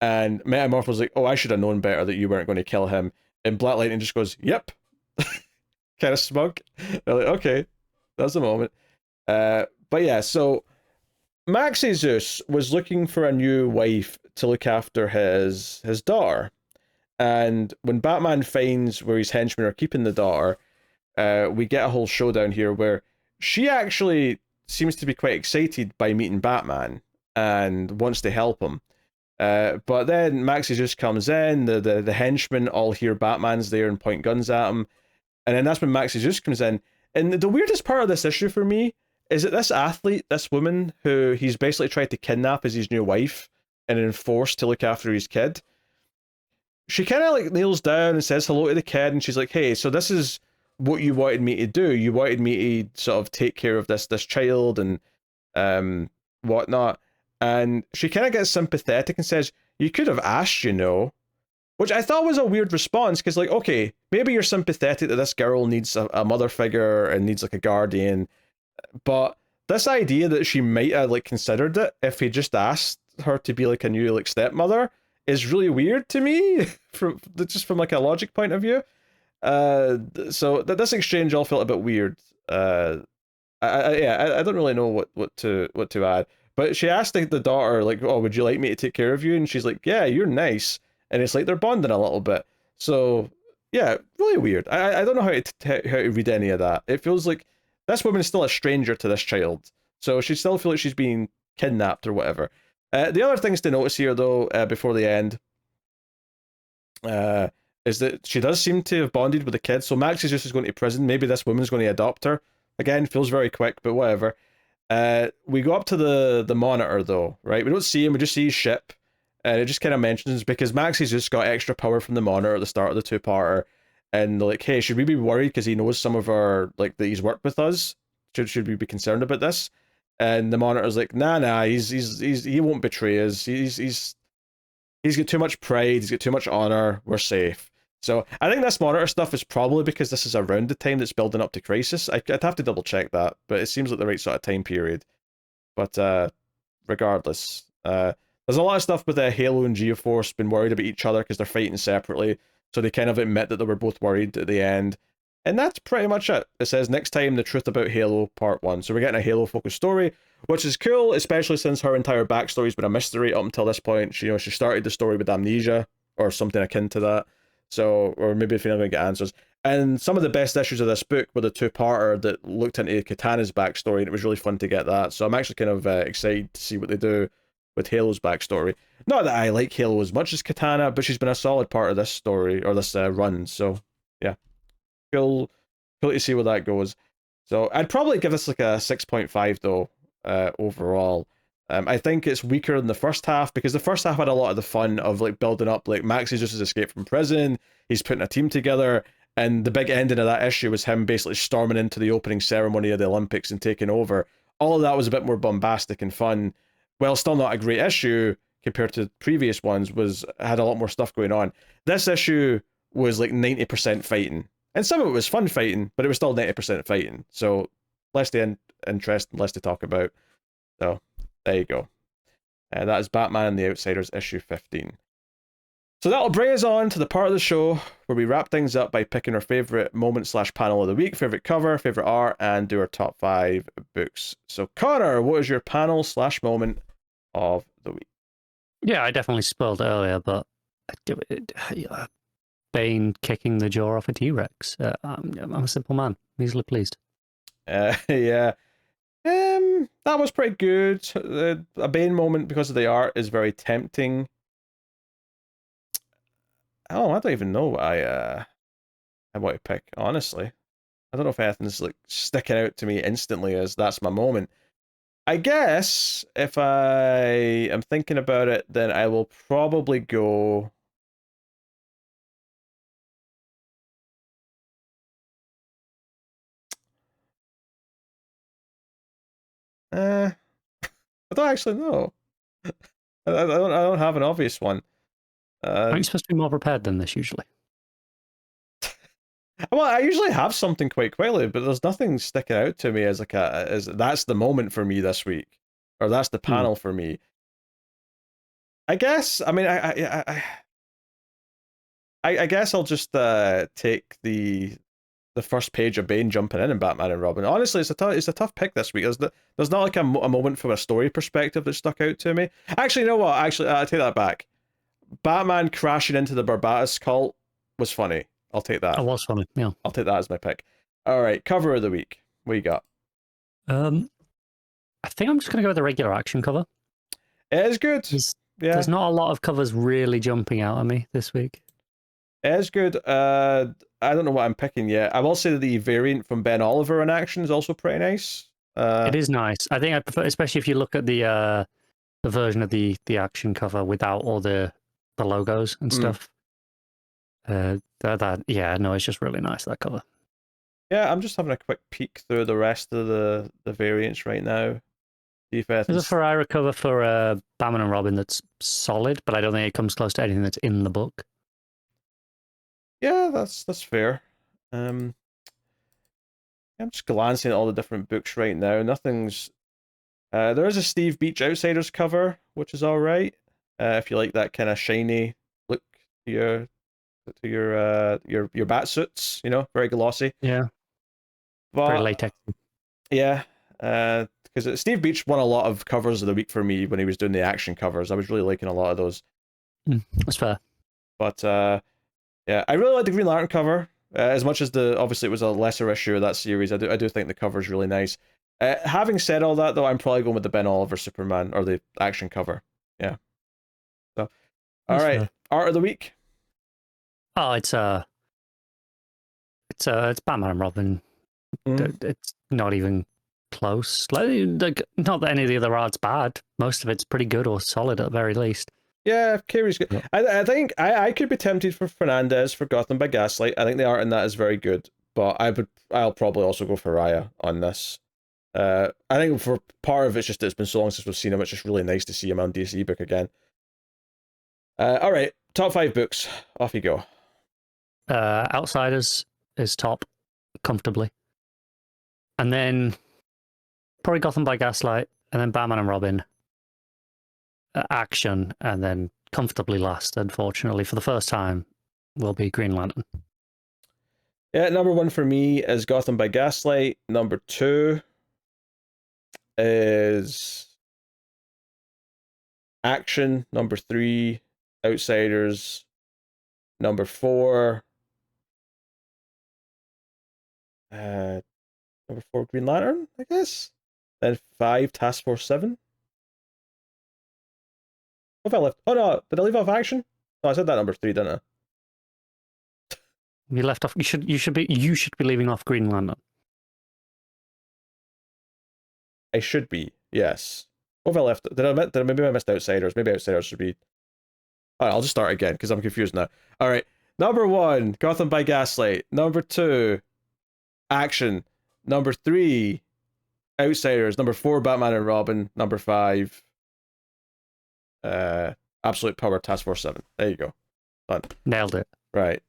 And Metamorpho's like, "Oh, I should have known better that you weren't going to kill him." And Black Lightning just goes, "Yep," kind of smug. They're like, "Okay, that's the moment." But yeah, so Maxie Zeus was looking for a new wife to look after his daughter. And when Batman finds where his henchmen are keeping the daughter, we get a whole showdown here where she actually seems to be quite excited by meeting Batman and wants to help him. But then Maxie just comes in, the henchmen all hear Batman's there and point guns at him. And then that's when Maxie just comes in. And the weirdest part of this issue for me is that this athlete, this woman who he's basically tried to kidnap as his new wife and then forced to look after his kid, she kind of like kneels down and says hello to the kid, and she's like, "Hey, so this is what you wanted me to do. You wanted me to sort of take care of this child and whatnot." And she kind of gets sympathetic and says, "You could have asked, you know," which I thought was a weird response because, like, okay, maybe you're sympathetic that this girl needs a mother figure and needs like a guardian, but this idea that she might have like considered it if he just asked her to be like a new like stepmother is really weird to me from like a logic point of view. So this exchange all felt a bit weird. I don't really know what to add. But she asked the daughter like, "Oh, would you like me to take care of you?" And she's like, "Yeah, you're nice." And it's like they're bonding a little bit. So yeah, really weird. I don't know how to read any of that. It feels like this woman is still a stranger to this child, so she still feels like she's being kidnapped or whatever. The other things to notice here, though, before the end, is that she does seem to have bonded with the kid. So Max is just going to prison. Maybe this woman's going to adopt her. Again, feels very quick, but whatever. We go up to the monitor, though, right? We don't see him. We just see his ship. And it just kind of mentions, because Max has just got extra power from the monitor at the start of the two-parter. And they're like, "Hey, should we be worried because he knows some of our, like, that he's worked with us? Should we be concerned about this?" And the monitor's like, nah, he won't betray us. He's got too much pride, he's got too much honor, we're safe. So I think this monitor stuff is probably because this is around the time that's building up to Crisis. I'd have to double check that, but it seems like the right sort of time period. But regardless, there's a lot of stuff with Halo and Geoforce being worried about each other because they're fighting separately. So they kind of admit that they were both worried at the end. And that's pretty much it. It says next time, the truth about Halo Part 1. So we're getting a Halo-focused story, which is cool, especially since her entire backstory's been a mystery up until this point. She started the story with amnesia, or something akin to that. So, or maybe if you're not going to get answers. And some of the best issues of this book were the two-parter that looked into Katana's backstory, and it was really fun to get that. So I'm actually kind of excited to see what they do with Halo's backstory. Not that I like Halo as much as Katana, but she's been a solid part of this story, or this run, so yeah. Cool to see where that goes. So I'd probably give this like a 6.5 though, overall. I think it's weaker than the first half because the first half had a lot of the fun of like building up, like Max has just escaped from prison, he's putting a team together, and the big ending of that issue was him basically storming into the opening ceremony of the Olympics and taking over. All of that was a bit more bombastic and fun. While still not a great issue compared to previous ones, had a lot more stuff going on. This issue was like 90% fighting. And some of it was fun fighting, but it was still 90% fighting. So less to interest and less to talk about. So there you go. That is Batman and the Outsiders issue 15. So that'll bring us on to the part of the show where we wrap things up by picking our favourite moment / panel of the week, favourite cover, favourite art, and do our top 5 books. So Connor, what is your panel / moment of the week? Yeah, I definitely spoiled it earlier, but Bane kicking the jaw off a T-Rex. I'm a simple man, easily pleased. Yeah. That was pretty good. A Bane moment because of the art is very tempting. Oh, I don't even know what I want to pick, honestly. I don't know if anything's like sticking out to me instantly as that's my moment. I guess if I am thinking about it, then I will probably go. I don't actually know. I don't have an obvious one. Aren't you supposed to be more prepared than this usually? Well, I usually have something quite quickly, but there's nothing sticking out to me as like as that's the moment for me this week, or that's the panel for me. I guess. I mean, I guess I'll just take the first page of Bane jumping in Batman and Robin. Honestly, it's a tough pick this week. There's not like a moment from a story perspective that stuck out to me. Actually, you know what? Actually, I take that back. Batman crashing into the Barbatus cult was funny. I'll take that. It was funny, yeah. I'll take that as my pick. All right, cover of the week. What you got? I think I'm just going to go with the regular action cover. It is good. There's not a lot of covers really jumping out at me this week. It is good. I don't know what I'm picking yet. I will say that the variant from Ben Oliver in action is also pretty nice. It is nice. I think I prefer, especially if you look at the version of the action cover without all the logos and stuff. It's just really nice, that cover. Yeah, I'm just having a quick peek through the rest of the variants right now. There's a Ferreyra cover for Batman and Robin that's solid, but I don't think it comes close to anything that's in the book. Yeah, that's fair. I'm just glancing at all the different books right now. Nothing's. There is a Steve Beach Outsiders cover, which is all right. If you like that kind of shiny look to your bat suits, very glossy. Yeah. But, very latex. Yeah. Because Steve Beach won a lot of covers of the week for me when he was doing the action covers. I was really liking a lot of those. That's fair. But yeah, I really like the Green Lantern cover. As much as obviously it was a lesser issue of that series, I do think the cover is really nice. Having said all that, though, I'm probably going with the Ben Oliver Superman or the action cover. Yeah. So, all right, fair. Art of the week. Oh, it's Batman and Robin. It's not even close. Like, not that any of the other art's bad. Most of it's pretty good or solid at the very least. Yeah, Carey's good. Yeah. I think I could be tempted for Fernandez for Gotham by Gaslight. I think the art in that is very good, but I'll probably also go for Raya on this. I think for part of it's just that it's been so long since we've seen him. It's just really nice to see him on DC book again. All right, top 5 books. Off you go. Outsiders is top comfortably, and then probably Gotham by Gaslight, and then Batman and Robin. Action, and then comfortably last, unfortunately, for the first time, will be Green Lantern. Yeah, number 1 for me is Gotham by Gaslight. Number 2 is Action. Number 3, Outsiders. Number 4, Green Lantern, I guess. Then 5, Task Force 7. What have I left? Oh no, did I leave off Action? No, I said that number 3, didn't I? You left off. You should be leaving off Green Lantern. I should be, yes. What have I left? Maybe I missed Outsiders. Maybe Outsiders should be. All right, I'll just start again because I'm confused now. All right, number 1, Gotham by Gaslight. Number 2, Action. Number 3, Outsiders. Number 4, Batman and Robin. Number 5, Absolute Power Task Force 7. There you go. Done. Nailed it. Right.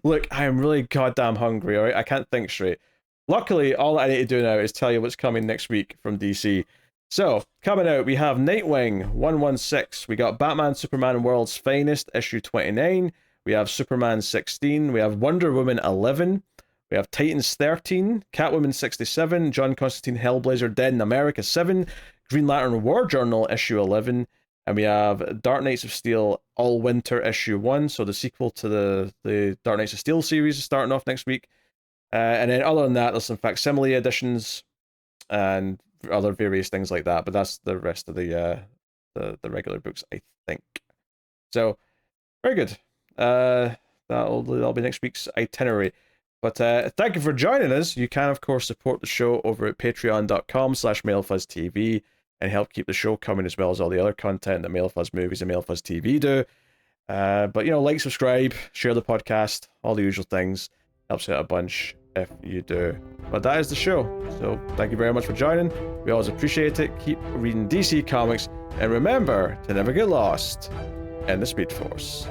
Look, I am really goddamn hungry, alright? I can't think straight. Luckily, all I need to do now is tell you what's coming next week from DC. So, coming out, we have Nightwing 116. We got Batman, Superman, World's Finest, issue 29. We have Superman 16. We have Wonder Woman 11. We have Titans 13. Catwoman 67. John Constantine Hellblazer Dead in America 7. Green Lantern War Journal issue 11. And we have Dark Knights of Steel All Winter issue 1. So the sequel to the Dark Knights of Steel series is starting off next week. And then other than that, there's some facsimile editions and other various things like that. But that's the rest of the regular books, I think. So, very good. That'll be next week's itinerary. But thank you for joining us. You can, of course, support the show over at patreon.com/MailFuzzTV and help keep the show coming, as well as all the other content that MailFuzz Movies and MailFuzz TV do. But, like, subscribe, share the podcast, all the usual things. Helps out a bunch if you do. But that is the show. So thank you very much for joining. We always appreciate it. Keep reading DC Comics. And remember to never get lost in the Speed Force.